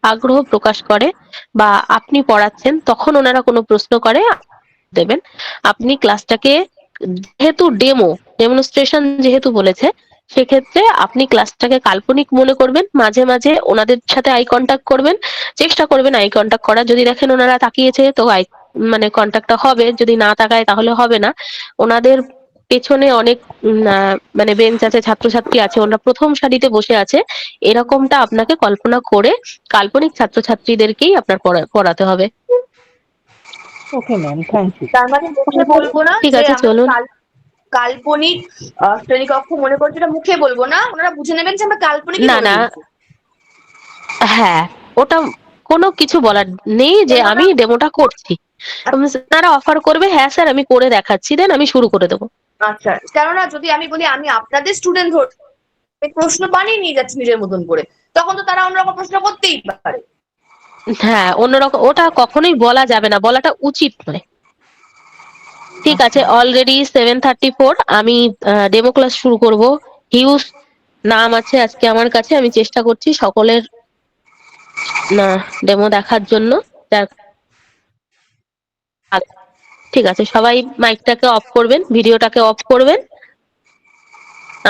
আগ্রহ প্রকাশ করে বা আপনি পড়াচ্ছেন তখন ওনারা কোনো প্রশ্ন করে দেবেন। আপনি ক্লাসটাকে, যেহেতু ডেমনস্ট্রেশন যেহেতু বলেছে, সেক্ষেত্রে আপনি ক্লাসটাকে কাল্পনিক মনে করবেন, মাঝে মাঝে ওনাদের সাথে আই কন্টাক্ট করবেন, চেষ্টা করবেন আই কন্টাক্ট করার। যদি দেখেন ওনারা তাকিয়েছে তো মানে কন্টাক্টটা হবে, যদি না তাকায় তাহলে হবে না। ওনাদের পেছনে অনেক মানে বেঞ্চ আছে, ছাত্রছাত্রী আছে, ওনারা প্রথম সারিতে বসে আছে, এরকমটা আপনাকে কল্পনা করে কাল্পনিক ছাত্রছাত্রীদেরকেই আপনার পড়াতে হবে। Okay ma'am, thank you. তার মানে মুখে বলবো না ঠিক যে আছে, আমরা চলুন। কাল্পনিক শ্রেণীকক্ষ মনে করছি, এটা মুখে বলবো না, ওনারা বুঝে নেবেন যে আমরা কাল্পনিকই না মনে না, করছি। হ্যাঁ, ওটা কোনো কিছু বলার নেই যে কেননা আমি ডেমোটা করছি। তারা অফার করবে, হ্যাঁ স্যার আমি করে দেখাচ্ছি, দেন আমি শুরু করে দেবো। আচ্ছা, কেননা যদি আমি বলি আমি আপনাদের স্টুডেন্ট ধরে প্রশ্ন বানিয়ে নিয়ে যাচ্ছি নিজের মতন করে, তখন তো তারা অন্যরকম প্রশ্ন করতেই পারে। হ্যাঁ, অন্যরকম ওটা কখনোই বলা যাবে না, বলাটা উচিত নয়। ঠিক আছে, আচ্ছা অলরেডি 7:34, আমি ডেমো ক্লাস শুরু করব। হিউজ নাম আছে আজকে আমার কাছে, আমি চেষ্টা করছি সকলের না ডেমো দেখার জন্য। ঠিক আছে, সবাই মাইকটাকে অফ করবেন, ভিডিওটাকে অফ করবেন।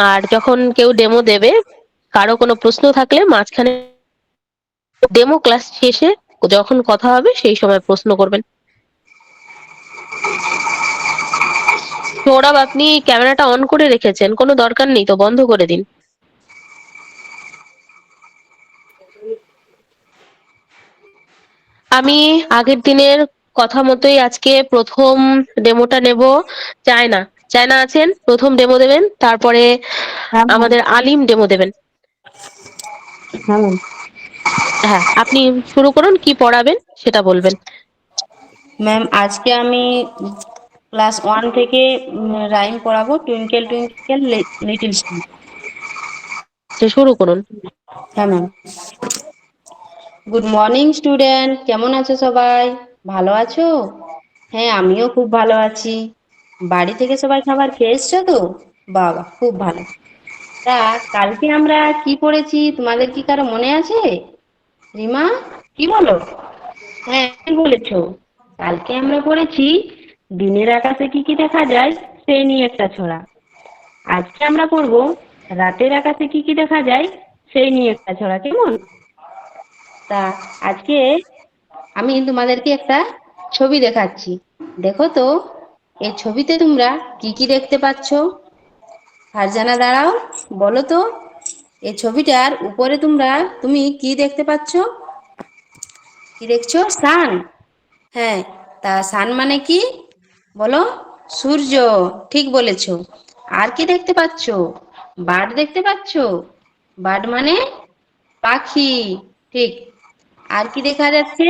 আর যখন কেউ ডেমো দেবে, কারো কোনো প্রশ্ন থাকলে মাঝখানে, ডেমো ক্লাস শেষে যখন কথা হবে সেই সময় প্রশ্ন করবেন। সৌরভ, আপনি ক্যামেরাটা অন করে রেখেছেন, কোনো দরকার নেই তো, বন্ধ করে দিন। আমি আগের দিনের কথা মতোই আজকে প্রথম ডেমোটা নেব। চায়না, চায়না আছেন, প্রথম ডেমো দেবেন, তারপরে হ্যাঁ ম্যাম। আমাদের আলিম ডেমো দেবেন। হ্যাঁ ম্যাম। হ্যাঁ, আপনি শুরু করুন, কি পড়াবেন সেটা বলবেন। ম্যাম আজকে আমি ক্লাস 1 থেকে রাইম পড়াবো, টুইঙ্কেল টুইঙ্কেল লিটল স্টার। শুরু করুন। হ্যাঁ ম্যাম। গুড মর্নিং স্টুডেন্ট, কেমন আছো সবাই? ভালো আছো? হ্যাঁ, আমিও খুব ভালো আছি। বাড়ি থেকে সবাই খাবার খেয়ে এসছো তো? বাবা, খুব ভালো। তা কালকে আমরা কি পড়েছি তোমাদের কি কারো মনে আছে? রিমা, কি বলো? হ্যাঁ, ঠিক বলেছো। কালকে আমরা পড়েছি দিনের আকাশে কি কি দেখা যায় সেই নিয়ে একটা ছড়া। আজকে আমরা পড়বো রাতের আকাশে কি কি দেখা যায় সেই নিয়ে একটা ছড়া। কেমন? তা আজকে আমি তোমাদেরকে একটা ছবি দেখাচ্ছি, দেখো তো এই ছবিতে তোমরা কি কি দেখতে পাচ্ছ? ফারজানা দাঁড়াও, বলো তো এই ছবিটার উপরে তুমি কি দেখতে পাচ্ছ? কি দেখছো? সান। হ্যাঁ, তা সান মানে কি বলো? সূর্য। ঠিক বলেছো। আর কি দেখতে পাচ্ছ? বার্ড দেখতে পাচ্ছ? বার্ড মানে পাখি। ঠিক। আর কি দেখা যাচ্ছে?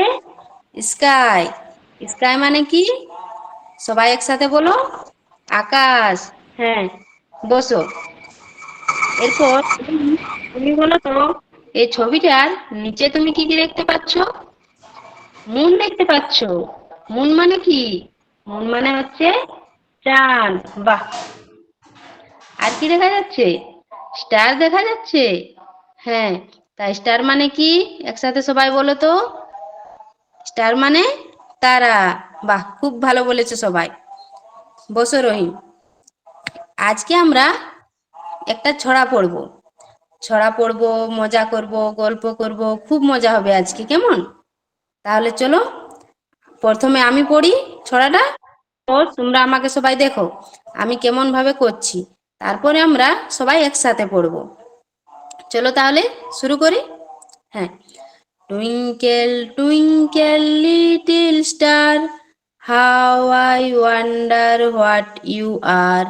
স্কাই। স্কাই মানে কি? সবাই একসাথে বলো, আকাশ। হ্যাঁ, বসো। এরপর তুমি বলো তো এই ছবিটার নিচে তুমি কি কি দেখতে পাচ্ছ? মুন দেখতে পাচ্ছ। মুন মানে কি? মুন মানে হচ্ছে চাঁদ। বাহ। আর কি দেখা যাচ্ছে? স্টার দেখা যাচ্ছে। হ্যাঁ, তা স্টার মানে কি? একসাথে সবাই বলো তো। স্টার মানে তারা। বাহ, খুব ভালো বলেছো সবাই। বসো রহিম। আজকে আমরা একটা ছড়া পড়বো। ছড়া পড়বো, মজা করব, গল্প করব, খুব মজা হবে আজকে। কেমন? তাহলে চলো, প্রথমে আমি পড়ি ছড়াটা, ও তোমরা আমাকে সবাই দেখো আমি কেমন ভাবে করছি, তারপরে আমরা সবাই একসাথে পড়বো। চলো তাহলে শুরু করি। হ্যাঁ। Twinkle twinkle little star, how I wonder what you are,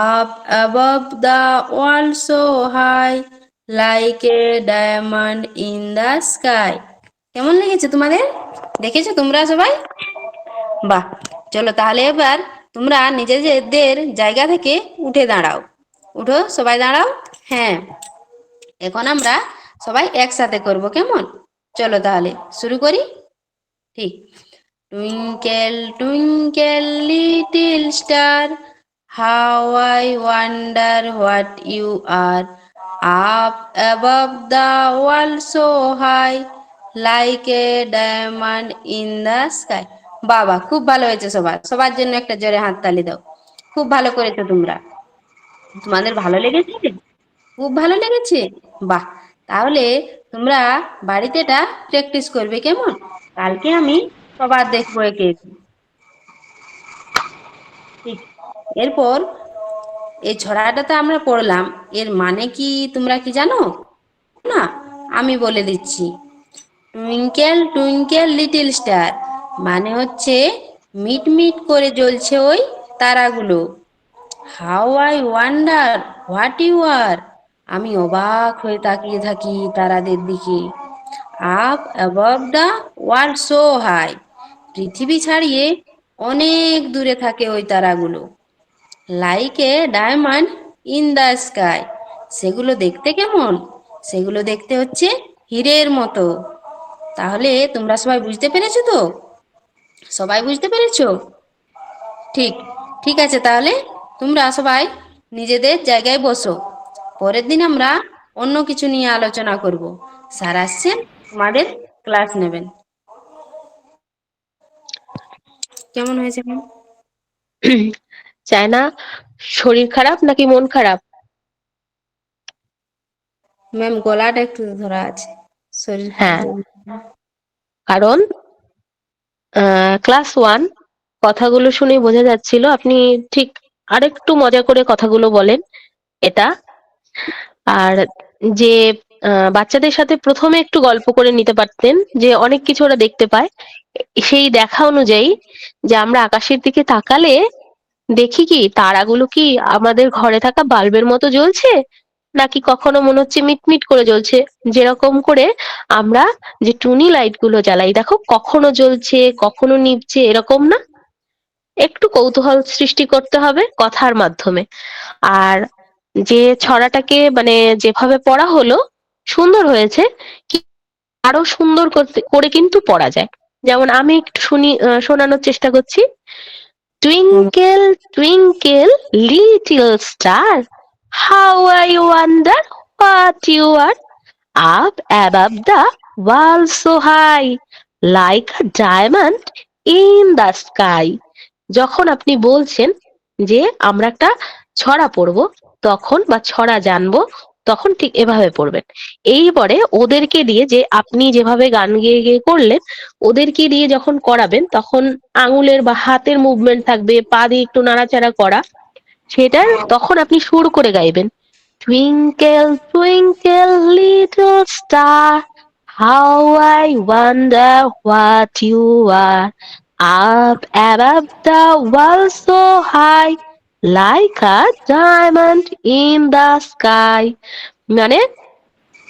up above the world so high, like a diamond in the sky. কেমন লেগেছে তোমাদের? দেখেছো তোমরা সবাই? বাহ। চলো তাহলে এবার তোমরা নিজেদের জায়গা থেকে উঠে দাঁড়াও। উঠো, সবাই দাঁড়াও। হ্যাঁ, এখন আমরা সবাই একসাথে করব। কেমন? চলো তাহলে শুরু করি। ঠিক। Twinkle twinkle little star, how I wonder what you are, up above the world so high, like a diamond in the sky. বাবা, খুব ভালো হয়েছে। সবার জন্য একটা জোরে হাততালি দাও। খুব ভালো করেছো তোমরা। তোমাদের ভালো লেগেছে? খুব ভালো লেগেছে? বাহ, তাহলে তোমরা বাড়িতে এটা প্র্যাকটিস করবে, কেমন? কালকে আমি সবার দেখবো একে। ঠিক। এরপর এই ছড়াটা তো আমরা পড়লাম, এর মানে কি তোমরা কি জানো? না, আমি বলে দিচ্ছি। টুইঙ্কেল টুইঙ্কেল লিটল স্টার মানে হচ্ছে মিট মিট করে জ্বলছে ওই তারাগুলো। How I wonder what you are, আমি অবাক হয়ে তাকিয়ে থাকি তারাদের দিকে। Up above the world so high, পৃথিবী ছাড়িয়ে অনেক দূরে থাকে ওই তারাগুলো। Like a diamond in the sky, সেগুলো দেখতে কেমন? সেগুলো দেখতে হচ্ছে হীরের মতো। তাহলে তোমরা সবাই বুঝতে পেরেছো তো? সবাই বুঝতে পেরেছো? ঠিক। ঠিক আছে, তাহলে তোমরা সবাই নিজেদের জায়গায় বসো। পরের দিন আমরা অন্য কিছু নিয়ে আলোচনা করব। স্যার আসছেন, তোমাদের ক্লাস নেবেন। কেমন হয়েছে ম্যাম? চায়না, শরীর খারাপ নাকি মন খারাপ? ম্যাম, গলাটা একটু ধরা আছে। শরীর খারাপ হ্যাঁ, লাগছে। কারণ ক্লাস 1 কথাগুলো শুনে বোঝা যাচ্ছিল আপনি ঠিক আরেকটু মজা করে কথাগুলো বলেন এটা। আর যে বাচ্চাদের সাথে প্রথমে একটু গল্প করে নিতে পারতেন, যে অনেক কিছু ওরা দেখতে পায়। সেই দেখা অনুযায়ী যে আমরা আকাশের দিকে তাকালে দেখি কি তারাগুলো কি আমাদের ঘরে থাকা বাল্বের মতো জ্বলছে, নাকি কখনো মনে হচ্ছে মিটমিট করে জ্বলছে। যেরকম করে আমরা যে টুনি লাইট গুলো জ্বালাই, দেখো কখনো জ্বলছে কখনো নিভছে, এরকম না? একটু কৌতূহল সৃষ্টি করতে হবে কথার মাধ্যমে। আর যে ছড়াটাকে মানে যেভাবে পড়া হলো সুন্দর হয়েছে, আরো সুন্দর করতে করে কিন্তু পড়া যায়। যেমন আমি একটু শোনানোর চেষ্টা করছি। Twinkle twinkle little star, how I wonder what you are, up above the world so high, like a diamond in the sky. যখন আপনি বলছেন যে আমরা একটা ছড়া পড়বো তখন, বা ছড়া জানবো, তখন ঠিক এভাবে পড়বেন। এইবারে ওদেরকে দিয়ে, যে আপনি যেভাবে গান গেয়ে গেয়ে করলেন, ওদেরকে দিয়ে যখন করাবেন তখন আঙুলের বা হাতের মুভমেন্ট থাকবে, পা দিয়ে একটু নাড়াচাড়া করা, সেটার তখন আপনি সুর করে গাইবেন। Twinkle twinkle little star, how I wonder what you are, up above the world so high, like a diamond in the sky. মানে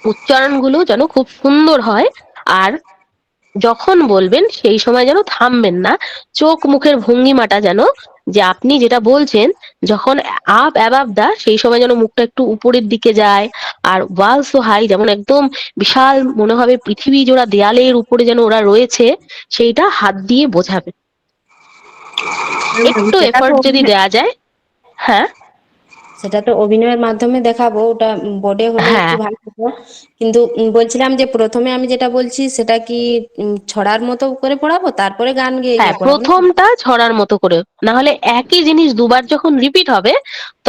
উচ্চারণগুলো যেন খুব সুন্দর হয়। আর যখন বলবেন সেই সময় যেন থামবেন না, চোখ মুখের ভঙ্গিমাটা যেন, যে আপনি যেটা বলছেন যখন আপ অ্যাবাভ দা, সেই সময় যেন মুখটা একটু উপরের দিকে যায়। আর ওয়াল সো হাই, যেমন একদম বিশাল মনে হবে পৃথিবী জোড়া দেয়ালের উপরে যেন ওরা রয়েছে, সেইটা হাত দিয়ে বোঝাবে। একটু সেটা তো এফর্ট যদি দেয়া যায়। হ্যাঁ, সেটা তো অভিনয়ের মাধ্যমে দেখাবো, ওটা বোর্ডে হলে একটু হ্যাঁ, ভালো হতো। কিন্তু বলছিলাম যে প্রথমে আমি যেটা বলছি সেটা কি ছড়ার মতো করে পড়াবো, তারপরে গান গেয়ে হ্যাঁ, গিয়ে পড়াবো না? প্রথমটা ছড়ার মতো করে। না হলে একই জিনিস দুবার যখন রিপিট হবে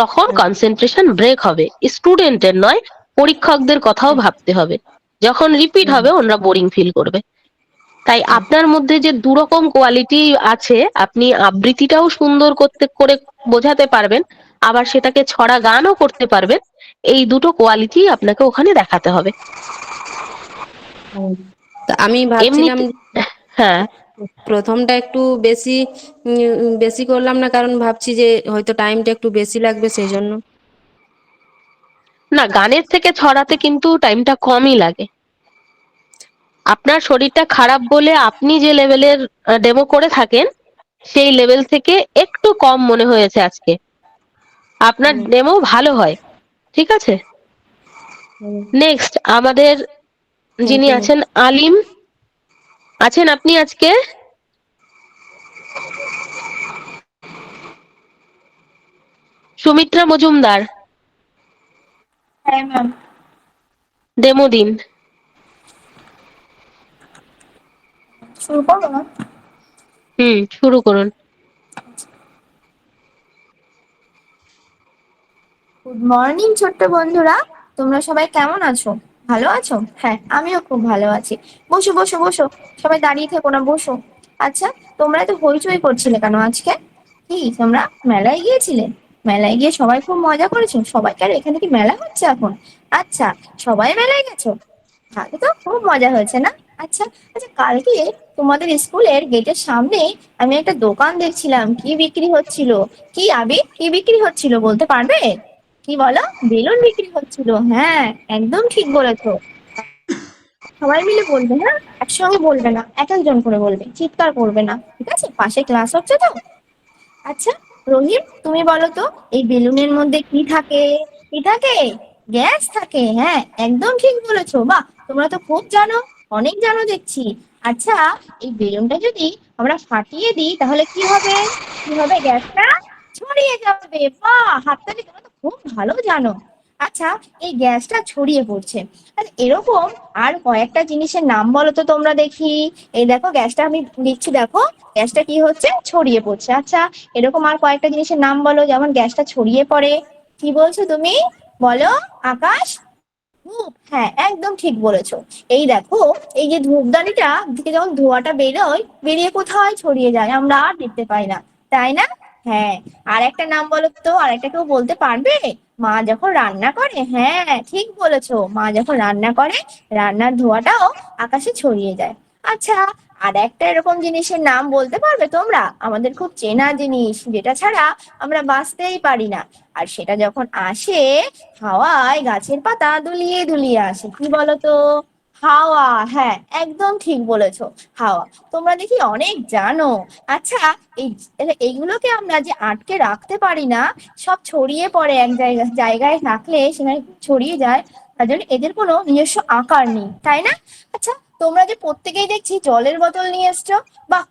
তখন কনসেন্ট্রেশন ব্রেক হবে, স্টুডেন্টের নয়, পরীক্ষকদের কথাও ভাবতে হবে। যখন রিপিট হবে ওনারা বোরিং ফিল করবে। তাই আপনার মধ্যে যে দুরকম কোয়ালিটি আছে, আপনি আবৃত্তিটাও সুন্দর করতে করে বোঝাতে পারবেন, আবার সেটাকে ছড়া গানও করতে পারবেন। এই দুটো কোয়ালিটি আপনাকে ওখানে দেখাতে হবে। তা আমি ভাবছিলাম এমনিতে হ্যাঁ, প্রথমটা একটু বেশি বেশি করলাম না, কারণ ভাবছি যে হয়তো টাইমটা একটু বেশি লাগবে সেই জন্য। না, গানের থেকে ছড়াতে কিন্তু টাইমটা কমই লাগে। আপনার শরীরটা খারাপ বলে আপনি যে লেভেলের ডেমো করে থাকেন সেই লেভেল থেকে একটু কম মনে হয়েছে আজকে। আপনার ডেমো ভালো হয়, ঠিক আছে। নেক্সট আমাদের থ্যাংক যিনি ইউ ম্যাম। আছেন আলিম, আছেন আপনি আজকে? সুমিত্রা মজুমদার, হ্যাঁ ম্যাম। ডেমো দিন। শুরু করবো না? শুরু করুন। গুড মর্নিং ছোট্ট বন্ধুরা, তোমরা সবাই কেমন আছো? ভালো আছো? হ্যাঁ, আমিও খুব ভালো আছি। বসো বসো বসো, সবাই দাঁড়িয়ে থেকো না, বসো। আচ্ছা, তোমরা তো হইচই করছিলে কেন আজকে? কি তোমরা মেলায় গিয়েছিলে? মেলায় গিয়ে সবাই খুব মজা করেছো? সবাইকার এখানে কি মেলা হচ্ছে এখন? আচ্ছা, সবাই মেলায় গেছো? তাহলে তো খুব মজা হয়েছে না? আচ্ছা আচ্ছা, কালকে তোমাদের স্কুলের গেটের সামনে আমি একটা দোকান দেখছিলাম, কি বিক্রি হচ্ছিল? কি আবি, কি বিক্রি হচ্ছিল বলতে পারবে? কি বলো? বেলুন বিক্রি হচ্ছিল, হ্যাঁ একদম ঠিক বলেছো। সবাই মিলে বলবে, হ্যাঁ একসঙ্গে বলবে না, এক একজন করে বলবে, চিৎকার করবে না, ঠিক আছে? পাশে ক্লাস হচ্ছে তো। আচ্ছা রহিম, তুমি বলো তো, এই বেলুনের মধ্যে কি থাকে? কি থাকে? গ্যাস থাকে, হ্যাঁ একদম ঠিক বলেছো। বাহ, তোমরা তো খুব জানো, অনেক জানো দেখছি। আচ্ছা, এই বেলুনটা যদি আমরা ফাটিয়ে দিই তাহলে কি হবে? কি হবে? গ্যাসটা ছড়িয়ে যাবে। বাহ, হাততালি, তোমরা তো খুব ভালো জানো। আচ্ছা, এই গ্যাসটা ছড়িয়ে পড়ছে, আর এরকম আর কয়েকটা জিনিসের নাম বলো তো তোমরা দেখি। এই দেখো গ্যাসটা আমি দিচ্ছি, দেখো গ্যাসটা কি হচ্ছে? ছড়িয়ে পড়ছে। আচ্ছা, এরকম আর কয়েকটা জিনিসের নাম বলো যেমন গ্যাসটা ছড়িয়ে পড়ে। কি বলছো তুমি? বলো। আকাশ? ধূপ, হ্যাঁ একদম ঠিক বলেছো। এই দেখো, এই যে ধূপদানিটা থেকে যখন ধোঁয়াটা বেরোয়, বেরিয়ে কোথায় ছড়িয়ে যায় আমরা আর দেখতে পাই না, তাই না? হ্যাঁ, আর একটা নাম বলো তো, আর একটা কেউ বলতে পারবে? মা যখন রান্না করে, হ্যাঁ ঠিক বলেছো, মা যখন রান্না করে রান্নার ধোঁয়াটাও আকাশে ছড়িয়ে যায়। আচ্ছা, আর একটা এরকম জিনিসের নাম বলতে পারবে তোমরা? আমাদের খুব চেনা জিনিস, যেটা ছাড়া আমরা বাঁচতেই পারি না, আর সেটা যখন আসে হাওয়ায় গাছের পাতা দুলিয়ে দুলিয়ে আসে, কি বলতো? হাওয়া, হ্যাঁ একদম ঠিক বলেছো, হাওয়া। তোমরা দেখি অনেক জানো। আচ্ছা, এই এইগুলোকে আমরা যে আটকে রাখতে পারি না, সব ছড়িয়ে পড়ে এক জায়গায়, জায়গায় রাখলে সেখানে ছড়িয়ে যায়, তার জন্য এদের কোনো নিজস্ব আকার নেই, তাই না? আচ্ছা, তোমরা যে প্রত্যেকেই দেখছি জলের বোতল নিয়ে এসছো, বাহ,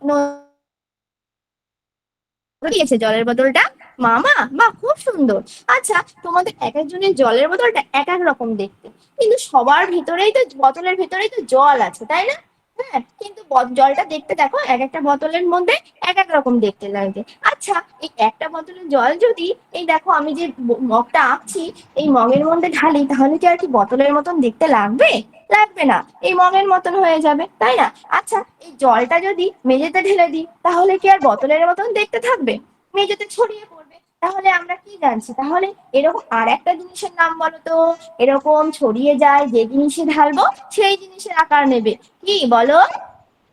দিয়েছে জলের বোতলটা মামা, বাহ খুব সুন্দর। আচ্ছা, তোমাদের এক একজনের জলের বোতলটা এক এক রকম দেখতে, কিন্তু সবার ভিতরেই তো, বোতলের ভিতরেই তো জল আছে, তাই না? হ্যাঁ, কিন্তু জলটা দেখতে দেখো এক একটা বোতলের মধ্যে এক এক রকম দেখতে লাগবে। আচ্ছা, এই একটা বোতলের জল যদি, এই দেখো আমি যে মগটা আঁকছি, এই মগের মধ্যে ঢালি, তাহলে কি আর কি বোতলের মতন দেখতে লাগবে? লাগবে না, এই মগের মতন হয়ে যাবে, তাই না? আচ্ছা, এই জলটা যদি মেঝেতে ঢেলে দিই তাহলে কি আর বোতলের মতন দেখতে থাকবে? মেঝেতে ছড়িয়ে পড়বে। তাহলে আমরা কি জানছি? তাহলে এরকম আর একটা জিনিসের নাম বলো তো, এরকম ছড়িয়ে যায়, যে জিনিসে ঢালবো সেই জিনিসের আকার নেবে, কি বলো?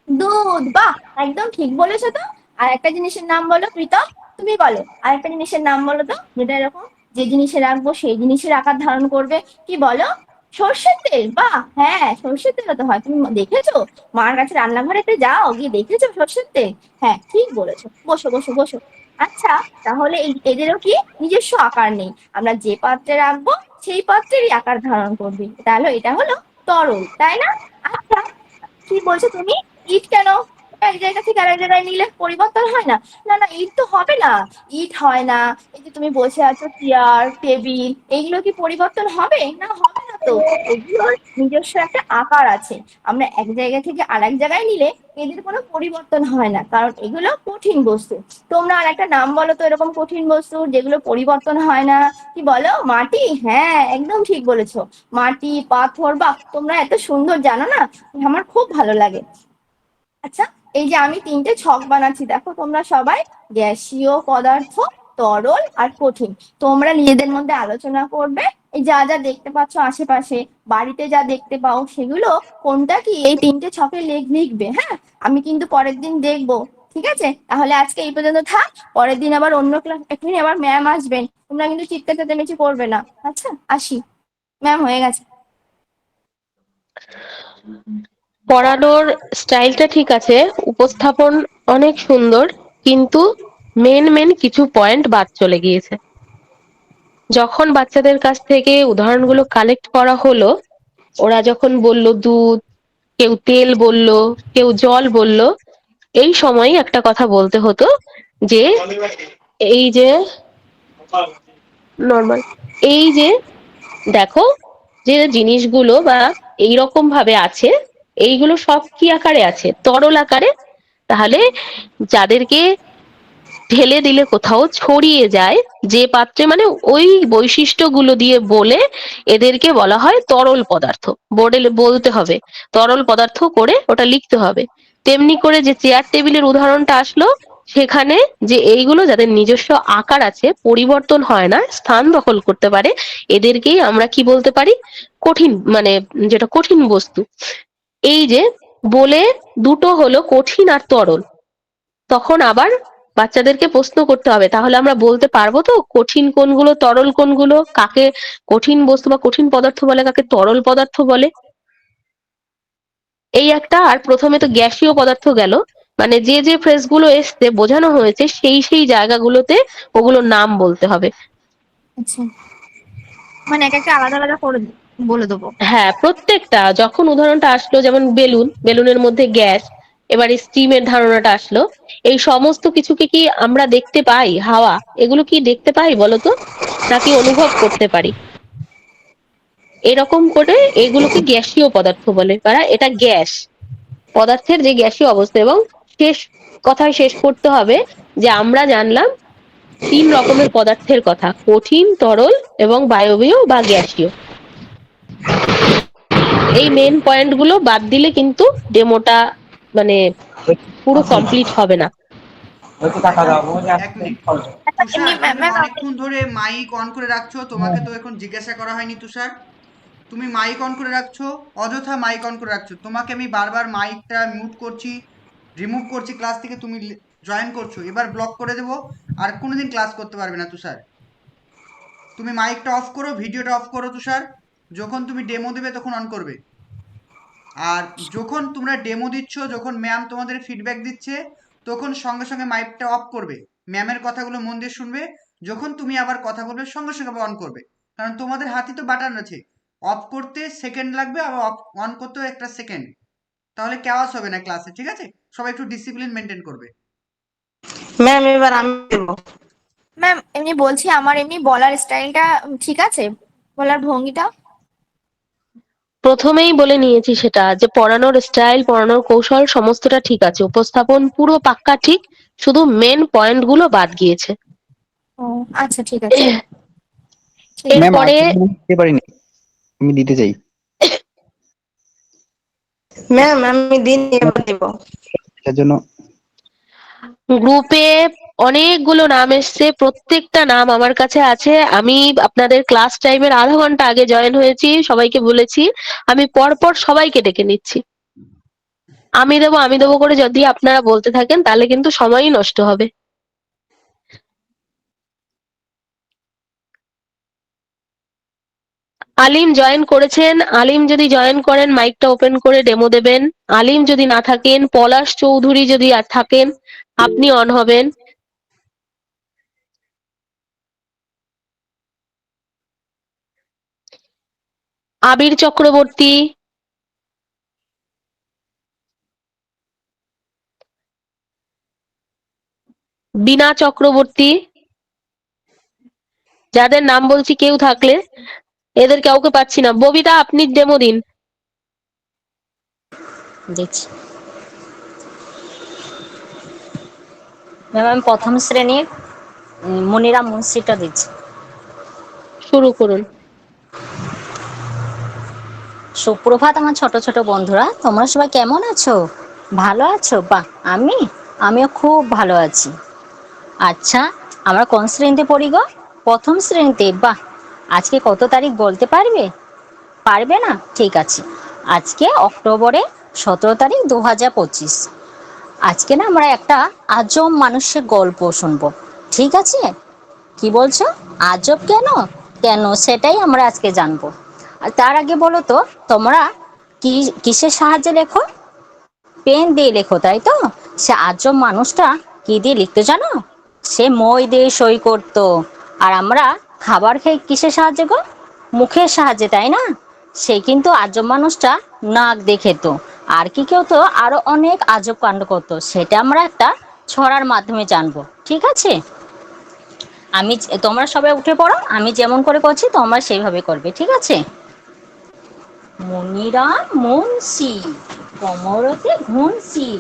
দুধ, বাহ একদম ঠিক বলেছো তো। আর একটা জিনিসের নাম বলো প্রীতম, তুমি বলো আর একটা জিনিসের নাম বলো তো, যেটা এরকম যে জিনিসে রাখবো সেই জিনিসের আকার ধারণ করবে, কি বলো? সর্ষের তেল, বাহ হ্যাঁ সর্ষের তেলও তো হয়, তুমি দেখেছো? মার কাছে রান্নাঘরেতে যাও, গিয়ে দেখেছো সর্ষের তেল? হ্যাঁ ঠিক বলেছো, বসো বসো বসো। আচ্ছা, তাহলে এই এদেরও কি নিজস্ব আকার নেই, আমরা যে পাত্রে রাখবো সেই পাত্রেরই আকার ধারণ করবে, তাহলে এটা হলো তরল, তাই না? আচ্ছা, কি বলছো তুমি? ইট কেন এক জায়গা থেকে আরেক জায়গায় নিলে পরিবর্তন হয় না? না না, ইট তো হবে না, ইট হয় না। এই যে তুমি বসে আছো, চেয়ার টেবিল, এইগুলো কি পরিবর্তন হবে? না হবে না তো, এগুলোর নিজস্ব একটা আকার আছে, আমরা এক জায়গা থেকে আরেক জায়গায় নিলে এদের কোনো পরিবর্তন হয় না, কারণ এগুলো কঠিন বস্তু। তোমরা আর একটা নাম বলো তো এরকম কঠিন বস্তু যেগুলো পরিবর্তন হয় না, কি বলো? মাটি, হ্যাঁ একদম ঠিক বলেছো, মাটি পাথর, বাহ তোমরা এত সুন্দর জানো না, আমার খুব ভালো লাগে। আচ্ছা, এই যে আমি তিনটে ছক বানাচ্ছি, দেখো তোমরা সবাই, গ্যাসীয় পদার্থ, তরল আর কঠিন, তোমরা নিজেদের মধ্যে আলোচনা করবে, এই যা যা দেখতে পাচ্ছ আশেপাশে, বাড়িতে যা দেখতে পাও সেগুলো কোনটা কি এই তিনটে ছকে লিখবে, হ্যাঁ? আমি কিন্তু পরের দিন দেখবো, ঠিক আছে? তাহলে আজকে এই পর্যন্ত থাক, পরের দিন আবার অন্য ক্লাস, এক্ষুনি আবার ম্যাম আসবেন, তোমরা কিন্তু চিৎকার চেঁচামেচি করবে না, আচ্ছা আসি। ম্যাম হয়ে গেছে। পড়ানোর স্টাইলটা ঠিক আছে, উপস্থাপন অনেক সুন্দর, কিন্তু মেন মেন কিছু পয়েন্ট বাদ চলে গিয়েছে। যখন বাচ্চাদের কাছ থেকে উদাহরণগুলো কালেক্ট করা হলো, ওরা যখন বলল দুধ, কেউ তেল বলল, কেউ জল বলল, এই সময় একটা কথা বলতে হতো যে এই যে নর্মাল, এই যে দেখো যে জিনিসগুলো বা এইরকম ভাবে আছে, এইগুলো সব কি আকারে আছে? তরল আকারে। তাহলে যাদেরকে ঢেলে দিলে কোথাও ছড়িয়ে যায় যে পাত্রে, মানে ওই বৈশিষ্ট্যগুলো দিয়ে বলে এদেরকে বলা হয় তরল পদার্থ। বোর্ডে বলতে হবে, তরল পদার্থ করে ওটা লিখতে হবে। তেমনি করে যে চেয়ার টেবিলের উদাহরণটা আসলো, সেখানে যে এইগুলো যাদের নিজস্ব আকার আছে, পরিবর্তন হয় না, স্থান দখল করতে পারে, এদেরকেই আমরা কি বলতে পারি? কঠিন, মানে যেটা কঠিন বস্তু। এই যে বলে দুটো হলো কঠিন আর তরল, তখন আবার বাচ্চাদেরকে প্রশ্ন করতে হবে, তাহলে আমরা বলতে পারবো তো কঠিন কোনগুলো, তরল কোনগুলো, কাকে কঠিন বস্তু বা কঠিন পদার্থ বলে, কাকে তরল পদার্থ বলে। এই একটা। আর প্রথমে তো গ্যাসীয় পদার্থ গেল, মানে যে যে ফ্রেজগুলো এসছে বোঝানো হয়েছে সেই সেই জায়গাগুলোতে ওগুলোর নাম বলতে হবে। আচ্ছা, মানে এক একটা আলাদা আলাদা করে বলে দেবো। হ্যাঁ, প্রত্যেকটা যখন উদাহরণটা আসলো, যেমন বেলুন, বেলুনের মধ্যে গ্যাস, এবারে স্টিমের ধারণাটা আসলো, এই সমস্ত কিছুকে কি আমরা দেখতে পাই? হাওয়া, এগুলো কি দেখতে পাই বলতো, নাকি অনুভব করতে পারি? এরকম করে এগুলোকে গ্যাসীয় পদার্থ বলে, কারণ এটা গ্যাস, পদার্থের যে গ্যাসীয় অবস্থা। এবং শেষ কথায় শেষ করতে হবে যে আমরা জানলাম 3 রকমের পদার্থের কথা: কঠিন, তরল এবং বায়বীয় বা গ্যাসীয়। এই মেন পয়েন্ট গুলো বাদ দিলে কিন্তু ডেমোটা মানে পুরো কমপ্লিট হবে না। এক মিনিট তুষার, এমনি তুমি ম্যাম অনেকক্ষণ ধরে মাইক অন করে রাখছো, তোমাকে তো এখন জিজ্ঞাসা করা হয়নি তুষার। তুমি মাইক অন করে রাখছো, অযথা মাইক অন করে রাখছো। তোমাকে আমি বারবার মাইকটা মিউট করছি, রিমুভ করছি ক্লাস থেকে, তুমি জয়েন করছো, এবার ব্লক করে দেবো, আর কোনোদিন ক্লাস করতে পারবে না তুষার। তুমি মাইকটা অফ করো, ভিডিওটা অফ করো তুষার, যখন তুমি ডেমো দেবে তখন অন করবে। আর যখন তোমরা ডেমো দিচ্ছ, যখন ম্যাম তোমাদের ফিডব্যাক দিচ্ছে, তখন সঙ্গে সঙ্গে মাইকটা অফ করবে, ম্যামের কথাগুলো মন দিয়ে শুনবে। যখন তুমি আবার কথা বলবে সঙ্গে সঙ্গে আবার অন করবে, কারণ তোমাদের হাতে তো বাটন আছে। অফ করতে সেকেন্ড লাগবে, আবার অন করতেও একটা সেকেন্ড, তাহলে কেওয়াস হবে না ক্লাসে, ঠিক আছে? সবাই একটু ডিসিপ্লিন মেনটেন করবে। ম্যাম এবার আমি দেবো। ম্যাম এমনি বলছি, আমার এমনি বলার স্টাইলটা ঠিক আছে, বলার ভঙ্গিটা? প্রথমেই বলে নিয়েছি সেটা, যে পড়ানোর স্টাইল, পড়ানোর কৌশল সমস্তটা ঠিক আছে, উপস্থাপন পুরো পাক্কা ঠিক, শুধু মেন পয়েন্ট গুলো বাদ গিয়েছে। ও আচ্ছা, ঠিক আছে। ম্যাম এরপরে দিতে পারিনি, আমি দিতে চাই। ম্যাম আমি দিন এবার দেবো। এটার জন্য গ্রুপে অনেকগুলো নাম এসছে, প্রত্যেকটা নাম আমার কাছে আছে। আমি আপনাদের ক্লাস টাইমের আধা ঘন্টা আগে জয়েন হয়েছি, সবাইকে বলেছি আমি পরপর সবাইকে ডেকে নিচ্ছি। আমি দেবো করে যদি আপনারা বলতে থাকেন তাহলে কিন্তু সময়ই নষ্ট হবে। আলিম জয়েন করেছেন, আলিম যদি জয়েন করেন মাইকটা ওপেন করে ডেমো দেবেন। আলিম যদি না থাকেন, পলাশ চৌধুরী যদি থাকেন, আপনি অন হবেন। আবির চক্রবর্তী, বীণা চক্রবর্তী, যাদের নাম বলছি কেউ থাকলে, এদের কাউকে পাচ্ছি না। ববিতা আপনি ডেমো দিন। দিচ্ছি ম্যাম, আমি প্রথম শ্রেণীর মনিরা মুন্সিটা দিচ্ছি। শুরু করুন। সুপ্রভাত আমার ছোট ছোট বন্ধুরা, তোমরা সবাই কেমন আছো? ভালো আছো? বাহ, আমিও খুব ভালো আছি। আচ্ছা, আমরা কোন শ্রেণীতে পড়ি গো? প্রথম শ্রেণীতে। বাহ, আজকে কত তারিখ বলতে পারবে? পারবে না? ঠিক আছে, আজকে অক্টোবরে 17 তারিখ 2025। আজকে না আমরা একটা আজব মানুষের গল্প শুনবো, ঠিক আছে? কি বলছো? আজব কেন কেন সেটাই আমরা আজকে জানবো। আর তার আগে বলো তো, তোমরা কিসের সাহায্যে লেখো? পেন দিয়ে লেখো, তাই তো? সে আজব মানুষটা কি দিয়ে লিখতে জানো? সে মই দিয়ে সই করতো। আর আমরা খাবার খাই কিসের সাহায্যে গো? মুখের সাহায্যে, তাই না? সে কিন্তু আজব মানুষটা নাক দিয়ে খেত। আর কি কেউ তো আরো অনেক আজব কাণ্ড করতো, সেটা আমরা একটা ছড়ার মাধ্যমে জানবো, ঠিক আছে? তোমরা সবাই উঠে পড়ো, আমি যেমন করে করছি তোমরা সেইভাবে করবে, ঠিক আছে? মনিরাম মুন্সি, কোমরতে ঘুনসি,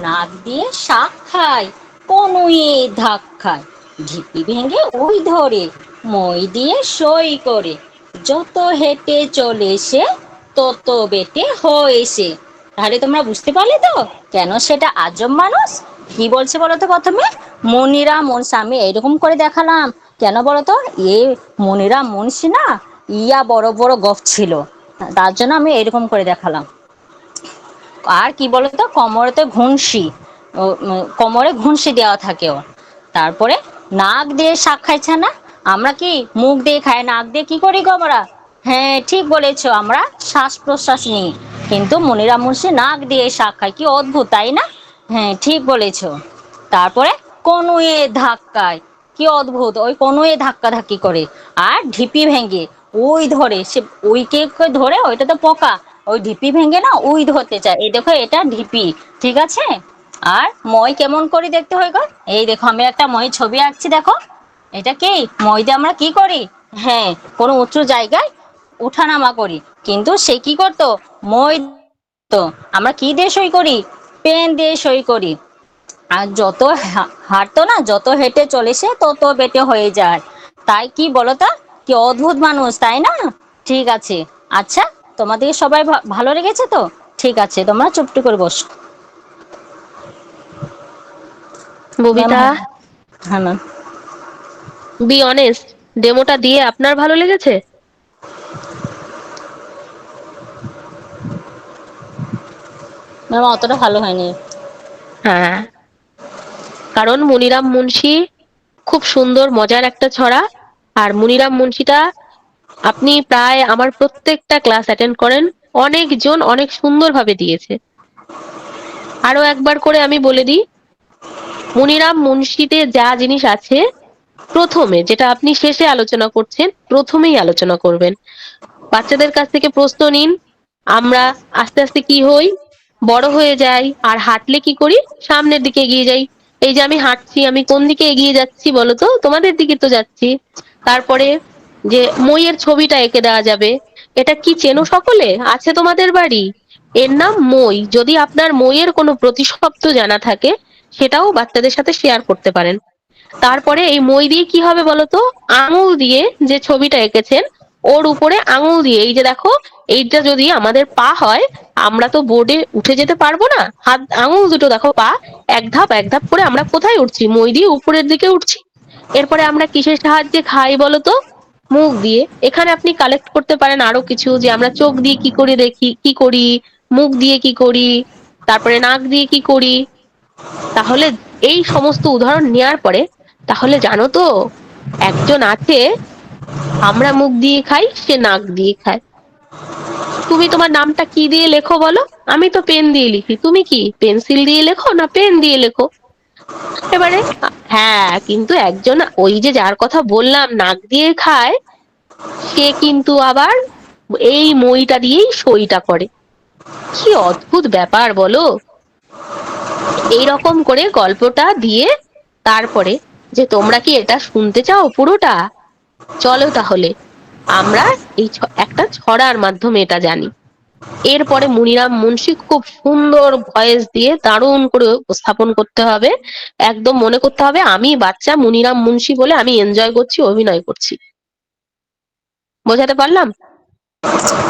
নাক দিয়ে শাক খায়, কনুয়ে ধাক খায়, ঢিপি ভেঙে ওই ধরে, মই দিয়ে সই করে, যত হেঁটে চলে সে তত বেটে হয়েছে। তাহলে তোমরা বুঝতে পারলে তো কেন সেটা আজব মানুষ? কি বলছে বলো তো প্রথমে? মনিরাম মুন্সি, আমি এরকম করে দেখালাম কেন বলো তো? এ মনিরাম মুন্সি না, ইয়া বড় বড় গফ ছিল, তার জন্য আমি এরকম করে দেখালাম। আর কি বলতো, কোমরেতে ঘুনসি, কোমরে ঘুনসি দেওয়া থাকে ওর। তারপরে নাক দিয়ে শাক খাইছে না, আমরা কি মুখ দিয়ে খাই, নাক দিয়ে কি করি গো আমরা? হ্যাঁ ঠিক বলেছো, আমরা শ্বাস প্রশ্বাস নিই, কিন্তু মনিরাম মুন্সি নাক দিয়ে শাক খায়, কি অদ্ভুত তাই না? হ্যাঁ ঠিক বলেছো। তারপরে কনুয়ে ধাক্কায়, কি অদ্ভুত, ওই কনুয়ে ধাক্কা ধাক্কি করে। আর ঢিপি ভেঙে ওই ধরে, সে ওইকে ধরে, ওইটা তো পোকা, ওই ঢিপি ভেঙে না ওই ধরতে চায়। এই দেখো এটা ঢিপি, ঠিক আছে? আর মই কেমন করে দেখতে হয় গো? এই দেখো আমি একটা মই ছবি আঁকছি, দেখো এটা কি মই দিয়ে আমরা কি করি? হ্যাঁ, কোনো উঁচু জায়গায় উঠানামা করি, কিন্তু সে কি করতো? মই, তো আমরা কি দিয়ে সই করি? পেন দিয়ে সই করি। আর যত হাঁটতো না, যত হেঁটে চলে সে তত বেটে হয়ে যায়। তাই কি বলতো, কি অদ্ভুত মানুষ তাই না? ঠিক আছে, আচ্ছা তোমাদের সবাই ভালো লেগেছে তো? ঠিক আছে, তোমরা চুপটি করে বসো। ববিতা, হ্যাঁ ম্যাম। বি অনেস্ট, ডেমোটা দিয়ে আপনার ভালো লেগেছে? ম্যাম অতটা ভালো হয়নি। হ্যাঁ, কারণ মনিরাম মুন্সি খুব সুন্দর মজার একটা ছড়া। আর মনিরাম মুন্সিটা আপনি প্রায় আমার প্রত্যেকটা ক্লাস অ্যাটেন্ড করেন, অনেকজন অনেক সুন্দরভাবে দিয়েছে। আরো একবার করে আমি বলে দিই, মনিরাম মুন্সিতে যা জিনিস আছে প্রথমে, যেটা আপনি শেষে আলোচনা করছেন, প্রথমেই আলোচনা করবেন। বাচ্চাদের কাছ থেকে প্রশ্ন নিন। আমরা আস্তে আস্তে কি হই? বড় হয়ে যাই। আর হাঁটলে কি করি? সামনের দিকে এগিয়ে যাই। এই যে আমি হাঁটছি, আমি কোন দিকে এগিয়ে যাচ্ছি বলো তো? তোমাদের দিকে তো যাচ্ছি। তারপরে যে মইয়ের ছবিটা এঁকে দেওয়া যাবে, এটা কি চেনো সকলে? আছে তোমাদের বাড়ি? এর নাম মই। যদি আপনার মইয়ের কোনো প্রতিশব্দ জানা থাকে, সেটাও বাচ্চাদের সাথে শেয়ার করতে পারেন। তারপরে এই মই দিয়ে কি হবে বলতো? আঙুল দিয়ে যে ছবিটা এঁকেছেন, ওর উপরে আঙুল দিয়ে, এই যে দেখো, এইটা যদি আমাদের পা হয়, আমরা তো বোর্ডে উঠে যেতে পারবো না। হাত আঙুল দুটো দেখো, পা এক ধাপ এক ধাপ করে আমরা কোথায় উঠছি? মই দিয়ে উপরের দিকে উঠছি। এরপরে আমরা কিসের সাহায্যে খাই বলতো? মুখ দিয়ে। এখানে আপনি কালেক্ট করতে পারেন আরো কিছু, যে আমরা চোখ দিয়ে কি করে দেখি, কি করি, মুখ দিয়ে কি করি, তারপরে নাক দিয়ে কি করি। তাহলে এই সমস্ত উদাহরণ নেওয়ার পরে, তাহলে জানো তো, একজন আছে, আমরা মুখ দিয়ে খাই, সে নাক দিয়ে খায়। তুমি তোমার নামটা কি দিয়ে লেখো বলো? আমি তো পেন দিয়ে লিখি, তুমি কি পেন্সিল দিয়ে লেখো না পেন দিয়ে লেখো? এবারে হ্যাঁ, কিন্তু একজন, ওই যে যার কথা বললাম নাক দিয়ে খায়, সে কিন্তু আবার এই মইটা দিয়েই সইটা করে। কি অদ্ভুত ব্যাপার বলো? এইরকম করে গল্পটা দিয়ে তারপরে, যে তোমরা কি এটা শুনতে চাও পুরোটা? চলো তাহলে আমরা এই একটা ছড়ার মাধ্যমে এটা জানি। এরপরে মনিরাম মুন্সি খুব সুন্দর ভয়েস দিয়ে দারুণ করে উপস্থাপন করতে হবে। একদম মনে করতে হবে আমি বাচ্চা মনিরাম মুন্সি বলে আমি এনজয় করছি, অভিনয় করছি। বোঝাতে পারলাম?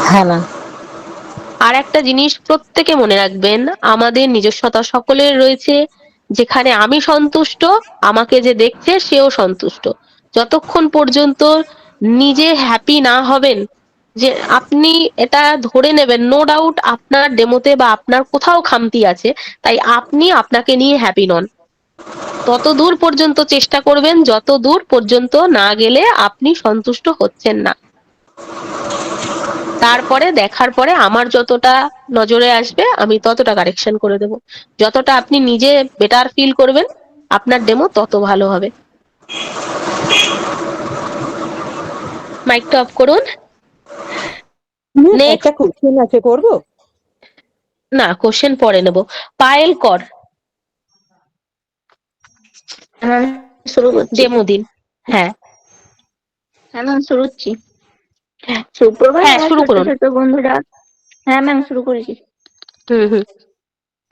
হ্যাঁ ম্যাম। আর একটা জিনিস প্রত্যেকে মনে রাখবেন, আমাদের নিজস্বতা সকলের রয়েছে। যেখানে আমি সন্তুষ্ট, আমাকে যে দেখছে সেও সন্তুষ্ট। যতক্ষণ পর্যন্ত নিজে হ্যাপি না হবেন, যে আপনি এটা ধরে নেবেন নো ডাউট আপনার ডেমোতে বা আপনার কোথাও খামতি আছে, তাই আপনি আপনাকে নিয়ে হ্যাপি নন, তত দূর পর্যন্ত চেষ্টা করবেন যত দূর পর্যন্ত না গেলে আপনি সন্তুষ্ট হচ্ছেন না। তারপরে দেখার পরে আমার যতটা নজরে আসবে আমি ততটা কারেকশন করে দেব। যতটা আপনি নিজে বেটার ফিল করবেন, আপনার ডেমো তত ভালো হবে। মাইকটা অফ করুন। একটা কোশ্চেন আছে, করব? না, কোশ্চেন পরে নেব। পায়েল কর। হ্যাঁ শুরু করছি। ডেমো দিন। হ্যাঁ হ্যাঁ ম্যাম শুরু করছি। সুপ্রভাত হ্যাঁ, আমার শুরু ছোট করুন। ছোট বন্ধুরা, হ্যাঁ ম্যাম, শুরু করেছি। হুম।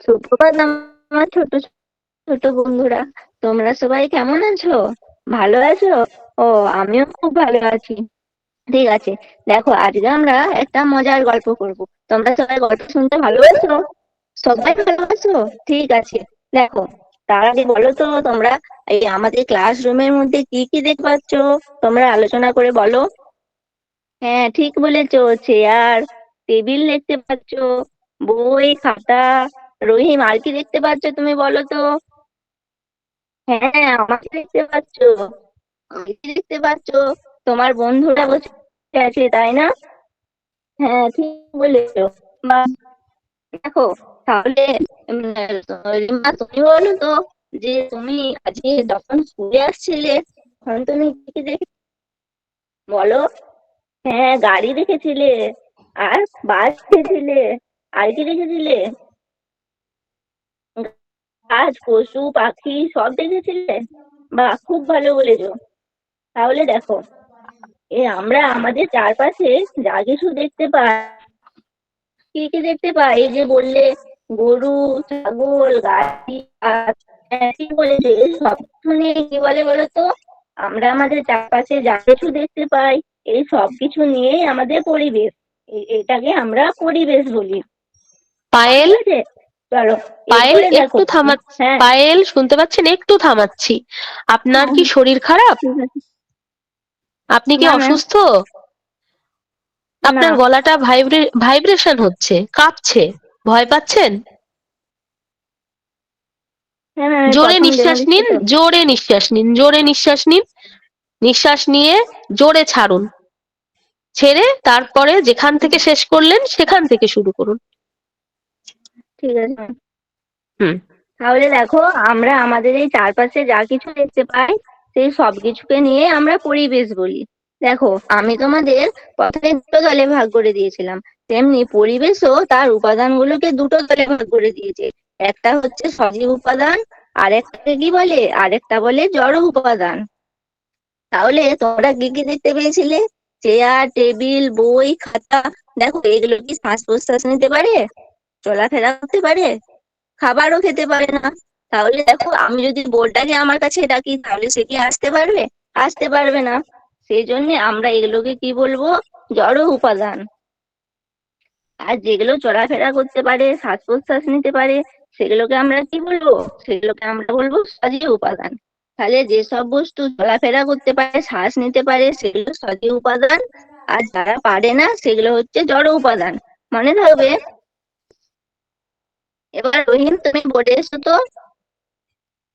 সুপ্রভাত আমার ছোট ছোট বন্ধুরা, তোমরা সবাই কেমন আছো? ভালো আছো? ও, আমিও খুব ভালো আছি। ঠিক আছে, দেখো আজকে আমরা একটা মজার গল্প করব। তোমরা সবাই গল্প শুনতে ভালোবাসো? সবাই ভালোবাসো? ঠিক আছে, দেখো তার আগে বলো তো তোমরা এই আমাদের ক্লাসরুমের মধ্যে কি কি দেখতে পাচ্ছ? তোমরা আলোচনা করে বলো। হ্যাঁ ঠিক বলেছো, চেয়ার, টেবিল দেখতে পাচ্ছ, বই, খাতা। রহিম, আর কি দেখতে পাচ্ছ তুমি বলো তো? হ্যাঁ, আমাকে দেখতে পাচ্ছ। আমাকে দেখতে পাচ্ছ? তোমার বন্ধুরা বসে আছে তাই না? হ্যাঁ ঠিক বলেছো। বা, দেখো তাহলে রিম্পা, তুমি বলো তো যে তুমি আজকে যখন স্কুলে আসছিলে তখন তুমি কি কি দেখে বলো। হ্যাঁ, গাড়ি দেখেছিলে, আর বাস দেখেছিলে, আর কি দেখেছিলে? গাছ, পশু পাখি সব দেখেছিলে। বাহ, খুব ভালো বলেছো। তাহলে দেখো, আমরা আমাদের চারপাশে যা কিছু দেখতে পাই, কি কি দেখতে পাই? এই যে বললে গরু, ছাগল, গাড়ি, গাছ। হ্যাঁ, ঠিক বলেছো। এই সব কিছু নিয়ে কি বলে বলো তো? আমরা আমাদের চারপাশে যা কিছু দেখতে পাই, এই সব কিছু নিয়েই আমাদের পরিবেশ। এটাকে আমরা পরিবেশ বলি। পায়েল, ঠিক আছে, চলো পায়েল এরপরে দেখো। একটু থামাচ্ছি। হ্যাঁ, পায়েল, শুনতে পাচ্ছেন? একটু থামাচ্ছি। আপনার কি শরীর খারাপ? ঠিক আছে। আপনি কি না ম্যাম, অসুস্থ? না। আপনার গলাটা ভাইব্রেশন হচ্ছে, কাঁপছে। ভয় পাচ্ছেন? হ্যাঁ ম্যাম, আমি জোরে প্রথম ডেমো নিঃশ্বাস দিচ্ছি নিন, তো। জোরে নিঃশ্বাস নিন, জোরে নিঃশ্বাস নিন। নিঃশ্বাস নিয়ে জোরে ছাড়ুন। ছেড়ে তারপরে যেখান থেকে শেষ করলেন সেখান থেকে শুরু করুন। ঠিক আছে ম্যাম। হুম। তাহলে দেখো, আমরা আমাদের এই চারপাশে যা কিছু দেখতে পাই, সেই সব কিছুকে নিয়ে আমরা পরিবেশ বলি। দেখো, আমি তোমাদের প্রথমে দুটো দলে ভাগ করে দিয়েছিলাম, তেমনি পরিবেশও তার উপাদানগুলোকে দুটো দলে ভাগ করে দিয়েছে। একটা হচ্ছে সজীব উপাদান, আর একটাকে কি বলে, আরেকটা বলে জড় উপাদান। তাহলে তোমরা কি কি দেখতে পেয়েছিলে? চেয়ার, টেবিল, বই, খাতা। দেখো, এগুলো কি শ্বাস প্রশ্বাস নিতে পারে, চলাফেরা করতে পারে, খাবারও খেতে পারে না? তাহলে দেখো, আমি যদি বোর্ডটাকে আমার কাছে ডাকি তাহলে সে কি আসতে পারবে? আসতে পারবে না। সেই জন্য আমরা এগুলোকে কি বলবো? জড় উপাদান। আর যেগুলো চলাফেরা করতে পারে, শ্বাস প্রশ্বাস নিতে পারে, সেগুলোকে আমরা কি বলবো? সেগুলোকে আমরা বলবো সজীব উপাদান। তাহলে যেসব বস্তু চলাফেরা করতে পারে, শ্বাস নিতে পারে, সেগুলো সজীব উপাদান। আর যারা পারে না সেগুলো হচ্ছে জড় উপাদান। মনে থাকবে। এবার রহিম, তুমি বোর্ডে এসো তো।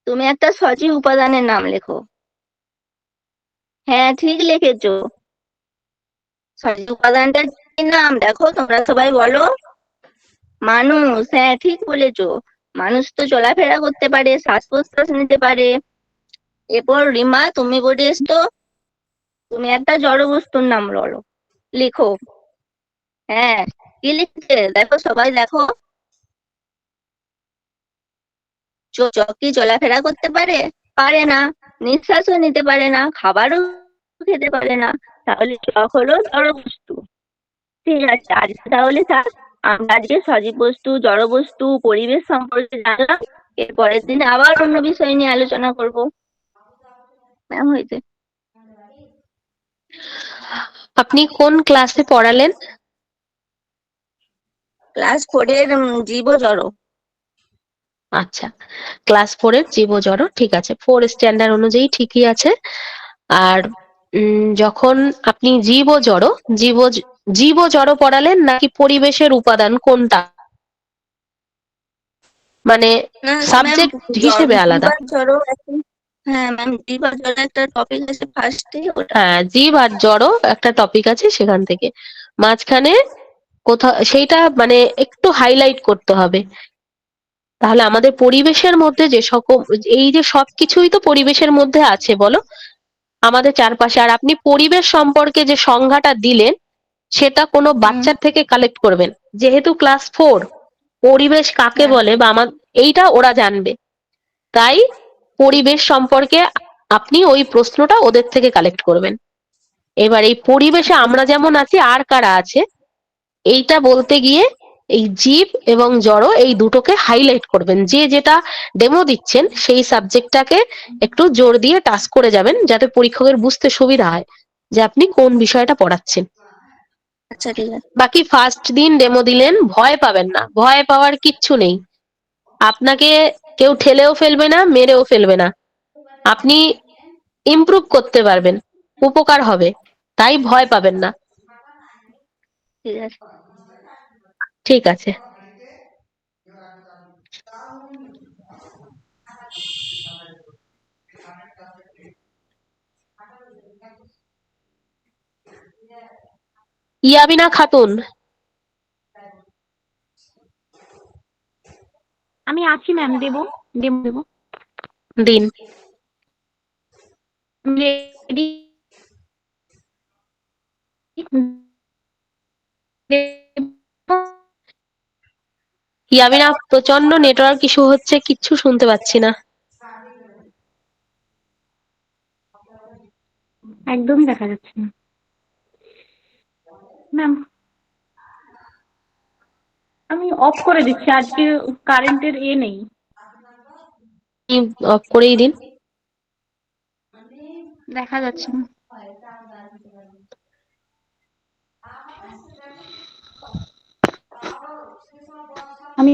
তুমি একটা সজীব উপাদানের নাম লেখো। হ্যাঁ ঠিক লিখেছো। সজীব উপাদানটার কি নাম দেখো, তোমরা সবাই বলো। মানুষ। হ্যাঁ ঠিক বলেছো। মানুষ তো চলাফেরা করতে পারে, শ্বাস প্রশ্বাস নিতে পারে। এরপর রিমা, তুমি বোর্ডে এসো। তুমি একটা জড় বস্তুর নাম বলো, লিখো। হ্যাঁ, কি লিখছে দেখো, সবাই দেখো। চকি চলাফেরা করতে পারে? পারে না। নিঃশ্বাসও নিতে পারে না, খাবারও খেতে পারে না। তাহলে চক হলো জড় বস্তু। ঠিক আছে, আজকে তাহলে আমরা আজকে সজীব বস্তু, জড় বস্তু, পরিবেশ সম্পর্কে জানলাম। এর পরের দিন আবার অন্য বিষয় নিয়ে আলোচনা করব। ম্যাম, হয়েছে। আপনি কোন ক্লাসে পড়ালেন? ক্লাস 4 এর জীব ও জড়। আচ্ছা, ক্লাস 4 এর জীব জড়, ঠিক আছে। 4 স্ট্যান্ডার্ড অনুযায়ী ঠিকই আছে। আর যখন আপনি জীব জড় পড়ালেন নাকি পরিবেশের উপাদান, কোনটা? মানে না ম্যাম, সাবজেক্ট হিসেবে আলাদা। জীব আর জড় হ্যাঁ ম্যাম, জীব আর জড় একটা টপিক আছে ফার্স্টে, ওটা। হ্যাঁ, জীব আর জড় একটা টপিক আছে, সেখান থেকে মাঝখানে কোথাও সেইটা মানে একটু হাইলাইট করতে হবে। তাহলে আমাদের পরিবেশের মধ্যে যে সকল, এই যে সবকিছুই তো পরিবেশের মধ্যে আছে বলো, আমাদের চারপাশে। আর আপনি পরিবেশ সম্পর্কে যে সংজ্ঞাটা দিলেন সেটা কোনো বাচ্চার থেকে কালেক্ট করবেন। যেহেতু ক্লাস 4, পরিবেশ কাকে হ্যাঁ বলে বা এইটা ওরা জানবে। তাই পরিবেশ সম্পর্কে আপনি ওই প্রশ্নটা ওদের থেকে কালেক্ট করবেন। এবার এই পরিবেশে আমরা যেমন আছি, আর কারা আছে এইটা বলতে গিয়ে এই জীব এবং জড় এই দুটোকে হাইলাইট করবেন, যে যেটা ডেমো দিচ্ছেন সেই সাবজেক্টটাকে একটু জোর দিয়ে টাচ করে যাবেন, যাতে পরীক্ষকের বুঝতে সুবিধা হয় যে আপনি কোন বিষয়টা পড়াচ্ছেন। আচ্ছা ঠিক আছে। বাকি ফার্স্ট দিন ডেমো দিলেন, ভয় পাবেন না, ভয় পাওয়ার কিচ্ছু নেই। আপনাকে কেউ ঠেলেও ফেলবে না, মেরেও ফেলবে না, আপনি ইমপ্রুভ করতে পারবেন, উপকার হবে, তাই ভয় পাবেন না। ঠিক আছে। ঠিক আছে। ইয়াবিনা খাতুন। আমি আছি ম্যাম, দেবো দেবো। দিন। রেডি। ইয়াবিনা, প্রচন্ড নেটওয়ার্ক ইস্যু হচ্ছে, কিচ্ছু শুনতে পাচ্ছি না। একদমই দেখা যাচ্ছে না ম্যাম। আমি অফ করে দিচ্ছি, আজকে কারেন্টের নেই। অফ করেই দিন। দেখা যাচ্ছে না। আমি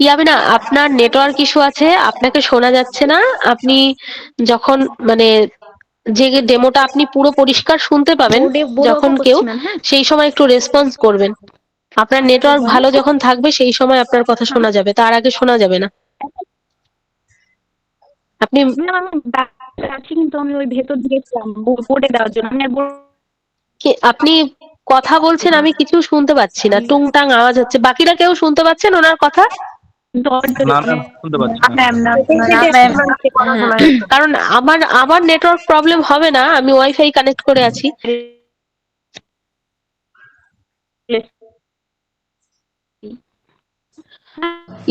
ইয়াবিনা, আপনার নেটওয়ার্ক ইস্যু আছে, আপনাকে শোনা যাচ্ছে না। আপনি যখন মানে যে ডেমোটা আপনি পুরো পরিষ্কার শুনতে পাবেন বোর্ডে যখন ওঠা কেউ, করছি ম্যাম। হ্যাঁ, সেই সময় একটু রেসপন্স করবেন। আপনার নেটওয়ার্ক ভালো যখন থাকবে সেই সময় আপনার কথা শোনা যাবে, তার আগে শোনা যাবে না। আপনি ম্যাম আমি বাইরে আছি, কিন্তু আমি ওই ভেতর দিয়েছিলাম বোর্ডে দেওয়ার জন্য। আমি আপনি কথা বলছেন, আমি কিছু শুনতে পাচ্ছি না, টুংটাং আওয়াজ হচ্ছে। বাকিরা কেউ শুনতে পাচ্ছেন ওনার কথা? কারণ আমার নেটওয়ার্ক প্রবলেম হবে না, আমি ওয়াইফাই কানেক্ট করে আছি।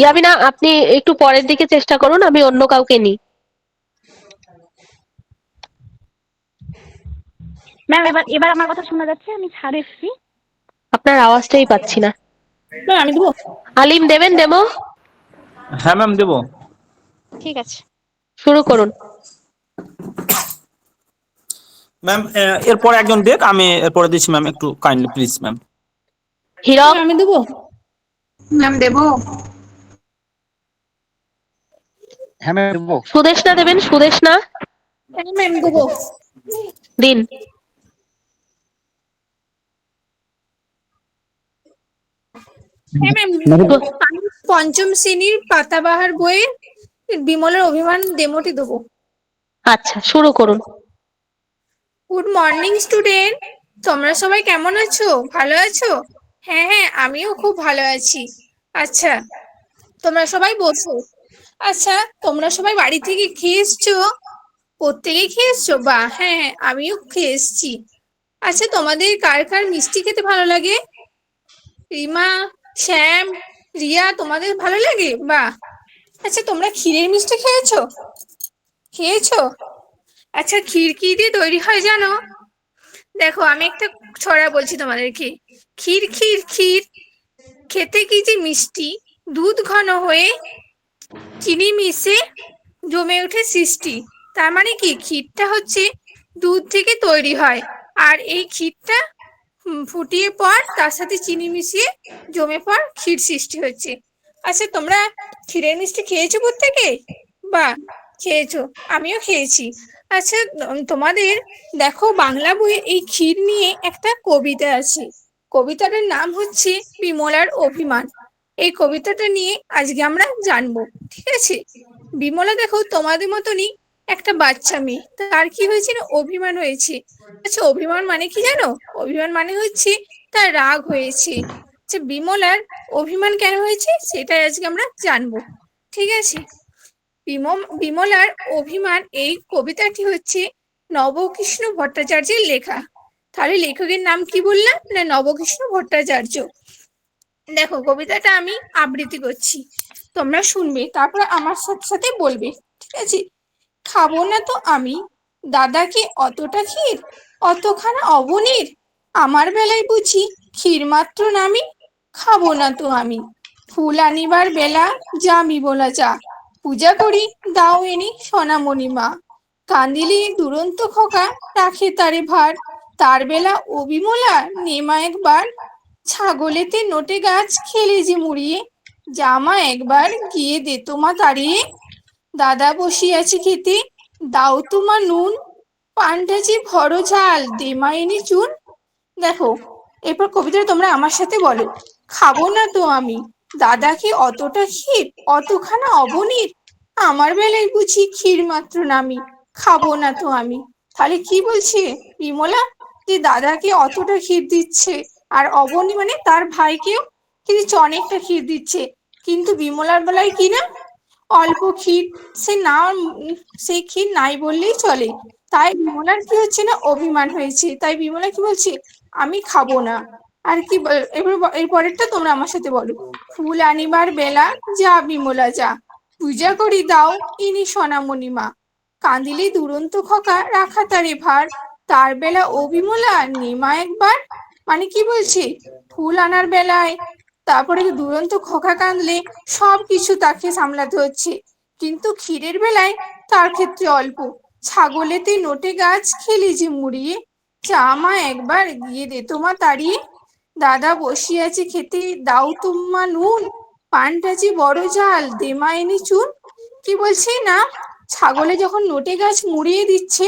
ইয়াবিনা, আপনি একটু পরের দিকে চেষ্টা করুন, আমি অন্য কাউকে নিই। ম্যাম এবার আমার কথা শোনা যাচ্ছে? আমি ছাড়ে এসেছি, আপনার আওয়াজটাই পাচ্ছি না। ম্যাম আমি দেবো। আলিম, দেবেন ডেমো? হ্যাঁ ম্যাম দেবো। ঠিক আছে, শুরু করুন। ম্যাম এরপরে একজন দেখ, আমি এরপরে দিচ্ছি ম্যাম, একটু কাইন্ডলি প্লিজ ম্যাম। হীরক। আমি দেবো ম্যাম দেবো? হ্যাঁ ম্যাম দেবো। সুদেশনা দেবেন? সুদেশনা ম্যাম দেবো। দিন। হ্যাঁ ম্যাম, পঞ্চম শ্রেণীর পাতাবাহার বইয়ের বিমলের অভিমান ডেমোটি দেবো। আচ্ছা, শুরু করুন। গুড মর্নিং স্টুডেন্ট, তোমরা সবাই কেমন আছো? ভালো আছো? হ্যাঁ হ্যাঁ, আমিও খুব ভালো আছি। আচ্ছা, তোমরা সবাই বসো। আচ্ছা, তোমরা সবাই বাড়ি থেকে খেয়ে এসছো? প্রত্যেকেই খেয়ে এসছো? বাহ, হ্যাঁ হ্যাঁ, আমিও খেয়ে এসছি। আচ্ছা, তোমাদের কার কার মিষ্টি খেতে ভালো লাগে? রিমা, শ্যাম, রিয়া, তোমাদের ভালো লাগে? বাহ। আচ্ছা, তোমরা ক্ষীরের মিষ্টি খেয়েছো? খেয়েছো? আচ্ছা, ক্ষীর কি দিয়ে তৈরি হয় জানো? দেখো, আমি একটা ছড়া বলছি তোমাদেরকে। ক্ষীর ক্ষীর ক্ষীর, খেতে কি যে মিষ্টি, দুধ ঘন হয়ে চিনি মিশে জমে ওঠে সৃষ্টি। তার মানে কি, ক্ষীরটা হচ্ছে দুধ থেকে তৈরি হয়, আর এই ক্ষীরটা ফুটিয়ে পর তার সাথে চিনি মিশিয়ে জমে পর ক্ষীর সৃষ্টি হচ্ছে। আচ্ছা, তোমরা ক্ষীরের মিষ্টি খেয়েছো প্রত্যেকে? বা খেয়েছো, আমিও খেয়েছি। আচ্ছা, তোমাদের দেখো বাংলা বইয়ে এই ক্ষীর নিয়ে একটা কবিতা আছে। কবিতাটার নাম হচ্ছে বিমলার অভিমান। এই কবিতাটা নিয়ে আজকে আমরা জানবো, ঠিক আছে? বিমলা দেখো তোমাদের মতনই একটা বাচ্চা মেয়ে, তার কি হয়েছে না, অভিমান হয়েছে। আচ্ছা, অভিমান মানে কি জানো? অভিমান মানে হচ্ছে তার রাগ হয়েছে। আচ্ছা, বিমলার অভিমান কেন হয়েছে সেটাই আজকে আমরা জানবো, ঠিক আছে? বিমলার অভিমান এই কবিতাটি হচ্ছে নবকৃষ্ণ ভট্টাচার্যের লেখা। তাহলে লেখকের নাম কি বললাম না, নবকৃষ্ণ ভট্টাচার্য। দেখো কবিতাটা আমি আবৃত্তি করছি, তোমরা শুনবে, তারপর আমার সাথে সাথে বলবে, ঠিক আছে? খাবো না তো আমি দাদাকে অতটা ক্ষীর, অতখানা অবনীর, আমার বেলায় বুঝি ক্ষীর মাত্র নামি, খাবো না তো আমি ফুল আনিবার বেলা যামি বলা যা, পূজা করি দাও এনি সোনামণি মা, কান্দিলি দুরন্ত খোকা রাখে তারে ভার, তার বেলা অবিমলা নেমা একবার, ছাগলেতে নোটে গাছ খেলে যে মুড়িয়ে, জামা একবার গিয়ে দে তোমা তাড়িয়ে, দাদা বসিয়াছে খেতে দাও তোমা নুন, পানটা যে ভরো ঝাল দেমা এনে চুন। দেখো এরপর কবিতাটা তোমরা আমার সাথে বলো। খাবো না তো আমি দাদাকে অতটা ক্ষীর, অতখানা অবনীর, আমার বেলায় বুঝি ক্ষীর মাত্র নামি, খাবো না তো আমি। তাহলে কি বলছে বিমলা, যে দাদাকে অতটা ক্ষীর দিচ্ছে, আর অবনী মানে তার ভাইকেও কি দিচ্ছে, অনেকটা ক্ষীর দিচ্ছে, কিন্তু বিমলার বেলায় কি না, অল্প ক্ষীর, সে না সেই ক্ষীর নাই বললেই চলে। তাই বিমলার কি হচ্ছে না, অভিমান হয়েছে, তাই বিমলা কি বলছে, আমি খাবো না। আর কি এবার এর পরেরটা তোমরা আমার সাথে বলো। ফুল আনিবার বেলা যা বিমলা যা, পূজা করি দাও ইনি সোনামণি মা, কাঁদিলে দুরন্ত খোকা রাখা তারে ভার, তার বেলা ও বিমলা নেমা একবার। মানে কি বলছে, ফুল আনার বেলায়, তারপরে দুরন্ত খোকা কাঁদলে সব কিছু তাকে সামলাতে হচ্ছে, কিন্তু ক্ষীরের বেলায় তার ক্ষেত্রে অল্প, ছাগলেতে নোটে গাছ খেলি যে মুড়িয়ে, জামা একবার গিয়ে দে তোমা তাড়িয়ে, দাদা বসিয়াছে খেতে দাও তোমা নুন, পানটা যে বড় ঝাল দেমা এনে চুন। কি বলছে না, ছাগলে যখন নোটে গাছ মুড়িয়ে দিচ্ছে,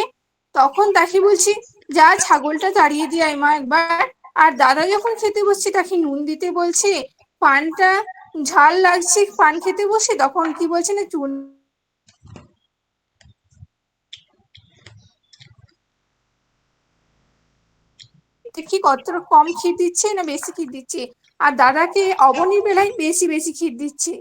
তখন তাকে বলছে যা ছাগলটা তাড়িয়ে দিয়ে আয় মা একবার। আর দাদা যখন খেতে বসছে তাকে নুন দিতে বলছে, পানটা ঝাল লাগছে পান খেতে বসে, তখন কি বলছে না চুন কি কত কম ক্ষীর দিচ্ছে না বেশি ক্ষীর দিচ্ছে, আর দাদাকে অবনীর বেলায় বেশি বেশি ক্ষীর দিচ্ছে।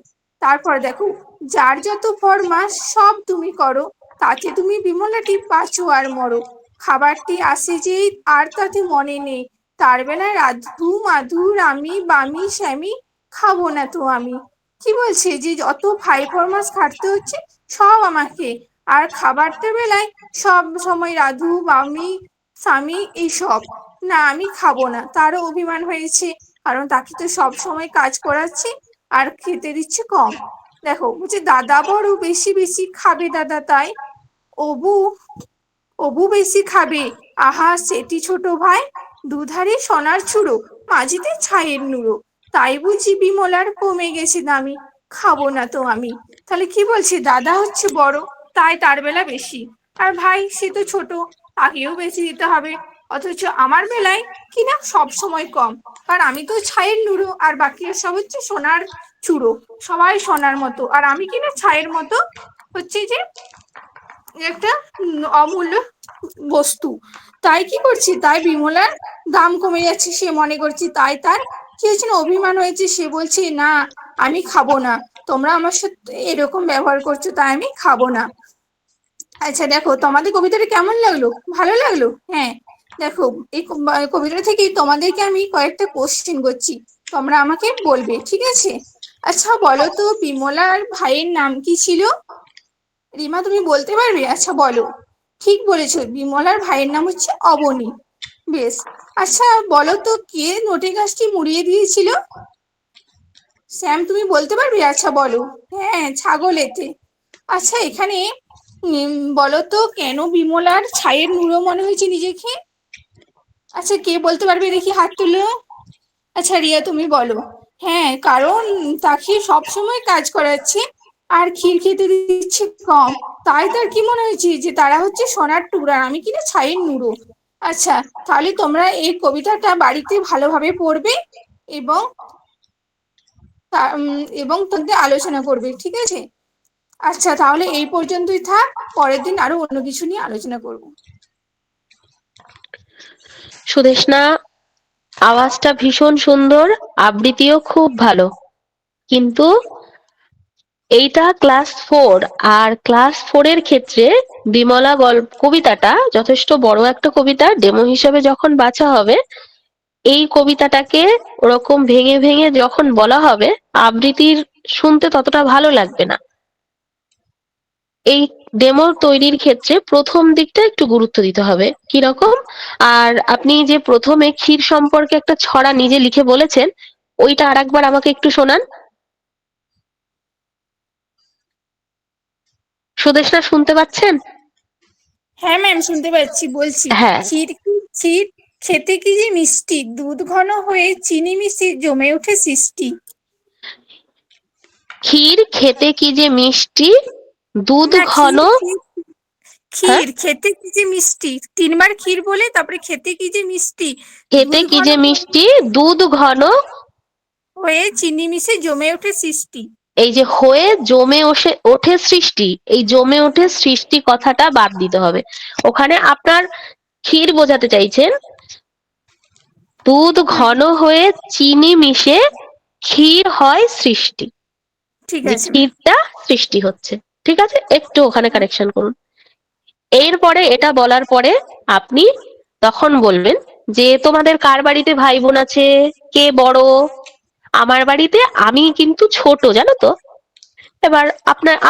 তারপর দেখো, যার যত ফরমাস সব তুমি করো, তাতে তুমি বিমলাটি বাঁচো আর মরো, খাবারটি আসে যেই আর তাতে মনে নেই, তার বেলায় রাধু মাধু রামি বামি শ্যামি, খাবো না তো আমি। কি বলছে, যে যত ভাই ফরমাস খাটতে হচ্ছে সব আমাকে, আর খাবারটার বেলায় সব সময় রাধু বামি স্বামী এইসব, না আমি খাবো না। তারও অভিমান হয়েছে, কারণ তাকে তো সব সময় কাজ করাচ্ছি আর খেতে দিচ্ছে কম। দেখো বলছে দাদা বড় বেশি বেশি খাবে দাদা তাই, অবু অবু বেশি খাবে, আহা সেটি ছোট ভাই, দুধারে সোনার চূড়ো মাঝিতে ছাইয়ের নুড়ো, তাই বুঝি বিমলার কমে গেছে দামি, খাবো না তো আমি। তাহলে কি বলছে, দাদা হচ্ছে বড় তাই তার বেলা বেশি, আর ভাই সে তো ছোট তাকেও বেশি দিতে হবে, অথচ আমার বেলায় কিনা সব সময় কম, কারণ আমি তো ছাইয়ের নুড়ো আর বাকি সব হচ্ছে সোনার চূড়ো, সবাই সোনার মতো, আর আমি কিনা ছাইয়ের মতো হচ্ছে যে একটা অমূল্য বস্তু। তাই কি করছি, তাই বিমলার দাম কমে যাচ্ছে, সে মনে করছে, তাই তার কি হয়েছে না, অভিমান হয়েছে, সে বলছে না আমি খাবো না, তোমরা আমার সাথে এরকম ব্যবহার করছো তাই আমি খাবো না। আচ্ছা দেখো তোমাদের কবিতাটা কেমন লাগলো, ভালো লাগলো? হ্যাঁ দেখো এই কবিতা থেকে তোমাদেরকে আমি কয়েকটা কোশ্চেন করছি, তোমরা আমাকে বলবে, ঠিক আছে? আচ্ছা বলো তো বিমলার ভাইয়ের নাম কি ছিল? রিমা তুমি বলতে পারবে? আচ্ছা বলো। ঠিক বলেছো, বিমলার ভাইয়ের নাম হচ্ছে অবনী। বেশ, আচ্ছা বলো তো কে নোটে গাছটি মুড়িয়ে দিয়েছিল? শ্যাম তুমি বলতে পারবে? আচ্ছা বলো। হ্যাঁ ছাগলেতে। আচ্ছা এখানে বলো তো কেন বিমলার ছাইয়ের নুড়ো মনে হয়েছে নিজেকে? আচ্ছা কে বলতে পারবে দেখি হাত তুলো। আচ্ছা রিয়া তুমি বলো। হ্যাঁ কারণ তাকে সবসময় কাজ করাচ্ছে আর ক্ষীর খেতে দিচ্ছে কম, তাই তার কি মনে হয়েছে যে তারা হচ্ছে সোনার টুকরা, আমি কিনা ছাইয়ের নুড়ো। আচ্ছা তাহলে তোমরা এই কবিতাটা বাড়িতে ভালোভাবে পড়বে এবং এবং তোমাদের আলোচনা করবে, ঠিক আছে? আচ্ছা তাহলে এই পর্যন্তই থাক, পরের দিন আরো অন্য কিছু নিয়ে আলোচনা করব। সুদেষ্ণা, আওয়াজটা ভীষণ সুন্দর, আবৃত্তিও খুব ভালো, কিন্তু এইটা ক্লাস 4, আর ক্লাস 4 এর ক্ষেত্রে বিমলা কবিতাটা যথেষ্ট বড় একটা কবিতা, ডেমো হিসেবে যখন বাছা হবে এই কবিতাটাকে ওরকম ভেঙে ভেঙে যখন বলা হবে, আবৃত্তির শুনতে ততটা ভালো লাগবে না। এই ডেমো তৈরির ক্ষেত্রে প্রথম দিকটা একটু গুরুত্ব দিতে হবে। কিরকম? আর আপনি যে প্রথমে ক্ষীর সম্পর্কে একটা ছড়া নিজে লিখে বলেছেন, ওইটা আরেকবার আমাকে একটু শোনান। সুদেষ্ণা, শুনতে পাচ্ছেন? হ্যাঁ ম্যাম, শুনতে পাচ্ছি, বলছি। হ্যাঁ। ক্ষীর খেতে কি যে মিষ্টি, দুধ ঘন হয়ে চিনি মিশে জমে ওঠে সৃষ্টি। ক্ষীর খেতে কি যে মিষ্টি, দুধ না, ঘন। হ্যাঁ, ক্ষীর খেতে কি যে মিষ্টি, তিনবার ক্ষীর বলে তারপরে খেতে কি যে মিষ্টি, খেতে দুধ কি ঘন যে মিষ্টি, দুধ ঘন হয়ে চিনি মিশে জমে ওঠে সৃষ্টি। এই যে হয়ে জমে ওঠে সৃষ্টি, এই জমে ওঠে সৃষ্টি কথাটা বাদ দিতে হবে। ওখানে আপনার ক্ষীর বোঝাতে চাইছেন দুধ ঘন হয়ে চিনি মিশে ক্ষীর হয় সৃষ্টি, ঠিক যে আছে ম্যাম। ক্ষীরটা সৃষ্টি হচ্ছে। ঠিক আছে, একটু ওখানে কারেকশন করুন। এরপরে এটা বলার পরে আপনি তখন বলবেন যে তোমাদের কার বাড়িতে ভাই বোন আছে, কে বড়? আমার বাড়িতে আমি কিন্তু ছোট, জানো তো। এবার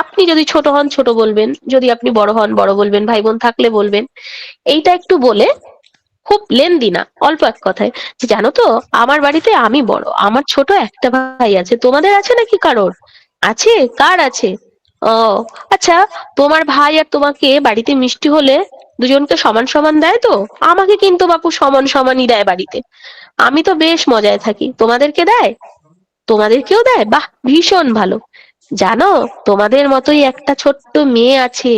আপনি যদি ছোট হন ছোট বলবেন, যদি আপনি বড় হন বড় বলবেন, ভাই বোন থাকলে বলবেন। এইটা একটু বলে, খুব লেন্দি না, অল্প এক কথায়, যে জানো তো আমার বাড়িতে আমি বড়, আমার ছোট একটা ভাই আছে, তোমাদের আছে নাকি কারোর? আছে? কার আছে? ও আচ্ছা, তোমার ভাই আর তোমাকে বাড়িতে মিষ্টি হলে দুজনকে সমান সমান দেয় তো? আমাকে কিন্তু বাপু সমান সমানই দেয় বাড়িতে। আমি তো বেশ মজায় থাকি। তোমাদেরকে দেয়? তোমাদেরকেও দেয়? বাহ, ভীষণ ভালো। জানো, তোমাদের মতোই একটা ছোট্ট মেয়ে আছে,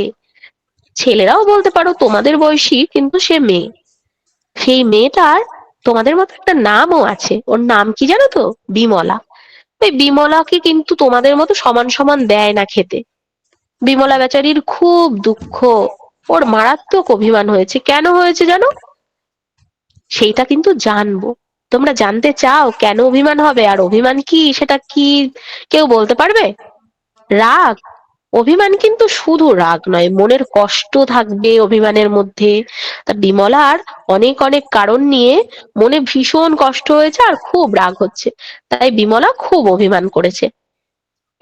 ছেলেরাও বলতে পারো তোমাদের বয়সী, কিন্তু সে মেয়ে। সেই মেয়েটার তোমাদের মতো একটা নামও আছে। ওর নাম কি জানো তো? বিমলা। ওই বিমলাকে কিন্তু তোমাদের মতো সমান সমান দেয় না খেতে। বিমলা বেচারির খুব দুঃখ, ওর মারাত্মক অভিমান হয়েছে। কেন হয়েছে জানো? সেইটা কিন্তু জানবো। তোমরা জানতে চাও কেন অভিমান হবে, আর অভিমান কি সেটা কি কেউ বলতে পারবে? রাগ? অভিমান কিন্তু শুধু রাগ নয়, মনের কষ্ট থাকবে অভিমানের মধ্যে। তা বিমলার অনেক অনেক কারণ নিয়ে মনে ভীষণ কষ্ট হয়েছে আর খুব রাগ হচ্ছে, তাই বিমলা খুব অভিমান করেছে।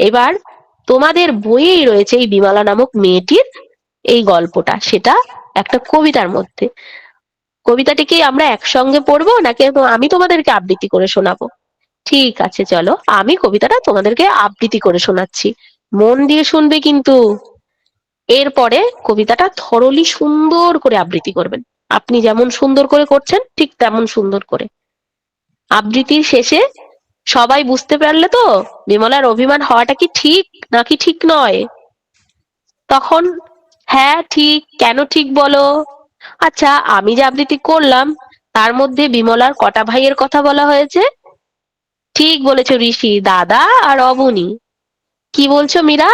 এবার তোমাদের বইয়েই রয়েছে এই বিমলা নামক মেয়েটির এই গল্পটা, সেটা একটা কবিতার মধ্যে। কবিতাটিকে আমরা একসঙ্গে পড়বো নাকি আমি তোমাদেরকে আবৃত্তি করে শোনাবো? ঠিক আছে, চলো আমি কবিতাটা তোমাদেরকে আবৃত্তি করে শোনাচ্ছি, মন দিয়ে শুনবে কিন্তু। এরপরে কবিতাটা থরলি সুন্দর করে আবৃত্তি করবেন। আপনি যেমন সুন্দর করে করছেন ঠিক তেমন সুন্দর করে। আবৃত্তির শেষে সবাই বুঝতে পারলে তো বিমলার অভিমান হওয়াটা কি ঠিক নাকি ঠিক নয়? তখন হ্যাঁ ঠিক, কেন ঠিক বলো? আচ্ছা, আমি যে আবৃত্তি করলাম তার মধ্যে বিমলার কটা ভাইয়ের কথা বলা হয়েছে? ঠিক বলেছো ঋষি, দাদা আর অবনী। কি বলছো মীরা?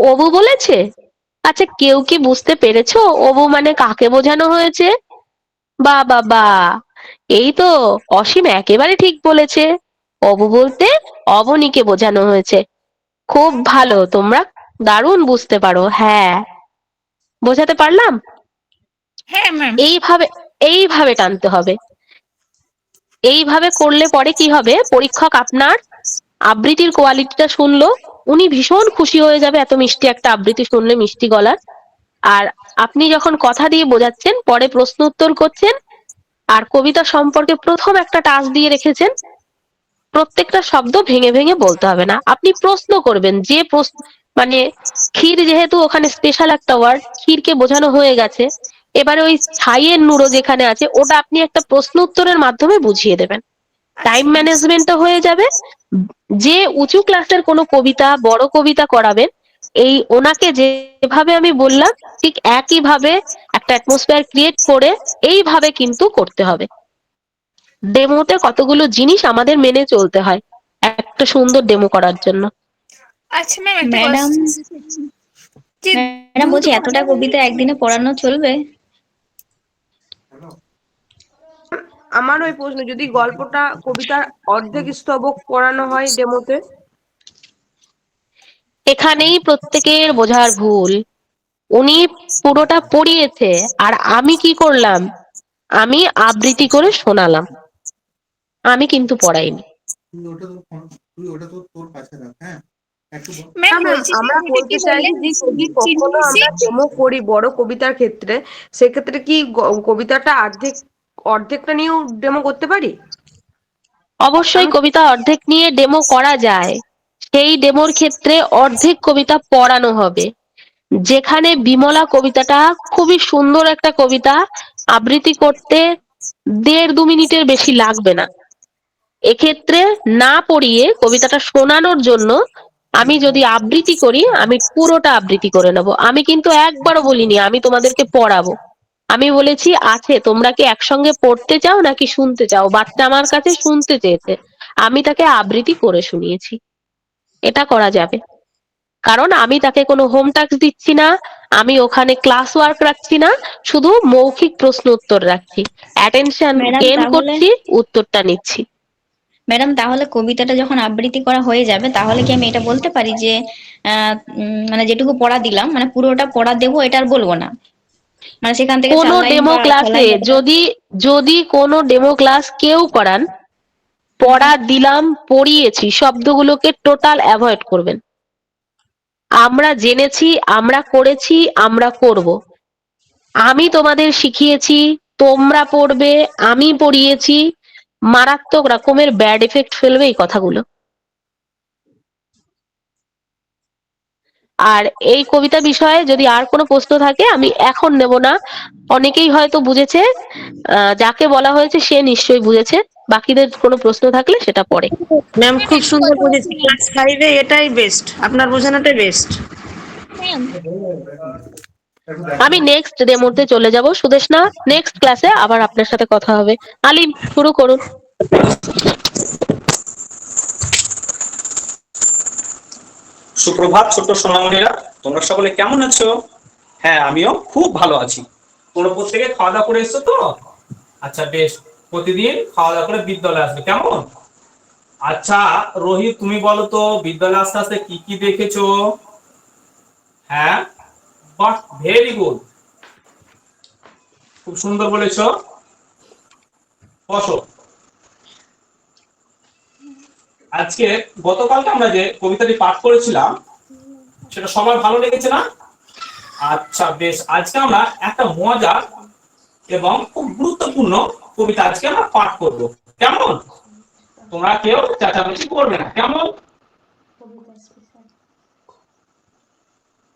অবু বলেছে? আচ্ছা, কেউ কি বুঝতে পেরেছো অবু মানে কাকে বোঝানো হয়েছে? বা বাবা, এই তো অসীম একেবারে ঠিক বলেছে। অবু বলতে অবনীকে বোঝানো হয়েছে। খুব ভালো, তোমরা দারুণ বুঝতে পারো। হ্যাঁ, বোঝাতে পারলাম? হ্যাঁ ম্যাম। এইভাবে এইভাবে টানতে হবে। এইভাবে করলে পরে কি হবে, পরীক্ষক আপনার আবৃত্তির কোয়ালিটিটা শুনলো, উনি ভীষণ খুশি হয়ে যাবে এত মিষ্টি একটা আবৃত্তি শুনলে, মিষ্টি গলার। আর আপনি যখন কথা দিয়ে বোঝাচ্ছেন, পরে প্রশ্ন উত্তর করছেন, আর কবিতা সম্পর্কে প্রথম একটা টাচ দিয়ে রেখেছেন, প্রত্যেকটা শব্দ ভেঙে ভেঙে বলতে হবে না, আপনি প্রশ্ন করবেন। যে প্রশ্ন মানে ক্ষীর যেহেতু ওখানে স্পেশাল একটা ওয়ার্ড, ক্ষীরকে বোঝানো হয়ে গেছে, এবারে ওই ছাইয়ের নুরো যেখানে আছে ওটা আপনি একটা প্রশ্ন উত্তরের মাধ্যমে বুঝিয়ে দেবেন। টাইম ম্যানেজমেন্টও হয়ে যাবে। যে উঁচু ক্লাসের কোনো কবিতা, বড় কবিতা করাবেন, এই ওনাকে যেভাবে আমি বললাম ঠিক একইভাবে একটা অ্যাটমসফিয়ার ক্রিয়েট করে এইভাবে কিন্তু করতে হবে। ডেমোতে কতগুলো জিনিস আমাদের মেনে চলতে হয় একটা সুন্দর ডেমো করার জন্য। আচ্ছা ম্যাম, একটা ম্যাডাম, যে ম্যাডাম দুধ বলছি এতটা কবিতা একদিনে পড়ানো চলবে? আমার ওই প্রশ্ন, যদি গল্পটা কবিতার অর্ধেক স্তবক পড়ানো হয় ডেমোতে? এখানেই প্রত্যেকের বোঝার ভুল। উনি পুরোটা পড়িয়েছে আর আমি কি করলাম, আমি আবৃত্তি করে শোনালাম। আমি কিন্তু পড়াইনি। ম্যাম ম্যাম বলছি যে আমরা এটা বলতে কি চাইছি বললেন যে যদি কখনো আমরা ডেমো করি বড় কবিতার ক্ষেত্রে, সেক্ষেত্রে কি কবিতাটা অর্ধেকটা নিয়েও ডেমো করতে পারি? অবশ্যই আমি কবিতা অর্ধেক নিয়ে ডেমো করা যায়। সেই ডেমোর ক্ষেত্রে অর্ধেক কবিতা পড়ানো হবে। যেখানে বিমলা কবিতাটা খুবই সুন্দর একটা কবিতা, আবৃত্তি করতে 1.5-2 মিনিটের বেশি লাগবে না। এক্ষেত্রে না পড়িয়ে কবিতাটা শোনানোর জন্য আমি যদি আবৃত্তি করি, আমি পুরোটা আবৃত্তি করে নেব। আমি কিন্তু একবারও বলিনি আমি তোমাদেরকে পড়াবো। আমি বলেছি আছে, তোমরা কি একসঙ্গে পড়তে চাও নাকি শুনতে চাও? বাচ্চা আমার কাছে শুনতে চেয়েছে, আমি তাকে আবৃত্তি করে শুনিয়েছি। এটা করা যাবে, কারণ আমি তাকে কোনো হোম টাস্ক দিচ্ছি না, আমি ওখানে ক্লাস ওয়ার্ক রাখছি না, শুধু মৌখিক প্রশ্ন উত্তর রাখছি, অ্যাটেনশন ম্যাডাম গেইন তাহলে করছি, উত্তরটা নিচ্ছি। ম্যাডাম তাহলে কবিতাটা যখন আবৃত্তি করা হয়ে যাবে, তাহলে কি আমি এটা বলতে পারি যে মানে যেটুকু পড়া দিলাম মানে পুরোটা পড়া দেবো, এটা আর বলবো না, মানে সেখান থেকে 4 কোনো লাইন ডেমো বা 6 ক্লাসে লাইন যদি যদি কোনো ডেমো ক্লাস কেউ করান, পড়া দিলাম, পড়িয়েছি শব্দগুলোকে টোটাল অ্যাভয়েড করবেন। আমরা জেনেছি, আমরা করেছি, আমরা করব। আমি তোমাদের শিখিয়েছি, তোমরা পড়বে, আমি পড়িয়েছি, মারাত্মক রকমের ব্যাড এফেক্ট ফেলবে এই কথাগুলো। আর এই কবিতা বিষয়ে যদি আর কোনো প্রশ্ন থাকে আমি এখন নেব না। অনেকেই হয়তো বুঝেছে, যাকে বলা হয়েছে সে নিশ্চয়ই বুঝেছে। বাকিদের কোনো প্রশ্ন থাকলে সেটা পরে। ম্যাম খুব সুন্দর বুঝেছি, ক্লাস 5 এ এটাই বেস্ট, আপনার বোঝানোটাই বেস্ট। ম্যাম আমি নেক্সট ডেমোতে চলে যাব। সুদেশনা, নেক্সট ক্লাসে আবার আপনার সাথে কথা হবে। আলিম, শুরু করুন। সুপ্রভাত ছোট্ট সোনামণিরা, তোমরা সকলে কেমন আছো? হ্যাঁ, আমিও খুব ভালো আছি। তোমরা প্রত্যেকে খাওয়া দাওয়া করে এসছো তো? আচ্ছা বেশ, প্রতিদিন খাওয়া দাওয়া করে বিদ্যালয়ে আসবে, কেমন? আচ্ছা রোহিত, তুমি বলো তো বিদ্যালয়ে আস্তে আস্তে কি কি দেখেছো? হ্যাঁ, বাহ, ভেরি গুড, খুব সুন্দর বলেছো। বসো। আজকে গতকালকে আমরা যে কবিতাটি পাঠ করেছিলাম সেটা সবার ভালো লেগেছে না? আচ্ছা বেশ, আজকে আমরা একটা মজার এবং খুব গুরুত্বপূর্ণ কবিতা আজকে আমরা পাঠ করব, কেমন? তোমরা কেউ চেঁচামেচি করবে না, কেমন?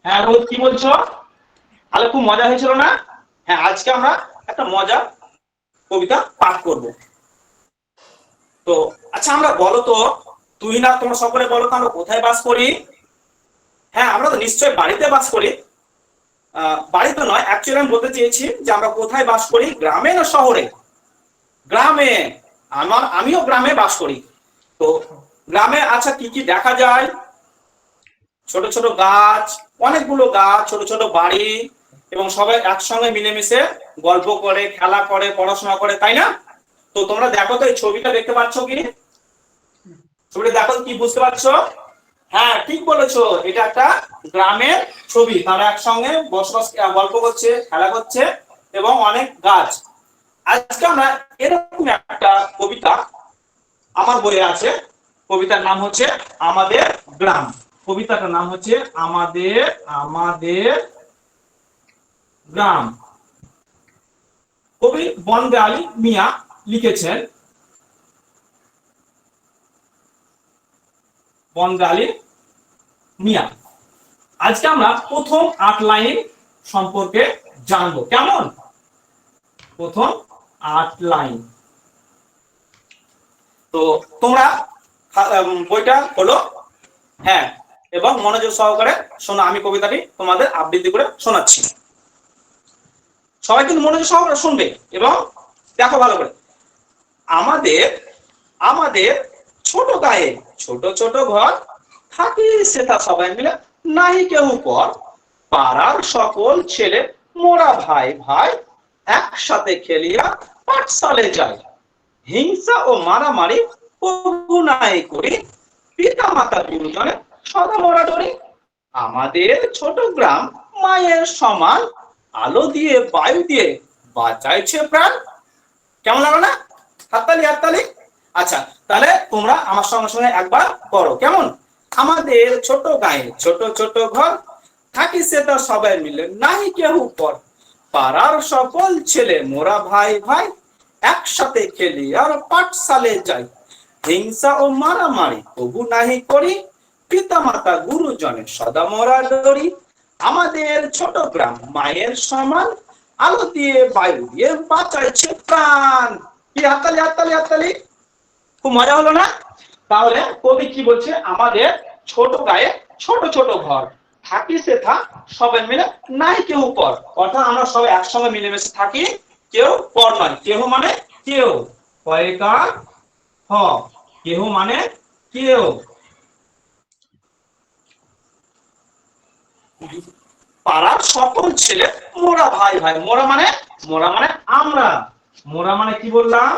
হ্যাঁ রোজ, কি বলছো? তাহলে খুব মজা হয়েছিল না? হ্যাঁ, আজকে আমরা একটা মজার কবিতা পাঠ করব। তো আচ্ছা, আমরা বলো তো, তুই না তোমরা সকলে বলো তো আমরা কোথায় বাস করি? হ্যাঁ, আমরা তো নিশ্চয়ই বাড়িতে বাস করি। বাড়িতে নয়, অ্যাকচুয়ালি আমি বলতে চেয়েছি যে আমরা কোথায় বাস করি, গ্রামে না শহরে? গ্রামে। আমিও গ্রামে বাস করি। তো গ্রামে আচ্ছা কি কি দেখা যায়? ছোট ছোট গাছ, অনেকগুলো গাছ, ছোট ছোট বাড়ি, এবং সবাই একসঙ্গে মিলেমিশে গল্প করে, খেলা করে, পড়াশোনা করে, তাই না? তো তোমরা দেখো তো, এই ছবিটা দেখতে পাচ্ছ কি? ছবিটা দেখো, কি বুঝতে পারছো? হ্যাঁ ঠিক বলেছো, এটা একটা গ্রামের ছবি। তারা একসঙ্গে বসবাস, গল্প করছে, খেলা করছে, এবং অনেক গাছ। আজকে আমরা এরকম একটা কবিতা আমার বইয়ে আছে। কবিতার নাম হচ্ছে আমাদের গ্রাম। কবিতাটার নাম হচ্ছে আমাদের গ্রাম। কবি বনদে মিয়া লিখেছেন। বনদে মিয়া। আজকে আমরা প্রথম 8 লাইন সম্পর্কে জানবো, কেমন? প্রথম 8 লাইন। তো তোমরা বইটা হলো, হ্যাঁ, এবং মনোযোগ সহকারে শোনো। আমি কবিতাটি তোমাদের আবৃত্তি করে শোনাচ্ছি। সবাই কিন্তু মনোযোগ সহকারে শুনবে এবং দেখো ভালো করে। আমাদের ছোট গায়ে ছোট ছোট ঘর, থাকি সেটা সবাই মিলে, নাহি কেউ পর। পাড়ার সকল ছেলে মোরা ভাই ভাই, একসাথে খেলিয়া পাঠশালে যায়। হিংসা ও মারামারি প্রভু নাই করি, পিতা মাতা গুরুজনে সদা মোরা ডরি। আমাদের ছোট গ্রাম মায়ের সমান, আলো দিয়ে বায়ু দিয়ে বাঁচাইছে প্রাণ। কেমন লাগলো না? হাততালি হাততালি। আচ্ছা, তাহলে তোমরা আমার সঙ্গে সঙ্গে একবার করো, কেমন? আমাদের ছোট গায়ে ছোট ছোট ঘর, থাকি সেটা সবাই মিলে, নাহি কেউ পর। পাড়ার সকল ছেলে মোরা ভাই ভাই, একসাথে খেলি আর পাঠশালে যাই। হিংসা ও মারামারি তবু নাহি করি, পিতা মাতা গুরুজনের সদা মোরা ডরি। আমাদের ছোট গ্রাম মায়ের সমান, আলো দিয়ে বায়ু দিয়ে বাঁচাইছে প্রাণ। কি হাততালি হাততালি হাততালি, খুব মজা হলো না? তাহলে কবি কি বলছে? আমাদের ছোট গায়ে ছোট ছোট ঘর, থাকি সেথা সবাই মিলে, নাই কেউ পর। অর্থাৎ আমরা সবাই একসঙ্গে মিলেমিশে থাকি, কেউ পর নয়। কেহ মানে কেউ, কয়েকার হ, কেহ মানে কেউ। পাড়ার সকল ছেলে মোরা ভাই ভাই, মোরা মানে আমরা। মোরা মানে কি বললাম?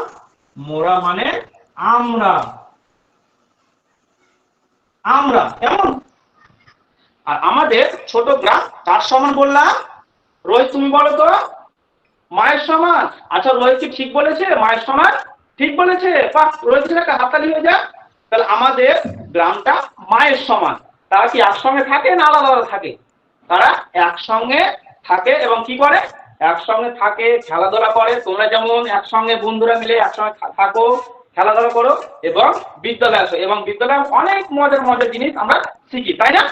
মোরা মানে আমরা, আমরা, কেমন? আর আমাদের ছোট গ্রাম কার সমান বললাম? রোহিত তুমি বলো তো। মায়ের সমান। আচ্ছা, রোহিত কি ঠিক বলেছে? মায়ের সমান ঠিক বলেছে। বাহ, রোহিতের একটা হাততালি হয়ে যায়। তাহলে আমাদের গ্রামটা মায়ের সমান। তারা কি একসঙ্গে থাকে না আলাদা আলাদা থাকে? তারা একসঙ্গে থাকে এবং কি করে? একসঙ্গে থাকে, খেলাধুলা করে। তোমরা যেমন একসঙ্গে বন্ধুরা মিলে একসঙ্গে থাকো, খেলাধুলা করো এবং বিদ্যালয়ে আসো, এবং বিদ্যালয়ে অনেক মজার মজার জিনিস আমরা শিখি, তাই না?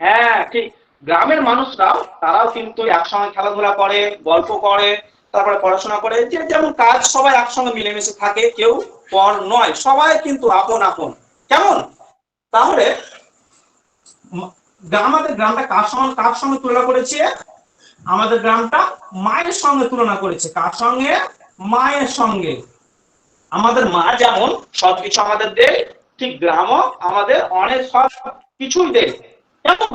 হ্যাঁ ঠিক। গ্রামের মানুষরাও তারাও কিন্তু একসঙ্গে খেলাধুলা করে, গল্প করে, তারপরে পড়াশোনা করে, যে যেমন কাজ সবাই একসঙ্গে মিলেমিশে থাকে, কেউ পর নয়, সবাই কিন্তু আপন আপন, কেমন? তাহলে আমাদের গ্রামটা কার সঙ্গে তুলনা করেছে? আমাদের গ্রামটা মায়ের সঙ্গে তুলনা করেছে। কার সঙ্গে? মায়ের সঙ্গে। আমাদের মা যেমন সবকিছু আমাদের দেয়, ঠিক গ্রামও আমাদের অনেক সব কিছুই দেয়, কেমন?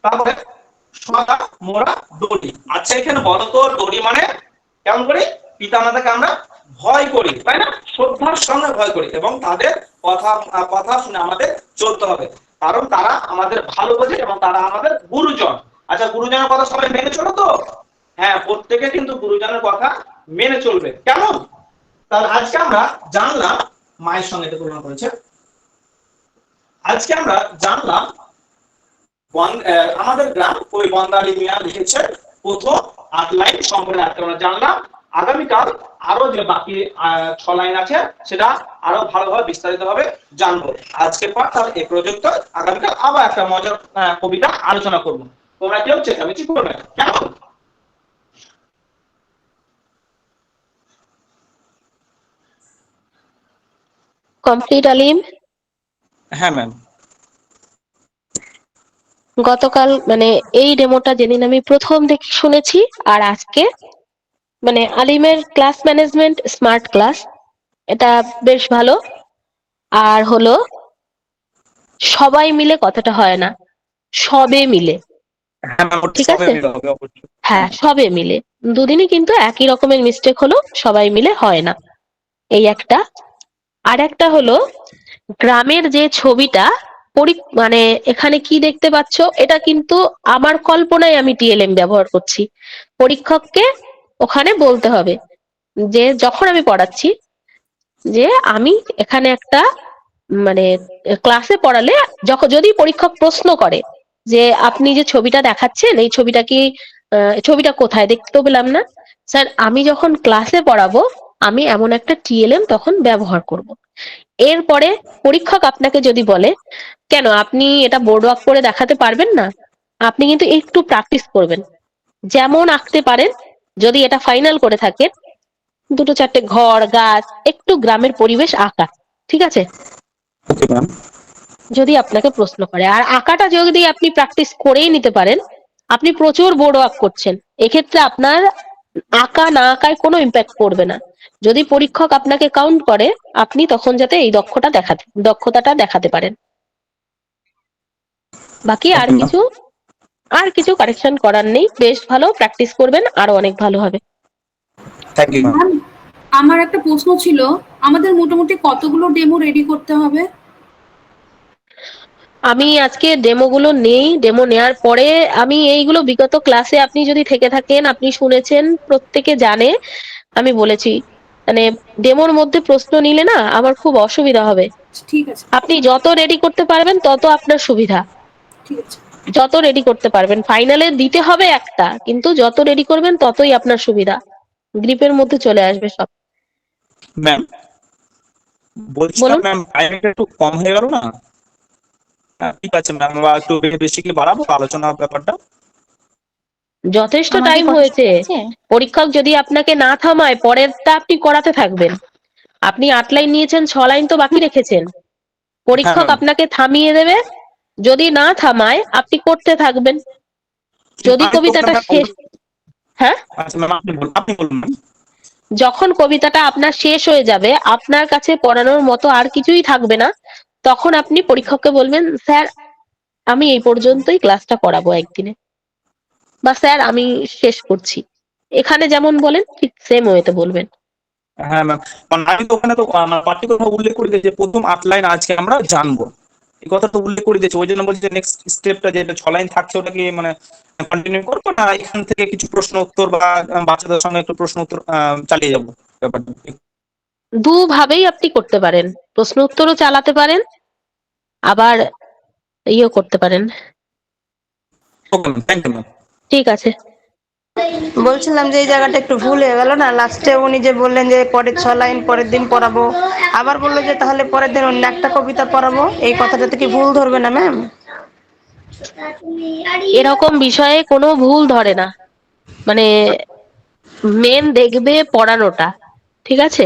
তারপরে সদা মোরা ডরি। আচ্ছা, এখানে বলো তো, ডরি মানে কেমন করি? পিতা মাতাকে আমরা ভয় করি, তাই না? শ্রদ্ধার সঙ্গে ভয় করি এবং তাদের কথা শুনে আমাদের চলতে হবে, কারণ তারা আমাদের ভালো বোঝে এবং তারা আমাদের গুরুজন। আচ্ছা, গুরুজনের কথা সবাই মেনে চলো তো? হ্যাঁ, প্রত্যেকে কিন্তু গুরুজনের কথা মেনে চলবে, কেমন? তাহলে আজকে আমরা জানলাম মায়ের সঙ্গে এটা তুলনা করেছে। আজকে আমরা জানলাম আমাদের গ্রাম ওই বন্দালি মিয়া লিখেছে প্রথম 8 লাইন সম্পূর্ণ আমরা জানলাম। আগামীকাল আরো যে বাকি 6 লাইন আছে সেটা আরো ভালোভাবে বিস্তারিত ভাবে জানবো। আজকের পর তাহলে এই পর্যন্ত। আগামীকাল আবার একটা মজার কবিতা আলোচনা করব। তোমরা কেউ চেঁচামেচি করবে না, কেমন? কমপ্লিট আলিম? হ্যাঁ ম্যাম। গতকাল মানে এই ডেমোটা যেদিন আমি প্রথম দেখে শুনেছি, আর আজকে মানে আলিমের ক্লাস ম্যানেজমেন্ট স্মার্ট ক্লাস, এটা বেশ ভালো। আর হলো সবাই মিলে কথাটা হয় না, সবে মিলে। ঠিক আছে, হ্যাঁ সবে মিলে। দুদিনই কিন্তু একই রকমের মিস্টেক হলো, সবাই মিলে হয় না, এই একটা। আর একটা হলো গ্রামের যে ছবিটা মানে এখানে কি দেখতে পাচ্ছ, এটা কিন্তু আমার কল্পনায় আমি টিএলএম ব্যবহার করছি। পরীক্ষককে ওখানে বলতে হবে যে যখন আমি পড়াচ্ছি যে আমি এখানে একটা মানে ক্লাসে পড়ালে যদি পরীক্ষক প্রশ্ন করে যে আপনি যে ছবিটা দেখাচ্ছেন এই ছবিটা কি ছবিটা কোথায়, দেখতে তো পেলাম না স্যার, আমি যখন ক্লাসে পড়াবো আমি এমন একটা টিএলএম তখন ব্যবহার করব। এরপরে পরীক্ষক আপনাকে যদি বলে কেন আপনি এটা বোর্ড ওয়ার্ক করে দেখাতে পারবেন না, আপনি কিন্তু একটু প্র্যাকটিস করবেন, যেমন আঁকতে পারেন। যদি এটা ফাইনাল করে থাকেন, 2-4টে ঘর গাছ, একটু গ্রামের পরিবেশ আঁকা, ঠিক আছে? যদি আপনাকে প্রশ্ন করে, আর আঁকাটা যদি আপনি প্র্যাকটিস করেই নিতে পারেন, আপনি প্রচুর বোর্ড ওয়ার্ক করছেন, এক্ষেত্রে আপনার আঁকা না আঁকায় কোনো ইম্প্যাক্ট পড়বে না। যদি পরীক্ষক আপনাকে কাউন্ট করে, আপনি তখন যাতে এই দক্ষতাটা দেখাতে পারেন। বাকি আর কিছু কারেকশন করার নেই। বেশ ভালো, প্র্যাকটিস করবেন, আরো অনেক ভালো হবে। আমার একটা প্রশ্ন ছিল, আমাদের মোটামুটি কতগুলো ডেমো রেডি করতে হবে? আমি আজকে ডেমোগুলো নেই, ডেমো নেওয়ার পরে আমি এইগুলো বিগত ক্লাসে আপনি যদি থেকে থাকেন, আপনি শুনেছেন, প্রত্যেকে জানে আমি বলেছি মানে ডেমোর মধ্যে প্রশ্ন নিলে না আমার খুব অসুবিধা হবে। ঠিক আছে, আপনি যত রেডি করতে পারবেন তত আপনার সুবিধা। ঠিক আছে। যত রেডি করতে পারবেন, ফাইনালে দিতে হবে একটা, কিন্তু যত রেডি করবেন ততই আপনার সুবিধা, গ্রিপের মধ্যে চলে আসবে সব। ম্যাম বলছিলাম বলুন। ম্যাম টাইমটা একটু কম হয়ে গেল না? হ্যাঁ, ঠিক আছে ম্যাম, বা একটু বেশি কি বাড়াবো আলোচনার ব্যাপারটা? যথেষ্ট আমাদের টাইম কথা হয়েছে। শোনা যাচ্ছে? পরীক্ষক যদি আপনাকে না থামায় পরেরটা আপনি করাতে থাকবেন। আপনি 8 লাইন নিয়েছেন, 6 লাইন তো বাকি রেখেছেন। হ্যাঁ পরীক্ষক ম্যাম। আপনাকে থামিয়ে দেবে, যদি না থামায় আপনি করতে থাকবেন। যদি আমি তো কবিতাটা ম্যাম শেষ, হ্যাঁ, আচ্ছা ম্যাম আপনি বলুন ম্যাম। যখন কবিতাটা আপনার শেষ হয়ে যাবে, আপনার কাছে পড়ানোর মতো আর কিছুই থাকবে না, তখন আপনি পরীক্ষককে বলবেন, স্যার আমি এই পর্যন্তই ক্লাসটা করাবো একদিনে, বা স্যার আমি শেষ করছি। এখানে যেমন বলেন ঠিক সেম ওয়েতে বলবেন। হ্যাঁ ম্যাম, কারণ আমি তো ওখানে তো পার্টিকুলার উল্লেখ করে দিয়েছি যে প্রথম 8 লাইন আজকে আমরা জানবো, এই কথা তো উল্লেখ করে দিয়েছি। ওই জন্য বলছি যে নেক্সট স্টেপটা যেটা 6 লাইন থাকছে ওটা কি মানে কন্টিনিউ করবো, না এখান থেকে কিছু প্রশ্ন উত্তর বা বাচ্চাদের সঙ্গে একটু প্রশ্ন উত্তর চালিয়ে যাবো ব্যাপারটা? দুভাবেই আপনি করতে পারেন, প্রশ্ন উত্তরও চালাতে পারেন, আবার ইয়েও করতে পারেন। Okay ma'am, thank you ma'am. ঠিক আছে। বলছিলাম যে এই জায়গাটা একটু ভুল হয়ে গেল না, লাস্টে উনি যে বললেন যে পরের 6 লাইন পরের দিন পড়াবো, আবার বললো যে তাহলে পরের দিন অন্য একটা কবিতা পড়াবো, এই কথাটাতে কি ভুল ধরবে না ম্যাম? এরকম বিষয়ে কোনো ভুল ধরে না, মানে মেন দেখবে পড়ানোটা, ঠিক আছে?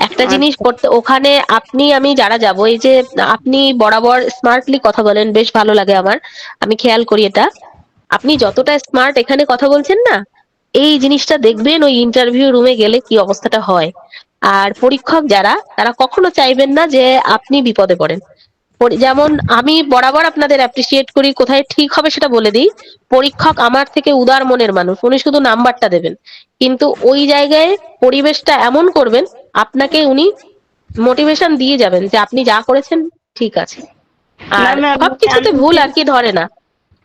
একটা জিনিস করতে ওখানে আপনি আমি যারা যাব, এই যে আপনি বরাবর স্মার্টলি কথা বলেন, বেশ ভালো লাগে আমার, আমি খেয়াল করি এটা। আপনি যতটা স্মার্ট এখানে কথা বলছেন না, এই জিনিসটা দেখবেন ওই ইন্টারভিউ রুমে গেলে কি অবস্থাটা হয়। আর পরীক্ষক যারা, তারা কখনো চাইবেন না যে আপনি বিপদে পড়েন। যেমন আমি বরাবর আপনাদের অ্যাপ্রিসিয়েট করি, কোথায় ঠিক হবে সেটা বলে দিই। পরীক্ষক আমার থেকে উদার মনের মানুষ, উনি শুধু নাম্বারটা দেবেন, কিন্তু ওই জায়গায় পরিবেশটা এমন করবেন আপনাকে উনি মোটিভেশন দিয়ে যাবেন যে আপনি যা করেছেন ঠিক আছে। আর সবকিছুতে ভুল আর কি ধরে না,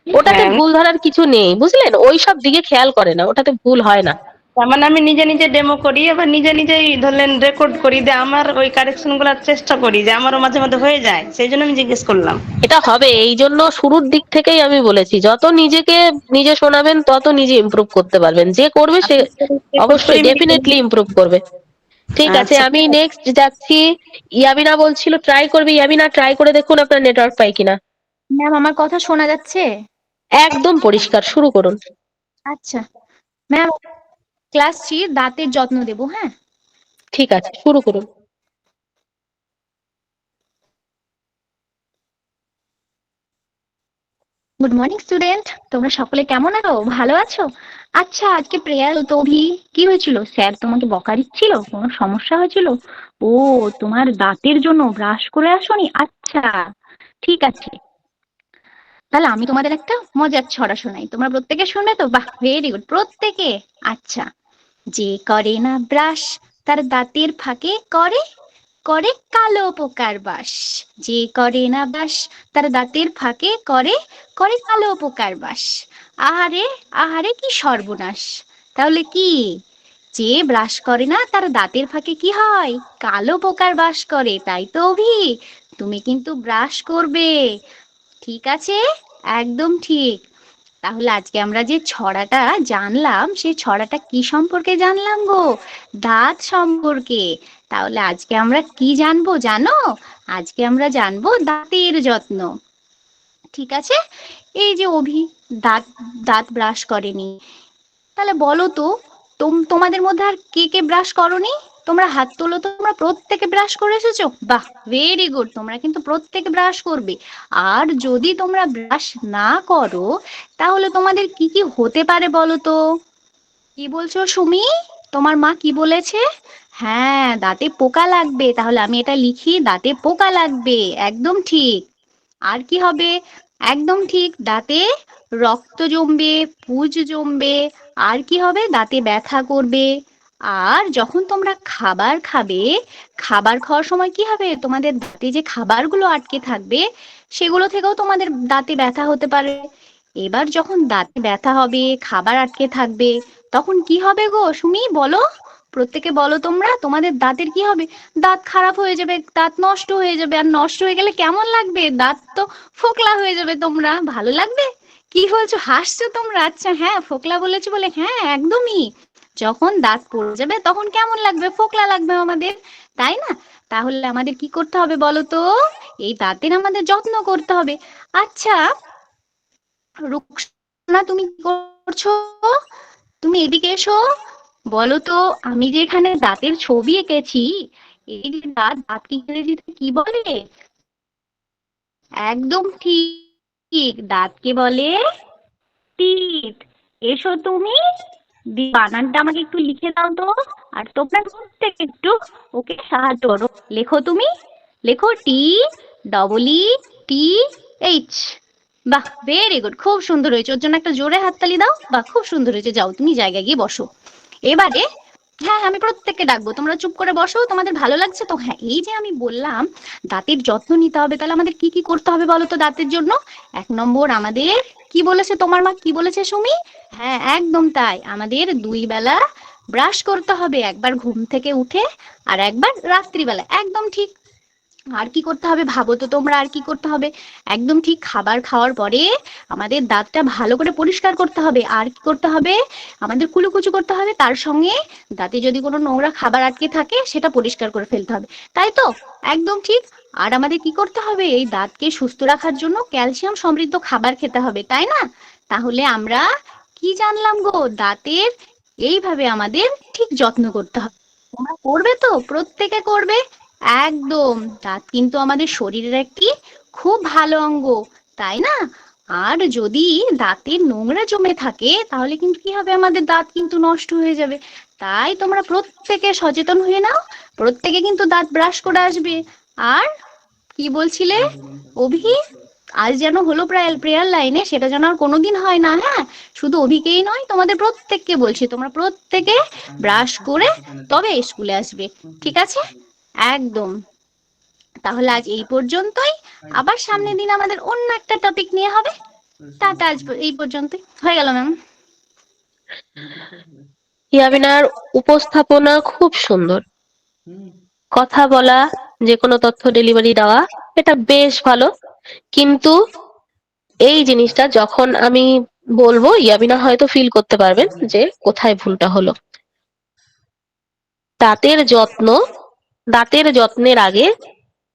ওটাতে ভুল ধরার কিছু নেই, বুঝলেন? ওই সব দিকে খেয়াল করে না, ওটাতে ভুল হয় না। তার মানে আমি নিজে নিজে ডেমো করি, এবার নিজে নিজেই ধরলেন রেকর্ড করি, যে আমার ওই কারেকশন গুলার চেষ্টা করি, যে আমারও মাঝে মাঝে হয়ে যায়, সেই জন্য আমি জিজ্ঞেস করলাম। এটা হবে, এই জন্য শুরুর দিক থেকেই আমি বলেছি যত নিজেকে নিজে শোনাবেন তত নিজে ইমপ্রুভ করতে পারবেন। যে করবে সে অবশ্যই ডেফিনেটলি ইমপ্রুভ করবে। ঠিক আছে, আচ্ছা, আমি নেক্সট যাচ্ছি। ইয়ামিনা বলছিল ট্রাই করবে, ইয়ামিনা ট্রাই করে দেখুন আপনার নেটওয়ার্ক পাই কিনা। ম্যাম আমার কথা শোনা যাচ্ছে? একদম পরিষ্কার, শুরু করুন। আচ্ছা ম্যাম, ক্লাস 3 দাঁতের যত্ন দেবো, হ্যাঁ? ঠিক আছে, শুরু করুন। গুড মর্নিং স্টুডেন্ট, তোমরা সকলে কেমন আছো? ভালো আছো? আচ্ছা আজকে প্রেয়ার তো অভি, কি হয়েছিল? স্যার তোমাকে বকা দিচ্ছিল? কোনো সমস্যা হয়েছিল? ও, তোমার দাঁতের জন্য ব্রাশ করে আসোনি? আচ্ছা ঠিক আছে, তাহলে আমি তোমাদের একটা মজার ছড়া শোনাই, তোমরা প্রত্যেকে শুনবে তো? বাহ, ভেরি গুড প্রত্যেকে। আচ্ছা, যে করে না ব্রাশ তার দাঁতের ফাঁকে করে করে কালো পোকার বাস। যে করে না ব্রাশ তার দাঁতের ফাঁকে করে করে কালো পোকার বাস। আহারে আহারে কি সর্বনাশ! তাহলে কি, যে ব্রাশ করে না তার দাঁতের ফাঁকে কি হয়? কালো পোকার বাস করে, তাই তো অভি? তুমি কিন্তু ব্রাশ করবে, ঠিক আছে? একদম ঠিক। তাহলে আজকে আমরা যে ছড়াটা জানলাম, সেই ছড়াটা কি সম্পর্কে জানলাম গো? দাঁত সম্পর্কে। তাহলে আজকে আমরা কি জানবো জানো? আজকে আমরা জানবো দাঁতের যত্ন, ঠিক আছে? এই যে অভি দাঁত দাঁত ব্রাশ করেনি, তাহলে বলো তো, তোমাদের মধ্যে আর কে কে ব্রাশ করনি? তোমরা হাত তোলো তো, তোমরা প্রত্যেকে ব্রাশ করে এসেছো। বাহ, ভেরি গুড, তোমরা কিন্তু প্রত্যেকে ব্রাশ করবে। আর যদি তোমরা ব্রাশ না করো, তাহলে তোমাদের কি কি হতে পারে বলো তো? কি বলছো সুমি? তোমার মা কি বলেছে? হ্যাঁ, দাঁতে পোকা লাগবে। তাহলে আমি এটা লিখি, দাঁতে পোকা লাগবে, একদম ঠিক। আর কি হবে? একদম ঠিক, দাঁতে রক্ত জমবে, পুজ জমবে। আর কি হবে? দাঁতে ব্যথা করবে। আর যখন তোমরা খাবার খাবে, খাবার খাওয়ার সময় কি হবে? তোমাদের দাঁতে যে খাবারগুলো আটকে থাকবে, সেগুলো থেকেও তোমাদের দাঁতে ব্যথা হতে পারে। এবার যখন দাঁতে ব্যথা হবে, খাবার আটকে থাকবে, তখন কি হবে গো সুমি, বলো? প্রত্যেকে বলো তোমরা, তোমাদের দাঁতের কি হবে? দাঁত খারাপ হয়ে যাবে, দাঁত নষ্ট হয়ে যাবে। আর নষ্ট হয়ে গেলে কেমন লাগবে? দাঁত তো ফোকলা হয়ে যাবে। তোমরা ভালো লাগবে? কি বলছো, হাসছো তোমরা? আচ্ছা হ্যাঁ, ফোকলা বলেছো বলে, হ্যাঁ একদমই। যখন দাঁত পড়ে যাবে তখন কেমন লাগবে? ফোকলা লাগবে আমাদের, তাই না? তাহলে আমাদের কি করতে হবে বলো তো? এই দাঁতের আমাদের যত্ন করতে হবে। আচ্ছা রুকসানা, তুমি কি করছো? তুমি এদিকে এসো। বলো তো, আমি যে এখানে দাঁতের ছবি এঁকেছি, এই যে দাঁত, দাঁতকে ইংরেজিতে কি বলে? একদম ঠিক, দাঁতকে বলে টিথ। এসো তুমি, বানানটা আমাকে একটু লিখে দাও তো। আর তোমরা প্রত্যেকে একটু ওকে সাহায্য করো। লেখো তুমি, লেখো TEETH। বাহ, ভেরি গুড, খুব সুন্দর হয়েছে। ওর জন্য একটা জোরে হাততালি দাও। বাহ, খুব সুন্দর হয়েছে। যাও তুমি জায়গায় গিয়ে বসো। এবারে হ্যাঁ, আমি প্রত্যেককে ডাকবো, তোমরা চুপ করে বসো। তোমাদের ভালো লাগছে তো? হ্যাঁ, এই যে আমি বললাম দাঁতের যত্ন নিতে হবে, তাহলে আমাদের কি কি করতে হবে বলো তো দাঁতের জন্য? 1 নম্বর, আমাদের কি বলেছে তোমার মা, কি বলেছে সুমি? হ্যাঁ একদম তাই, আমাদের 2 বেলা ব্রাশ করতে হবে, একবার ঘুম থেকে উঠে আর একবার রাত্রিবেলা। একদম ঠিক। আর কি করতে হবে ভাবো তো তোমরা, আর কি করতে হবে? একদম ঠিক, খাবার খাওয়ার পরে আমাদের দাঁতটা ভালো করে পরিষ্কার করতে হবে। আর কি করতে হবে? আমাদের কুলুকুচু করতে হবে। তার সঙ্গে দাঁতে যদি কোনো নোংরা খাবার আটকে থাকে সেটা পরিষ্কার করে ফেলতে হবে, তাই তো? একদম ঠিক। আর আমাদের কি করতে হবে? এই দাঁতকে সুস্থ রাখার জন্য ক্যালসিয়াম সমৃদ্ধ খাবার খেতে হবে, তাই না? তাহলে আমরা কি জানলাম গো, দাঁতের এইভাবে আমাদের ঠিক যত্ন করতে হবে। তোমরা করবে তো? প্রত্যেকে করবে। একদম, দাঁত কিন্তু আমাদের শরীরের একটি খুব ভালো অঙ্গ, তাই না? আর যদি দাঁতের নোংরা জমে থাকে তাহলে কিন্তু কি হবে? আমাদের দাঁত কিন্তু নষ্ট হয়ে যাবে। তাই তোমরা প্রত্যেকে সচেতন হয়ে নাও, প্রত্যেকে কিন্তু দাঁত ব্রাশ করে আসবে। আর কি বলছিলে অভি? আজ যেন হলো প্রেয়ার লাইনে, সেটা যেন আর কোনোদিন হয় না। হ্যাঁ, শুধু অভিকেই নয়, তোমাদের প্রত্যেককে বলছি, তোমরা প্রত্যেকে ব্রাশ করে তবে স্কুলে আসবে, ঠিক আছে? একদম। তাহলে আজ এই পর্যন্তই, আবার সামনের দিন আমাদের অন্য একটা টপিক নিয়ে হবে। টাটা, আজ এই পর্যন্তই হয়ে গেল ম্যাম। ইয়ামিনার উপস্থাপনা খুব সুন্দর, কথা বলা, যে কোনো তথ্য ডেলিভারি দেওয়া, এটা বেশ ভালো। কিন্তু এই জিনিসটা যখন আমি বলবো, ইয়ামিনা হয়তো ফিল করতে পারবেন যে কোথায় ভুলটা হলো। দাঁতের যত্ন, দাঁতের যত্নের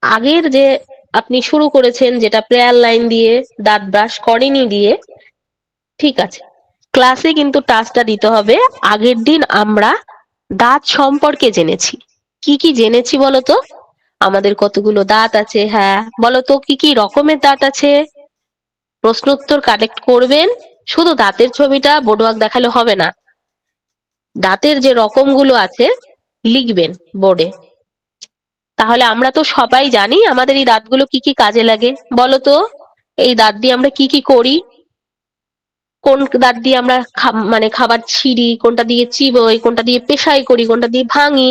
আগের যে আপনি শুরু করেছেন, যেটা প্রেয়ার লাইন দিয়ে, দাঁত ব্রাশ করেনি দিয়ে, ঠিক আছে, ক্লাসে কিন্তু টাস্কটা দিতে হবে। আগের দিন আমরা দাঁত সম্পর্কে জেনেছি। কি কি জেনেছি বলতো? আমাদের কতগুলো দাঁত আছে, হ্যাঁ বলতো কি কি রকমের দাঁত আছে? প্রশ্ন উত্তর কালেক্ট করবেন। শুধু দাঁতের ছবিটা বোর্ডওয়ার্ক দেখালে হবে না, দাঁতের যে রকমগুলো আছে লিখবেন বোর্ডে। তাহলে আমরা তো সবাই জানি আমাদের এই দাঁতগুলো কি কি কাজে লাগে। বলতো এই দাঁত দিয়ে আমরা কি কি করি? কোন দাঁত দিয়ে আমরা মানে খাবার ছিঁড়ি, কোনটা দিয়ে চিবোই, কোনটা দিয়ে পেশাই করি, কোনটা দিয়ে ভাঙি,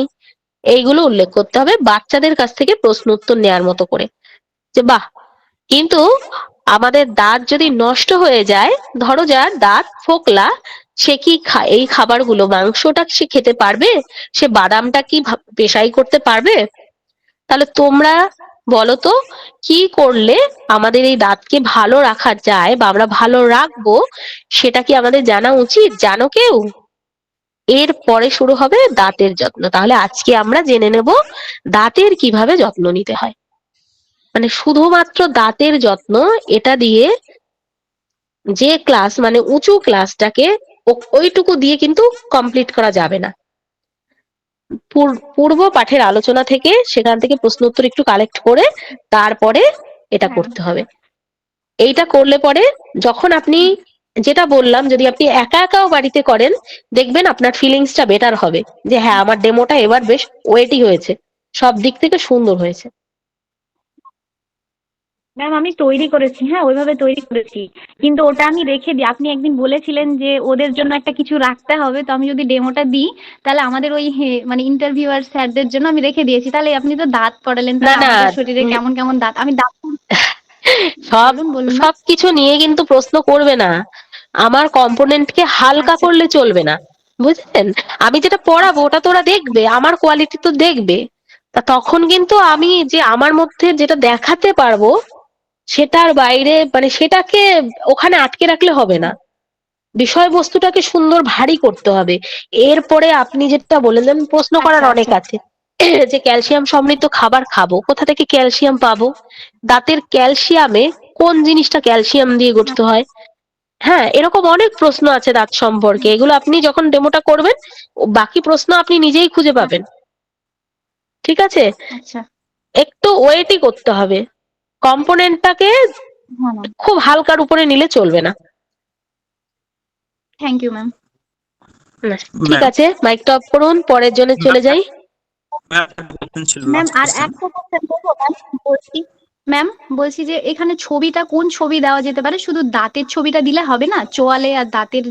এইগুলো উল্লেখ করতে হবে বাচ্চাদের কাছ থেকে প্রশ্ন উত্তর নেয়ার মতো করে। যে বাহ, কিন্তু আমাদের দাঁত যদি নষ্ট হয়ে যায়, ধরো যার দাঁত ফোকলা, সে কি এই খাবারগুলো, মাংসটা সে খেতে পারবে? সে বাদামটা কি পেশাই করতে পারবে? তাহলে তোমরা বলো তো, কি করলে আমাদের এই দাঁতকে ভালো রাখা যায় বা আমরা ভালো রাখবো, সেটা কি আমাদের জানা উচিত? জানো কেউ? এর পরে শুরু হবে দাঁতের যত্ন। তাহলে আজকে আমরা জেনে নেব দাঁতের কিভাবে যত্ন নিতে হয়। মানে শুধুমাত্র দাঁতের যত্ন, এটা দিয়ে যে ক্লাস, মানে উঁচু ক্লাসটাকে ওইটুকু দিয়ে কিন্তু কমপ্লিট করা যাবে না। পূর্ব পাঠের আলোচনা থেকে, সেখান থেকে প্রশ্ন উত্তর একটু কালেক্ট করে তারপরে এটা করতে হবে। এইটা করলে পরে যখন আপনি, যেটা বললাম, যদি আপনি একা একাও বাড়িতে করেন, দেখবেন আপনার ফিলিংসটা বেটার হবে, যে হ্যাঁ আমার ডেমোটা এবার বেশ ওয়েটি হয়েছে, সব দিক থেকে সুন্দর হয়েছে। ম্যাম আমি তৈরি করেছি, হ্যাঁ ওইভাবে তৈরি করেছি, কিন্তু ওটা আমি রেখে দিই। আপনি একদিন বলেছিলেন যে ওদের জন্য একটা কিছু রাখতে হবে, তো আমি যদি ডেমোটা দিই তাহলে আমাদের ওই মানে ইন্টারভিউয়ার স্যারদের জন্য আমি রেখে দিয়েছি। তাহলে আপনি তো দাঁত পড়ালেন, না তাহলে না, আমাদের শরীরে কেমন কেমন দাঁত, আমি দাঁত বলুন সবকিছু নিয়ে কিন্তু প্রশ্ন করবে না। আমার কম্পোনেন্টকে হালকা করলে চলবে না। বুঝলেন? আমি যেটা পড়াবো ওটা তো ওরা দেখবে, আমার কোয়ালিটি তো দেখবে। তা তখন কিন্তু আমি যে আমার মধ্যে যেটা দেখাতে পারবো সেটার বাইরে মানে সেটাকে ওখানে আটকে রাখলে হবে না, বিষয়বস্তুটাকে সুন্দর ভারী করতে হবে। এরপরে আপনি যেটা বললেন প্রশ্ন করার আচ্ছা অনেক আচ্ছা আছে যে ক্যালসিয়াম সমৃদ্ধ খাবার খাবো, কোথা থেকে ক্যালসিয়াম পাবো, দাঁতের ক্যালসিয়ামে কোন জিনিসটা ক্যালসিয়াম দিয়ে গঠিত হয়। হ্যাঁ, এরকম অনেক প্রশ্ন আছে দাঁত সম্পর্কে, এগুলো আপনি যখন ডেমোটা করবেন বাকি প্রশ্ন আপনি নিজেই খুঁজে পাবেন। ঠিক আছে, আচ্ছা। একটু ওয়েটই করতে হবে, কম্পোনেন্টটাকে হ্যাঁ ম্যাম, খুব হালকার উপরে নিলে চলবে না। Thank you ma'am. ঠিক ম্যাম আছে, মাইকটা অফ করুন, পরের জনে চলে যাই। ম্যাম আর একটা কোশ্চেন করবো ম্যাম, বলছি ম্যাম, বলছি যে এখানে ছবিটা কোন ছবি দেওয়া যেতে পারে? শুধু দাঁতের ছবিটা দিলে হবে না? চোয়ালে আর দাঁতের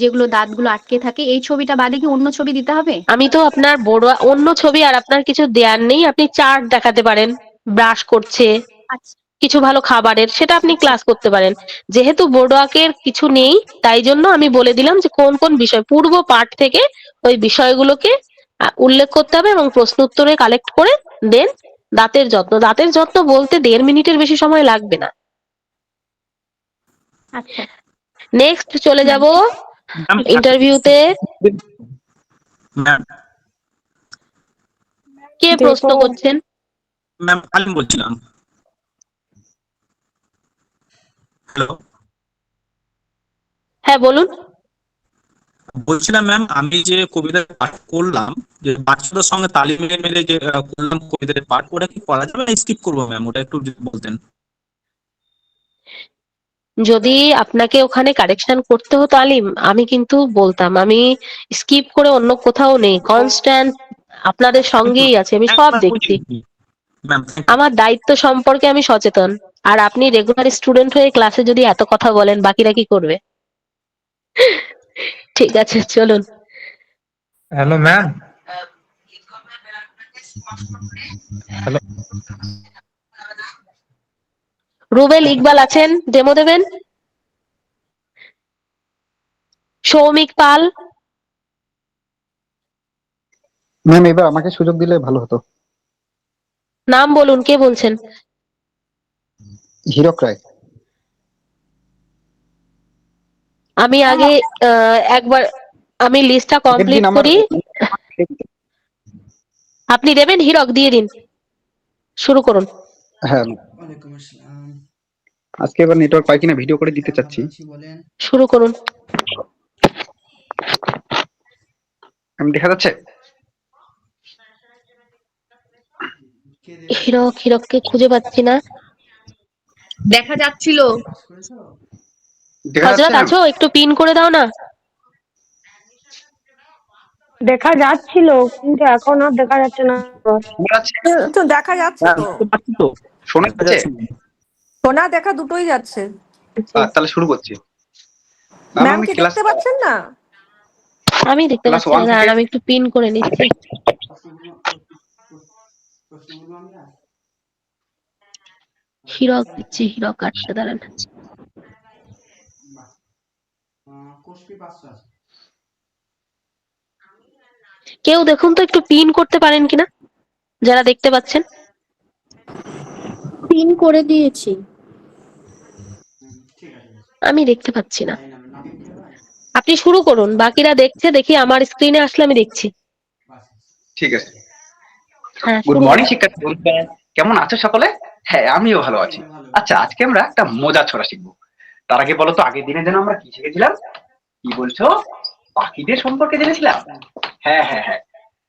যেগুলো দাঁতগুলো আটকে থাকে এই ছবিটা বাদে কি অন্য ছবি দিতে হবে? আমি তো আপনার বড় অন্য ছবি আর আপনার কিছু দেয়ার নেই, আপনি চার্ট দেখাতে পারেন, ব্রাশ করছে, আচ্ছা কিছু ভালো খাবারের, সেটা আপনি আচ্ছা ক্লাস করতে পারেন। যেহেতু বোর্ড ওয়ার্কের কিছু নেই তাই জন্য আমি বলে দিলাম যে কোন কোন বিষয় পূর্ব পাঠ থেকে ওই বিষয়গুলোকে উল্লেখ করতে হবে এবং প্রশ্ন উত্তরে কালেক্ট করে দেন। দাঁতের যত্ন বলতে 1.5 মিনিটের বেশি সময় লাগবে না। আচ্ছা নেক্সট চলে ম্যাম। যাব ইন্টারভিউতে। ম্যাম কে প্রশ্ন করছেন? ম্যাম আলিম বলছিলাম। হ্যালো, হ্যাঁ বলুন। বলছিলাম ম্যাম আমি যে কবিতা পাঠ করলাম, যে বাচ্চাদের সঙ্গে তালি মিলে মিলে যে করলাম কবিতার পাঠ, ওটা কি করা যাবে না স্কিপ করবো ম্যাম? ওটা একটু যদি বলতেন। যদি আপনাকে ওখানে কারেকশন করতে হতো আলিম, আমি কিন্তু বলতাম, আমি স্কিপ করে অন্য কোথাও নেই, কনস্ট্যান্ট আপনাদের সঙ্গেই আছে, আমি সব দেখছি। ম্যাম আমার দায়িত্ব সম্পর্কে আমি সচেতন। আর আপনি রেগুলার স্টুডেন্ট হয়ে ক্লাসে যদি এত কথা বলেন বাকিরা কি করবে? ঠিক আছে, চলুন। Hello ma'am. Hello, Rubel Iqbal আছেন, ডেমো দেবেন। সৌমিক পাল। ম্যাম এবার আমাকে সুযোগ দিলে ভালো হতো। নাম বলুন, কে বলছেন? হীরক রায়। আমি আগে একবার আমি লিস্টটা আগের দিন কমপ্লিট আমার করি। আপনি দেবেন হীরক, দিয়ে দিন, শুরু করুন। হ্যাঁ ওয়ালাইকুম আসসালাম। আজকে এবার নেটওয়ার্ক পাই কিনা ভিডিও করে দিতে হ্যাঁ, চাচ্ছি। ভালো আছি, বলেন। শুরু করুন। আমি দেখা যাচ্ছে? কে দেবে? হীরককে খুঁজে পাচ্ছি না। দেখা যাচ্ছিল। পাস করেছো? দেখা যাচ্ছে হযরত ম্যাম? আছো, একটু পিন করে দাও না। দেখা যাচ্ছিল কিন্তু এখন আর দেখা যাচ্ছে না। শোনা যাচ্ছে? তো দেখা যাচ্ছে ম্যাম তো, বুঝতে পারছি তো, শোনা দেখা যাচ্ছে? যাচ্ছে ম্যাম। শোনা দেখা দুটোই যাচ্ছে। তাহলে শুরু করছি। ম্যাম ম্যাম আমি কি ক্লাস দেখতে পাচ্ছেন না? আমি দেখতে ক্লাস পাচ্ছি না, 1 থেকে দাঁড়ান আমি একটু পিন করে নিচ্ছি। প্রশ্নগুলো আমি হীরক দিচ্ছি, হীরক আসছে, দাঁড়ান। কোর্স ফি 500 আছে। কেউ দেখুন তো একটু পিন করতে পারেন কিনা, যারা দেখতে পাচ্ছেন। পিন করে দিয়েছি। ঠিক আছে, আমি দেখতে পাচ্ছি না। তাই না নাম কি হয়? আপনি শুরু করুন, বাকিরা দেখছে, দেখি আমার স্ক্রিনে আসলে আমি দেখছি। ঠিক আছে। হ্যাঁ, গুড শুরু মর্নিং করুন। শিক্ষার্থী বন্ধুরা, কেমন আছো সকলে? হ্যাঁ আমিও ভালো আছি। আচ্ছা আজকে আমরা একটা মজার ছড়া শিখবো। তার আগে বলো তো আগের দিনে যেন আমরা কি শিখেছিলাম? কি বলছো? পাখিদের সম্পর্কে জেনেছিলাম। হ্যাঁ হ্যাঁ হ্যাঁ,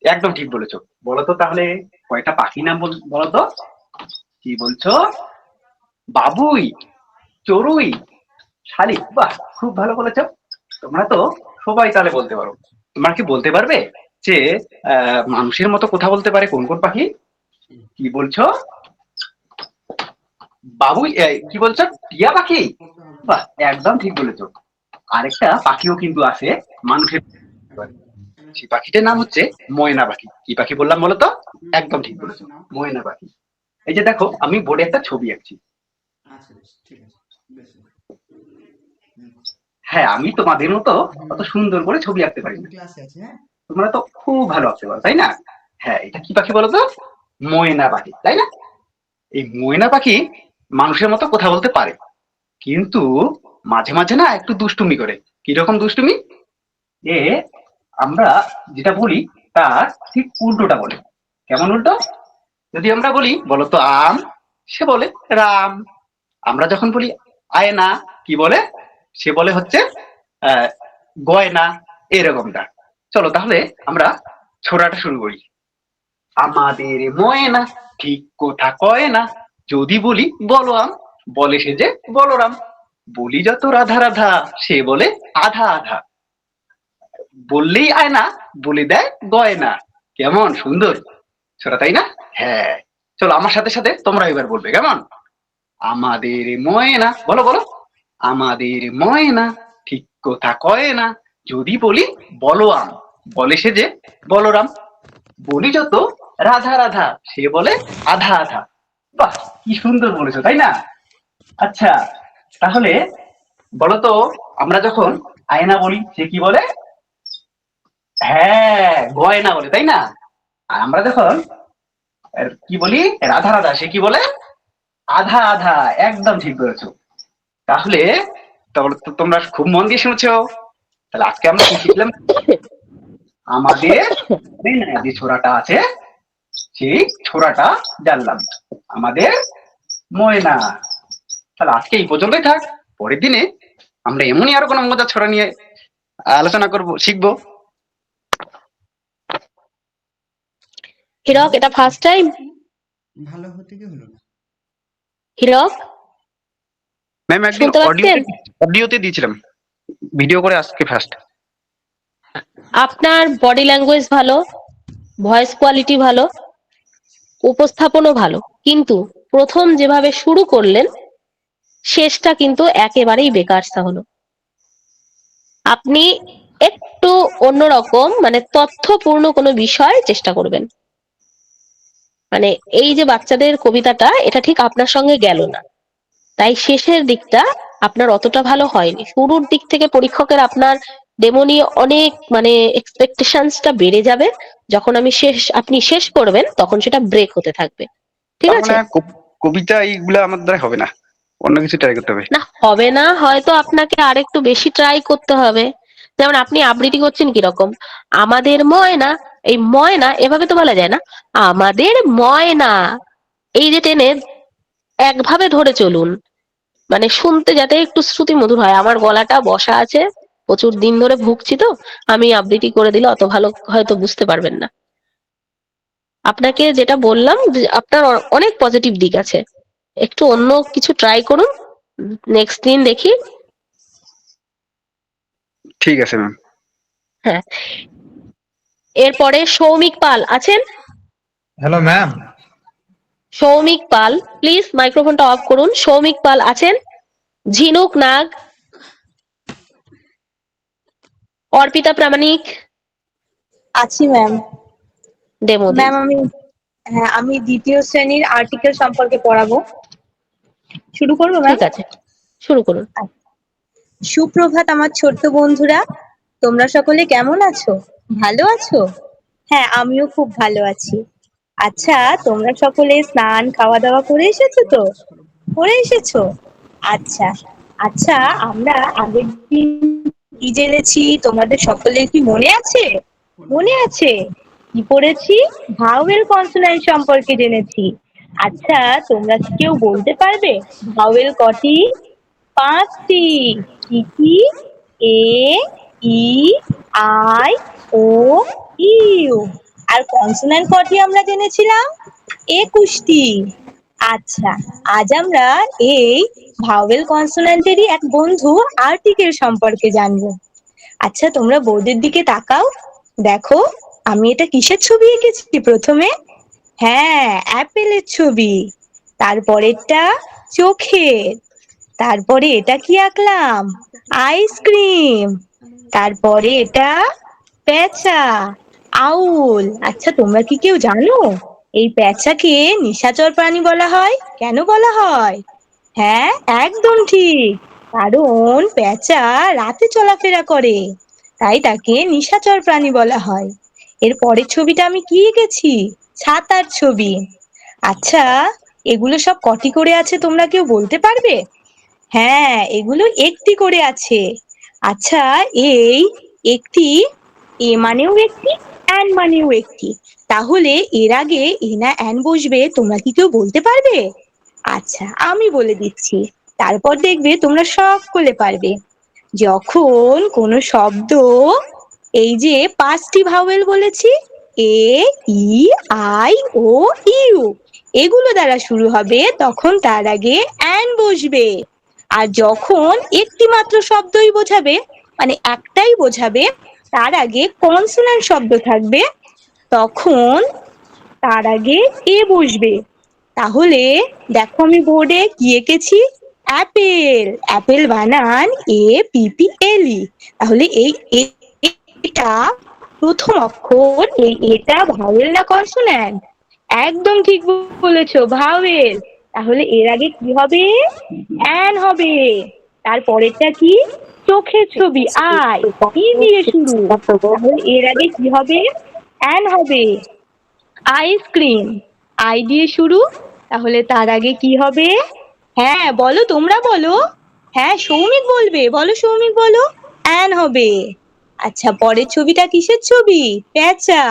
একদম ঠিক বলেছো। বলো তো তাহলে কয়টা পাখি নাম বলো তো? কি বলছো? বাবুই, চড়ুই, শালিক। বাহ, খুব ভালো বলেছো। তোমরা তো সবাই তাহলে বলতে পারো। তোমরা কি বলতে পারবে যে মানুষের মতো কথা বলতে পারে কোন কোন পাখি? কি বলছো? বাবুই, কি বলছো? টিয়া পাখি। বাহ, একদম ঠিক বলেছো। আরেকটা পাখিও কিন্তু আছে মানুষের মতো পারে। সেই পাখিটার নাম হচ্ছে ময়না পাখি। কি পাখি বললাম বলো তো? একদম ঠিক বলেছো, ময়না পাখি। এই যে দেখো আমি বোর্ডে একটা ছবি আঁকছি। আচ্ছা বেশ, ঠিক আছে, বেশ। হ্যাঁ আমি তোমাদের মতো অত সুন্দর করে ছবি আঁকতে পারি না, ক্লাসে আছে। হ্যাঁ, তোমরা তো খুব ভালো আঁকতে পারো তাই না? হ্যাঁ এটা কি পাখি বলো তো? ময়না পাখি তাই না? এই ময়না পাখি মানুষের মতো কথা বলতে পারে, কিন্তু মাঝে মাঝে না একটু দুষ্টুমি করে। কিরকম দুষ্টুমি? এ আমরা যেটা বলি তার ঠিক উল্টোটা বলে। কেমন উল্টো? যদি আমরা বলি বলো তো আম, সে বলে রাম। আমরা যখন বলি আয়না, কি বলে? সে বলে হচ্ছে আহ গয়না, এরকমটা। চলো তাহলে আমরা ছোড়াটা শুরু করি। আমাদের ময়না ঠিক কথা কয় না, যদি বলি বলো আম, বলে সে যে বলরাম। বলি যত রাধা রাধা, সে বলে আধা আধা। বললেই আয়না, বলে দেয় গয়না। কেমন সুন্দর ছোড়া তাই না? হ্যাঁ চলো আমার সাথে সাথে তোমরা এবার বলবে কেমন? আমাদের ময়না, বলো বলো। আমাদের ময়না ঠিক কথা কয় না, যদি বলি বলো আম, বলে সে যে বলরাম। বলি যত রাধা রাধা, সে বলে আধা আধা। বাহ কি সুন্দর বলেছো তাই না? আচ্ছা তাহলে বলো তো, আমরা যখন আয়না বলি সে কি বলে? হ্যাঁ গয়না বলে তাই না? আর আমরা যখন কি বলি রাধা রাধা, সে কি বলে? আধা আধা। একদম ঠিক বলেছো। তাহলে তোমরা খুব মন দিয়ে শুনছো। তাহলে আজকে আমরা কি শিখলাম? আমাদের যে ছোড়াটা আছে সেই ছোড়াটা জানলাম, আমাদের ময়না। তাহলে আজকে এই পর্যন্তই থাক, পরের দিনে আমরা এমনই আরো কোনো মজার ছোড়া নিয়ে আলোচনা করব, শিখবো। হিরক, এটা ফার্স্ট টাইম? ভালো হতে কি হলো না? হিরক ম্যাম একদিন শুনতে পাচ্ছেন? অডিওতে দিয়েছিলাম, ভিডিও করে আজকে ফার্স্ট। আপনার বডি ল্যাঙ্গুয়েজ ভালো, ভয়েস কোয়ালিটি ভালো, উপস্থাপনও ভালো, কিন্তু প্রথম যেভাবে শুরু করলেন শেষটা কিন্তু একেবারেই বেকারসা হলো। আপনি একটু অন্যরকম মানে তথ্যপূর্ণ কোনো বিষয় চেষ্টা করবেন। মানে এই যে বাচ্চাদের কবিতাটা, এটা ঠিক আপনার সঙ্গে গেল না, তাই শেষের দিকটা আপনার অতটা ভালো হয়নি। শুরুর দিক থেকে পরীক্ষকের আপনার ডেমো নিয়ে অনেক মানে এক্সপেকটেশনসটা বেড়ে যাবে। যখন আপনি শেষ করবেন তখন সেটা ব্রেক হতে থাকবে। ঠিক তার আছে? মানে কবিতা এইগুলা আমার দ্বারা হবে না, অন্য কিছু ট্রাই করতে হবে। না হবে না, হয়তো আপনাকে আরেকটু বেশি ট্রাই করতে হবে। যেমন আপনি আবৃত্তি করছেন কিরকম, আমাদের ময়না, এই ময়না এভাবে তো বলা যায় না, আমাদের ময়না। এই যে টেনে একভাবে ধরে চলুন, মানে শুনতে যাতে একটু শ্রুতি মধুর হয়। আমার গলাটা বসা আছে, প্রচুর দিন ধরে ভুগছি, তো আমি আবৃত্তি করে দিলে অত ভালো হয়তো বুঝতে পারবেন না। আপনাকে যেটা বললাম যে আপনার অনেক পজিটিভ দিক আছে, একটু অন্য কিছু ট্রাই করুন, নেক্সট দিন দেখি। ঠিক আছে ম্যাম। হ্যাঁ, এরপরে সৌমিক পাল আছেন? Hello ma'am. Soumik Pal, please মাইক্রোফোনটা অফ করুন। সৌমিক পাল আছেন? ঝিনুক নাগ, অর্পিতা প্রামাণিক আছি ম্যাম। ডেমো দিন। ম্যাম আমি দ্বিতীয় শ্রেণীর আর্টিকেল সম্পর্কে পড়াবো। শুরু করবো ম্যাম? ঠিক আছে, শুরু করুন। সুপ্রভাত আমার ছোট্ট বন্ধুরা, তোমরা সকলে কেমন আছো? ভালো আছো? হ্যাঁ আমিও খুব ভালো আছি। আচ্ছা তোমরা সকলে স্নান খাওয়া দাওয়া করে এসেছো তো? করে এসেছো? আচ্ছা আচ্ছা, আমরা আগের দিন কি জেনেছি তোমাদের সকলের কি মনে আছে? মনে আছে? কি পড়েছি? ভাওয়েল কনসোন্যান্ট সম্পর্কে জেনেছি। আচ্ছা তোমরা কি কেউ বলতে পারবে ভাওয়েল কটি? 5টি। কি কি? A, E, I, O, U. আর কনসোন্যান্ট কটি আমরা জেনেছিলাম? 21টি। আচ্ছা আজ আমরা এই ভাওয়েল কনসোন্যান্টেরই এক বন্ধু আর্টিকেল সম্পর্কে জানবো। আচ্ছা তোমরা বোর্ডের দিকে তাকাও, দেখো আমি এটা কিসের ছবি এঁকেছি প্রথমে? হ্যাঁ অ্যাপেলের ছবি। তারপরেরটা চোখের। তারপরে এটা কি আঁকলাম? আইসক্রিম। তারপরে এটা পেঁচা, আউল। আচ্ছা তোমরা কি কেউ জানো এই পেঁচাকে নিশাচর প্রাণী বলা হয়? কেন বলা হয়? হ্যাঁ একদম ঠিক, কারণ পেঁচা রাতে চলাফেরা করে, তাই তাকে নিশাচর প্রাণী বলা হয়। এর পরের ছবিটা আমি কি এঁকেছি? ছাতার ছবি। আচ্ছা, এগুলো সব কটি করে আছে তোমরা কেউ বলতে পারবে? হ্যাঁ, এগুলো একটি করে আছে। আচ্ছা, এই একটি, এ মানেও একটি, অ্যান মানেও একটি। তাহলে এর আগে এ না অ্যান বসবে, তোমরা কি কেউ বলতে পারবে? আচ্ছা, আমি বলে দিচ্ছি, তারপর দেখবে তোমরা সকলে পারবে। যখন কোনো শব্দ, এই যে 5টি ভাওয়েল বলেছি, এ, ই, আই, ও, ইউ, এগুলো দ্বারা শুরু হবে, তখন তার আগে অ্যান বসবে। আর যখন একটি মাত্র শব্দই বোঝাবে, মানে একটাই বোঝাবে, তার আগে কনসোন্যান্ট শব্দ থাকবে, তখন তার আগে এ বসবে। তাহলে দেখো আমি বোর্ডে কি এঁকেছি? অ্যাপেল। অ্যাপেল বানান APPLE। তাহলে এই এটা প্রথম অক্ষর, এই এটা ভাওয়েল না কনসোন্যান্ট? একদম ঠিক বলেছো, ভাওয়েল। তাহলে এর আগে কি হবে? অ্যান হবে। তারপরেরটা কি? চোখের ছবি, আই, ই দিয়ে শুরু। তাহলে এর আগে কি হবে? অ্যান হবে। আইসক্রিম, আই দিয়ে শুরু। তাহলে তার আগে কি হবে? হ্যাঁ বলো, তোমরা বলো। হ্যাঁ, সৌমিক বলবে, বলো সৌমিক বলো। অ্যান হবে। আচ্ছা, পরের ছবিটা কিসের ছবি? পেঁচা।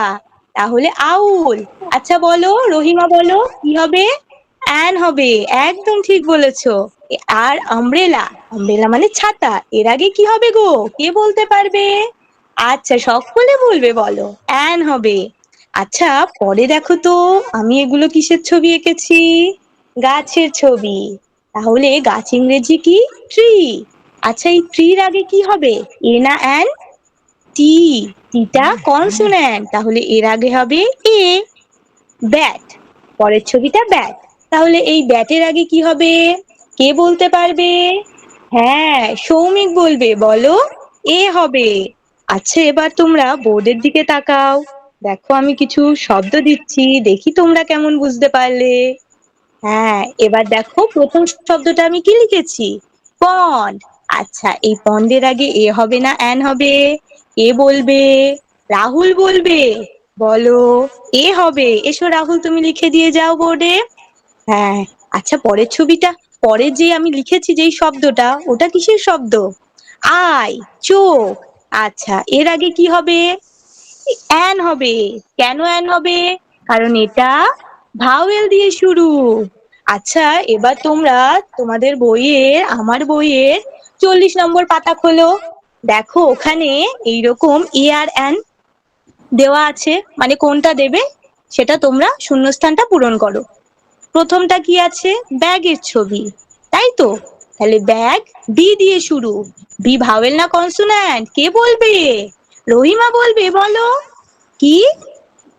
তাহলে আউল। আচ্ছা বলো, রহিমা বলো কি হবে? অ্যান হবে। একদম ঠিক বলেছো। আর আমব্রেলা, আমব্রেলা মানে ছাতা, এর আগে কি হবে গো? কে বলতে পারবে? আচ্ছা, সকলে বলবে, বলো। অ্যান হবে। আচ্ছা, পরে দেখো তো আমি এগুলো কিসের ছবি এঁকেছি? গাছের ছবি। তাহলে গাছ ইংরেজি কি? ট্রি। আচ্ছা, এই ট্রির আগে কি হবে? এ না অ্যান? টি। টিটা কনসোন্যান্ট, তাহলে এর আগে হবে এ। ব্যাট, পরের ছবিটা ব্যাট। তাহলে এই ব্যাটের আগে কি হবে? কে বলতে পারবে? হ্যাঁ, সৌমিক বলবে, বলো। এ হবে। আচ্ছা, এবার তোমরা বোর্ডের দিকে তাকাও। দেখো আমি কিছু শব্দ দিচ্ছি, দেখি তোমরা কেমন বুঝতে পারলে। হ্যাঁ, এবার দেখো প্রথম শব্দটা আমি কি লিখেছি? পন্ড। আচ্ছা, এই পন্ডের আগে এ হবে না অ্যান হবে? এ বলবে, রাহুল বলবে, বলো। এ হবে। এসো রাহুল, তুমি লিখে দিয়ে যাও বোর্ডে। হ্যাঁ। আচ্ছা, পরের ছবিটা, পরে যে আমি লিখেছি যেই শব্দটা, ওটা কিসের শব্দ? আই, চোখ। আচ্ছা, এর আগে কি হবে? অ্যান হবে। কেন অ্যান হবে? কারণ এটা ভাওয়েল দিয়ে শুরু। আচ্ছা, এবার তোমরা তোমাদের বইয়ে, আমার বইয়ের 40 নম্বর পাতা খোলো। দেখো ওখানে এইরকম এ আর অ্যান দেওয়া আছে, মানে কোনটা দেবে সেটা তোমরা শূন্যস্থানটা পূরণ করো। প্রথমটা কি আছে? ব্যাগের ছবি, তাই তো? তাহলে ব্যাগ, বি দিয়ে শুরু। বি ভাওয়েল না কনসোন্যান্ট? কে বলবে? রহিমা বলবে, বলো। কি?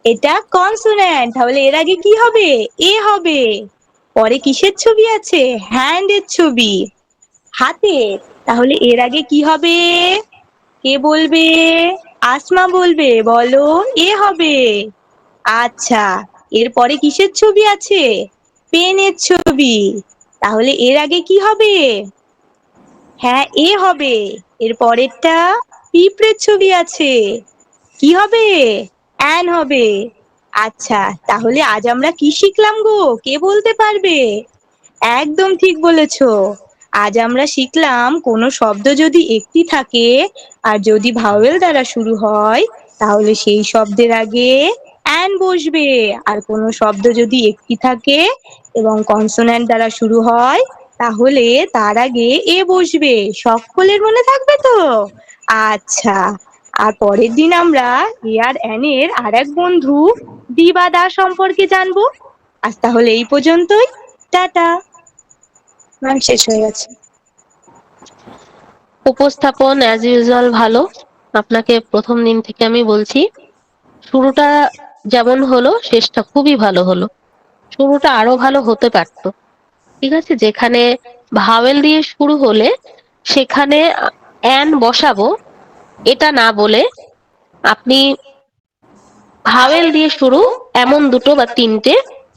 এটা কনসোন্যান্ট, তাহলে এর আগে কি হবে? এ হবে। পরে কিসের ছবি আছে? হ্যান্ডের ছবি, হাতের। তাহলে এর আগে কি হবে? কে বলবে? আসমা বলবে, বলো। এ হবে। আচ্ছা, এরপরে কিসের ছবি আছে? পেনের ছবি। তাহলে এর আগে কি হবে? হ্যাঁ, এ হবে। এর পরেরটা পিঁপড়ের ছবি আছে, কি হবে? অ্যান হবে। আচ্ছা, তাহলে আজ আমরা কি শিখলাম গো? কে বলতে পারবে? একদম ঠিক বলেছো। আজ আমরা শিখলাম কোনো শব্দ যদি একটি থাকে আর যদি ভাওয়েল দ্বারা শুরু হয়, তাহলে সেই শব্দের আগে অ্যান বসবে। আর কোনো শব্দ যদি একটি থাকে এবং কনসোন্যান্ট দ্বারা শুরু হয়, তাহলে তার আগে এ বসবে। সকলের মনে থাকবে তো? আচ্ছা, আর পরের দিন আমরা এ আর অ্যান এর আর এক বন্ধু দি বা দা সম্পর্কে জানবো। আজ তাহলে এই পর্যন্তই। টাটা। ম্যাম, শেষ হয়ে গেছে। উপস্থাপন অ্যাজ ইউজুয়াল ভালো। আপনাকে প্রথম দিন থেকে আমি বলছি, শুরুটা যেমন হলো শেষটা খুবই ভালো হলো। শুরুটা আরো ভালো হতে পারতো। ঠিক আছে, যেখানে ভাওয়েল দিয়ে শুরু হলে সেখানে অ্যান বসাবো এটা না বলে আপনি ভাওয়েল দিয়ে শুরু এমন দুটো বা তিনটে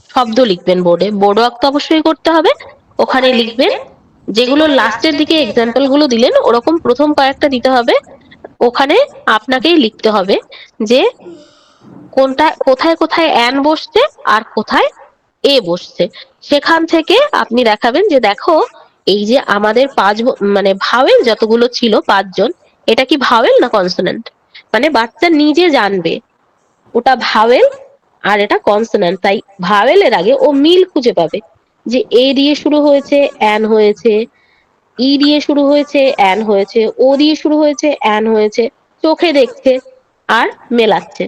শব্দ লিখবেন বোর্ডে। বোর্ড ওয়ার্ক তো অবশ্যই করতে হবে। ওখানে লিখবেন যেগুলো লাস্টের দিকে এক্সাম্পল গুলো দিলেন ওরকম প্রথম কয়েকটা দিতে হবে। ওখানে আপনাকেই লিখতে হবে যে কোনটা কোথায় কোথায় অ্যান বসছে আর কোথায় এ বসছে। সেখান থেকে আপনি দেখাবেন যে দেখো এই যে আমাদের মানে ভাওয়েল যতগুলো ছিল 5 জন, এটা কি ভাওয়েল না কনসোনেন্ট, মানে বাচ্চা নিজে জানবে ওটা ভাওয়েল আর এটা কনসোনেন্ট। তাই ভাওয়েলের আগে ও মিল খুঁজে পাবে যে এ দিয়ে শুরু হয়েছে অ্যান হয়েছে, ই দিয়ে শুরু হয়েছে অ্যান হয়েছে, ও দিয়ে শুরু হয়েছে অ্যান হয়েছে, চোখে দেখছে আর মেলাচ্ছে,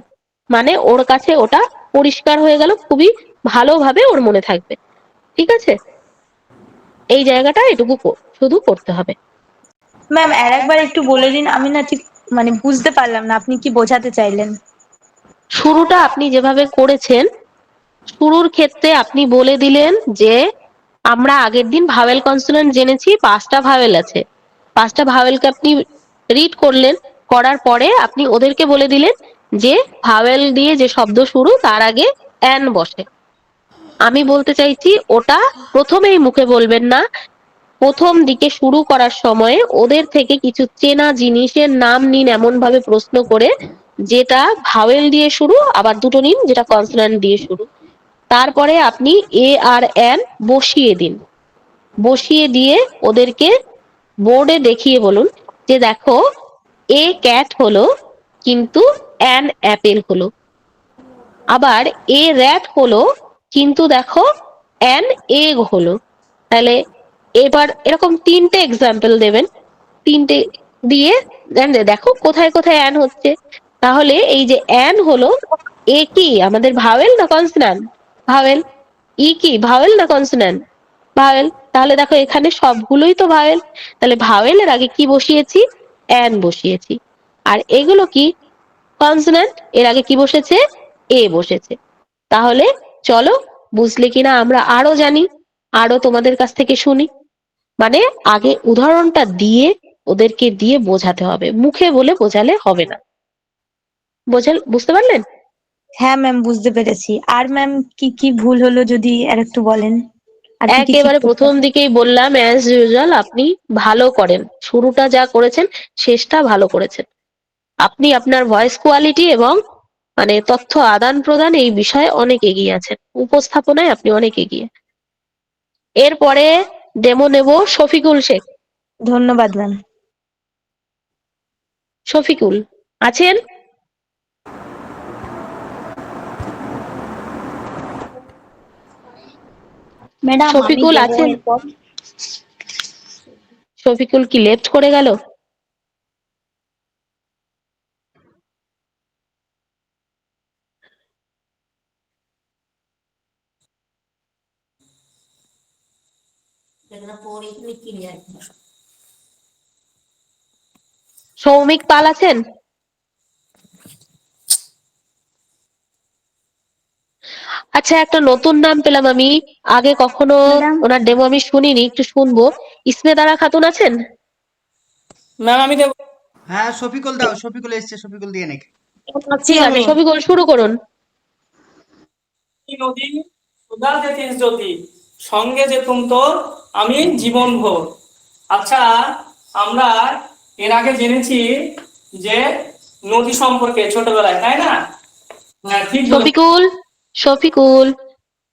মানে ওর কাছে ওটা পরিষ্কার হয়ে গেল, খুবই ভালোভাবে ওর মনে থাকবে। ঠিক আছে, এই জায়গাটা এটুকু শুধু করতে হবে। ম্যাম আর একবার একটু বলে দিন, আমি না ঠিক মানে বুঝতে পারলাম না আপনি কি বোঝাতে চাইলেন। শুরুটা আপনি যেভাবে করেছেন, শুরুর ক্ষেত্রে আপনি বলে দিলেন যে আমরা আগের দিন ভাওয়েল কনসোনেন্ট জেনেছি, 5টা ভাওয়েল আছে, 5টা ভাওয়েলকে আপনি রিড করলেন, করার পরে আপনি ওদেরকে বলে দিলেন যে ভাওয়েল দিয়ে যে শব্দ শুরু তার আগে অ্যান বসে। আমি বলতে চাইছি ওটা প্রথমেই মুখে বলবেন না, প্রথম দিকে শুরু করার সময় ওদের থেকে কিছু চেনা জিনিসের নাম নিন, এমন ভাবে প্রশ্ন করে যেটা ভাওয়েল দিয়ে শুরু, আবার দুটো নিন যেটা কনসোনেন্ট দিয়ে শুরু। তারপরে আপনি এ আর অ্যান বসিয়ে দিন, বসিয়ে দিয়ে ওদেরকে বোর্ডে দেখিয়ে বলুন যে দেখো এ ক্যাট হলো কিন্তু অ্যান অ্যাপেল হলো, আবার এ র্যাট হলো কিন্তু দেখো অ্যান এগ হলো। তাহলে এবার এরকম 3টে এক্সাম্পল দেবেন, 3টে দিয়ে দেখো কোথায় কোথায় অ্যান হচ্ছে। তাহলে এই যে অ্যান হলো, এ কি আমাদের ভাওয়েল না কনসোন্যান্ট? ভাওয়েল। ই কি ভাওয়েল না কনসোন্যান্ট? ভাওয়েল। তাহলে দেখো এখানে সবগুলোই তো ভাওয়েল, তাহলে ভাওয়েলের আগে কি বসিয়েছি? অ্যান বসিয়েছি। আর এগুলো কি? কনসোন্যান্ট, এর আগে কি বসেছে? এ বসেছে। তাহলে চলো, বুঝলে কিনা আমরা আরো জানি, আরো তোমাদের কাছ থেকে শুনি। মানে আগে উদাহরণটা দিয়ে ওদেরকে দিয়ে বোঝাতে হবে, মুখে বলে বোঝালে হবে না। বুঝতে পারলেন? হ্যাঁ ম্যাম বুঝতে পেরেছি। আর ম্যাম কি কি ভুল হলো যদি আরেকটু বলেন, আর কি কি ঠিক একেবারে করতে প্রথম হবে? দিকেই বললাম অ্যাজ ইউজুয়াল আপনি ভালো করেন, শুরুটা যা করেছেন শেষটা ভালো করেছেন। আপনি আপনার ভয়েস কোয়ালিটি এবং মানে তথ্য আদান প্রদান এই বিষয়ে অনেক এগিয়ে আছেন, উপস্থাপনায় আপনি অনেক এগিয়ে। এরপরে ডেমো নেব শফিকুল শেখ। ধন্যবাদ ম্যাম। শফিকুল আছেন? ম্যাডাম আমি শফিকুল দেবো আছেন? এরপর। শফিকুল কি লেফট করে গেল? সৌমিক পাল আছেন? আচ্ছা, একটা নতুন নাম পেলাম আমি, আগে কখনো ম্যাডাম ওনার ডেমো আমি শুনিনি, একটু শুনবো। ইসমেদারা খাতুন আছেন? ম্যাম আমি দেবো। হ্যাঁ শফিকুল দাও, শফিকুল এসছে, শফিকুল দিয়ে নাকি। ঠিক আছে, শফিকুল শুরু করুন। নদী উদার যেতিস যদি সঙ্গে যেতুম তোর আমি জীবন ভোর। আচ্ছা, আমরা এর আগে জেনেছি যে নদী সম্পর্কে ছোটবেলায়, তাই না? হ্যাঁ ঠিক বলেছেন। শফিকুল, শফিকুল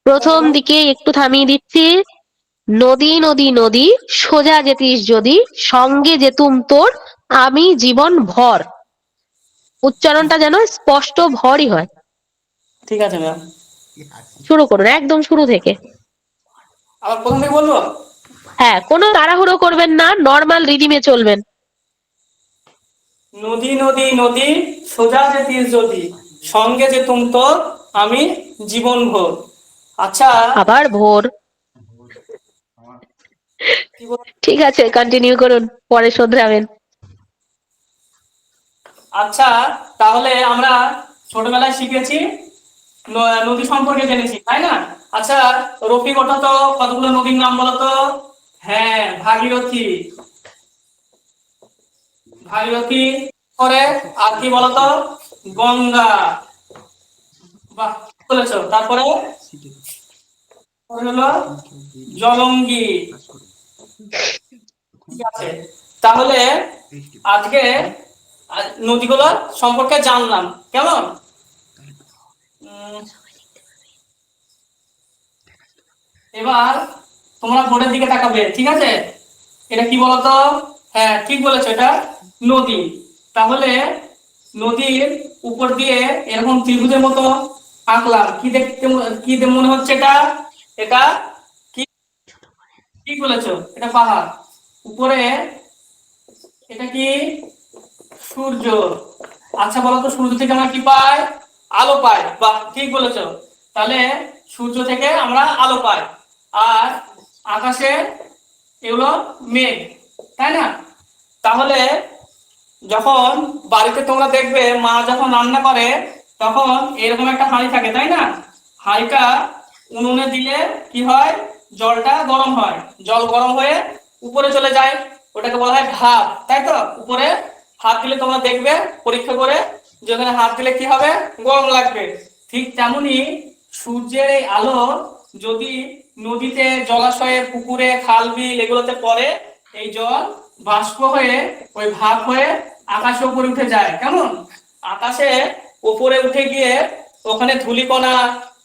প্রথম দিকে একটু থামিয়ে দিচ্ছি। নদী নদী নদী সোজা যেতিস যদি সঙ্গে যেতুম তোর আমি জীবন ভর। উচ্চারণটা যেন স্পষ্ট ভরই হয়। ঠিক আছে ম্যাম, শুরু করুন একদম শুরু থেকে। আবার প্রথম থেকে বলবো? হ্যাঁ, কোনো তাড়াহুড়ো করবেন না, নর্মাল রিদিমে চলবেন। নদী নদী নদী সোজা যেতিস যদি সঙ্গে যেতুম তোর আমি জীবন ভোর। আচ্ছা, আবার ভোর। ঠিক আছে, কন্টিনিউ করুন, পরে শোধরাবেন। আচ্ছা তাহলে আমরা ছোটবেলায় শিখেছি, নদী সম্পর্কে জেনেছি, তাই না? আচ্ছা রফিক, ওটা তো কতগুলো নদীর নাম বলো তো? হ্যাঁ, ভাগীরথী, ভাগীরথী করে আর কি বলতো? গঙ্গা। বাহ, বলেছো। তারপরে হলো জলঙ্গি, ঠিক আছে, তাহলে আজকে নদীগুলো সম্পর্কে জানলাম, কেমন? এবার তোমরা বোর্ডের দিকে তাকাবে, ঠিক আছে? এটা কি বলতো? হ্যাঁ ঠিক বলেছো, এটা নদী। তাহলে নদীর উপর দিয়ে এরকম ত্রিভুজের মতো আঁকলাম, কি দেখতে কি মনে হচ্ছে? এটা এটা কি কি বলেছো? এটা পাহাড়। উপরে এটা কি? সূর্য। আচ্ছা বলো তো, সূর্য থেকে আমরা কি পাই? আলো পাই। বাহ, ঠিক বলেছো। তাহলে সূর্য থেকে আমরা আলো পাই। আর আকাশে এগুলো মেঘ, তাই না? তাহলে যখন বাড়িতে তোমরা দেখবে মা যখন রান্না করে তখন এরকম একটা হাঁড়ি থাকে, তাই না? হাঁড়িটা উনুনে দিলে কি হয়? জলটা গরম হয়, জল গরম হয়ে উপরে চলে যায়, ওটাকে বলা হয় ভাপ, তাই তো? উপরে হাত দিলে তোমরা দেখবে পরীক্ষা করে, যেখানে হাত দিলে কি হবে? গরম লাগবে। ঠিক তেমনি সূর্যের এই আলো যদি নদীতে, জলাশয়ে, পুকুরে, খাল বিল এগুলোতে পড়ে, এই জল বাষ্প হয়ে ওই ভাপ হয়ে আকাশে উপরে উঠে যায়। কেমন? আকাশে উপরে উঠে গিয়ে ওখানে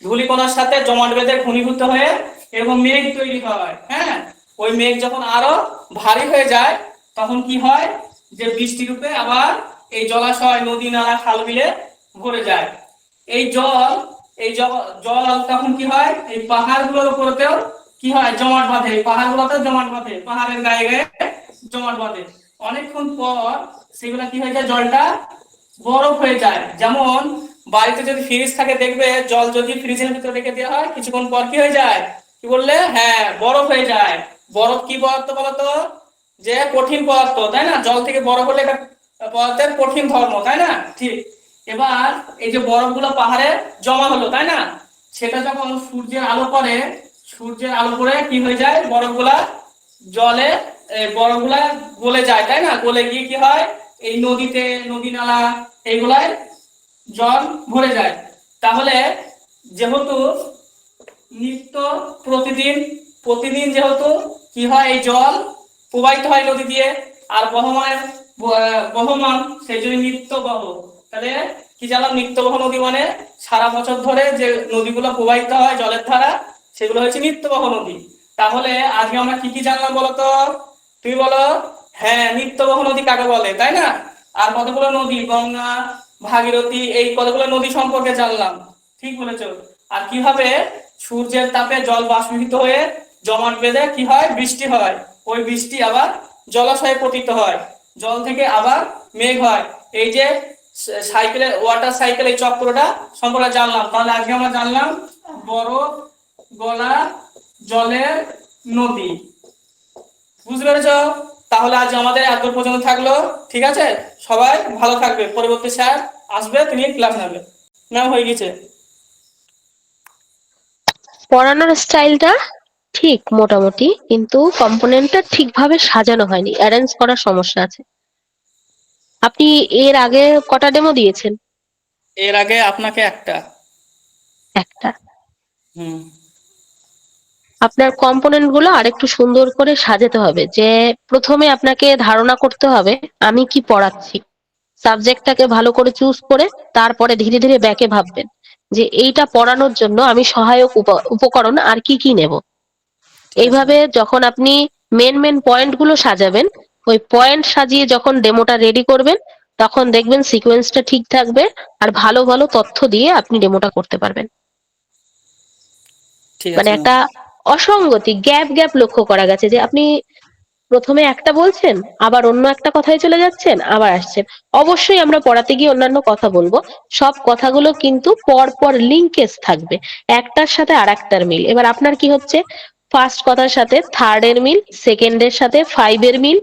ধূলিকণার সাথে জমাট বেঁধে ঘনীভূত হয়ে এরকম মেঘ তৈরি হয়। হ্যাঁ, ওই মেঘ যখন আরো ভারী হয়ে যায় তখন কি হয়? যে বৃষ্টি রূপে আবার এই জলাশয়, নদী, নালা, খাল বিলে ভরে যায়। এই জল তখন কি হয়? এই পাহাড়গুলোর উপরেতেও কি হয়? জমাট বাঁধে। পাহাড়গুলোতেও জমাট বাঁধে, পাহাড়ের গায়ে গায়ে জমাট বাঁধে। অনেকক্ষণ পর সেগুলো কি হয়ে যায়? জলটা বরফ হয়ে যায়। যেমন বাড়িতে যদি ফ্রিজ থাকে দেখবে, জল যদি ফ্রিজের ভিতরে রেখে দেওয়া হয় কিছুক্ষণ পর কি হয়ে যায়? কি বললে? হ্যাঁ, বরফ হয়ে যায়। বরফ কি পদার্থ বলতো? যে কঠিন পদার্থ, তাই না? জল থেকে বরফ হলে এটা পদার্থের কঠিন ধর্ম, তাই না? ঠিক। এবার এই যে বরফগুলো পাহাড়ে জমা হলো, তাই না? সেটা যখন সূর্যের আলো পড়ে, সূর্যের আলো পড়ে কি হয়ে যায়? বরফগুলা জলে, বরফগুলা গলে যায়, তাই না? গলে গিয়ে কি হয়? এই নদীতে, নদী নালা এইগুলায় জল ভরে যায়। তাহলে যেহেতু নিত্য প্রতিদিন যেহেতু কি হয়? এই জল প্রবাহিত হয় নদী দিয়ে, আর বহমান, সেই জন্য নিত্য বহ। তাহলে কি জানলাম? নিত্য বহ নদী মানে সারা বছর ধরে যে নদীগুলো প্রবাহিত হয় জলের ধারা, সেগুলো হচ্ছে নিত্য বহ নদী। তাহলে আজকে আমরা কি কি জানলাম বলতো? তুমি বলো। হ্যাঁ, নিত্য বহ নদী কাকে বলে, তাই না? আর কতগুলো নদী? গঙ্গা, ভাগীরথী, এই কতগুলো নদী সম্পর্কে জানলাম। ঠিক বলেছো। আর কিভাবে সূর্যের তাপে জল বাষ্পীভূত হয়ে জমাট বেঁধে কি হয়? বৃষ্টি হয়। ওই বৃষ্টি আবার জলাশয়ে পতিত হয়, জল থেকে আবার মেঘ হয়। এই যে সাইকেলের, ওয়াটার সাইকেল, এই চক্রটা সম্পর্কে জানলাম। তাহলে আজকে আমরা জানলাম বরফ গলা জলের নদী। বুঝতে পেরেছো? তাহলে আজ আমাদের এত পর্যন্ত থাকলো, ঠিক আছে? সবাই ভালো থাকবে। পরবর্তী স্যার আসবে, তিনি ক্লাস নেবে। ম্যাম হয়ে গেছে। পড়ানোর স্টাইলটা ঠিক মোটামুটি, কিন্তু কম্পোনেন্টটা ঠিকভাবে সাজানো হয়নি, অ্যারেঞ্জ করার সমস্যা আছে। আপনি এর আগে কটা ডেমো দিয়েছেন? এর আগে আপনাকে একটা। আপনার কম্পোনেন্ট গুলো আরেকটু সুন্দর করে সাজাতে হবে। যে প্রথমে আপনাকে ধারণা করতে হবে আমি কি পড়াচ্ছি, সাবজেক্টটাকে ভালো করে চুজ করে তারপরে ধীরে ধীরে ব্যাকে ভাববেন যে এইটা পড়ানোর জন্য আমি সহায়ক উপকরণ আর কি কি নেব। এইভাবে যখন আপনি মেন পয়েন্ট গুলো সাজাবেন, ওই পয়েন্ট সাজিয়ে যখন ডেমোটা রেডি করবেন, তখন দেখবেন সিকোয়েন্সটা ঠিক থাকবে আর ভালো ভালো তথ্য দিয়ে আপনি ডেমোটা করতে পারবেন। মানে একটা অসঙ্গতি, গ্যাপ লক্ষ্য করা গেছে যে আপনি প্রথমে একটা বলছেন, আবার অন্য একটা কথায় চলে যাচ্ছেন, আবার আসছেন। অবশ্যই আমরা পড়াতে গিয়ে অন্যান্য কথা বলবো, সব কথাগুলো কিন্তু পর লিঙ্কেজ থাকবে, একটার সাথে আরেকটার মিল। এবার আপনার কি হচ্ছে? ফার্স্ট কথার সাথে থার্ড এর মিল, সেকেন্ডের সাথে 5 এর মিল।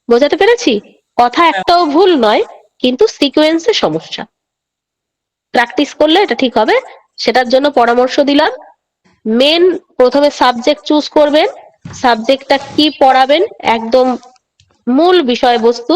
বোঝাতে পেরেছি? কথা একটাও ভুল নয়, কিন্তু সিকোয়েন্সে সমস্যা। প্র্যাকটিস করলে এটা ঠিক হবে, সেটার জন্য পরামর্শ দিলাম। মেন প্রথমে সাবজেক্ট চুজ করবেন, সাবজেক্টটা কি পড়াবেন, একদম মূল বিষয়বস্তু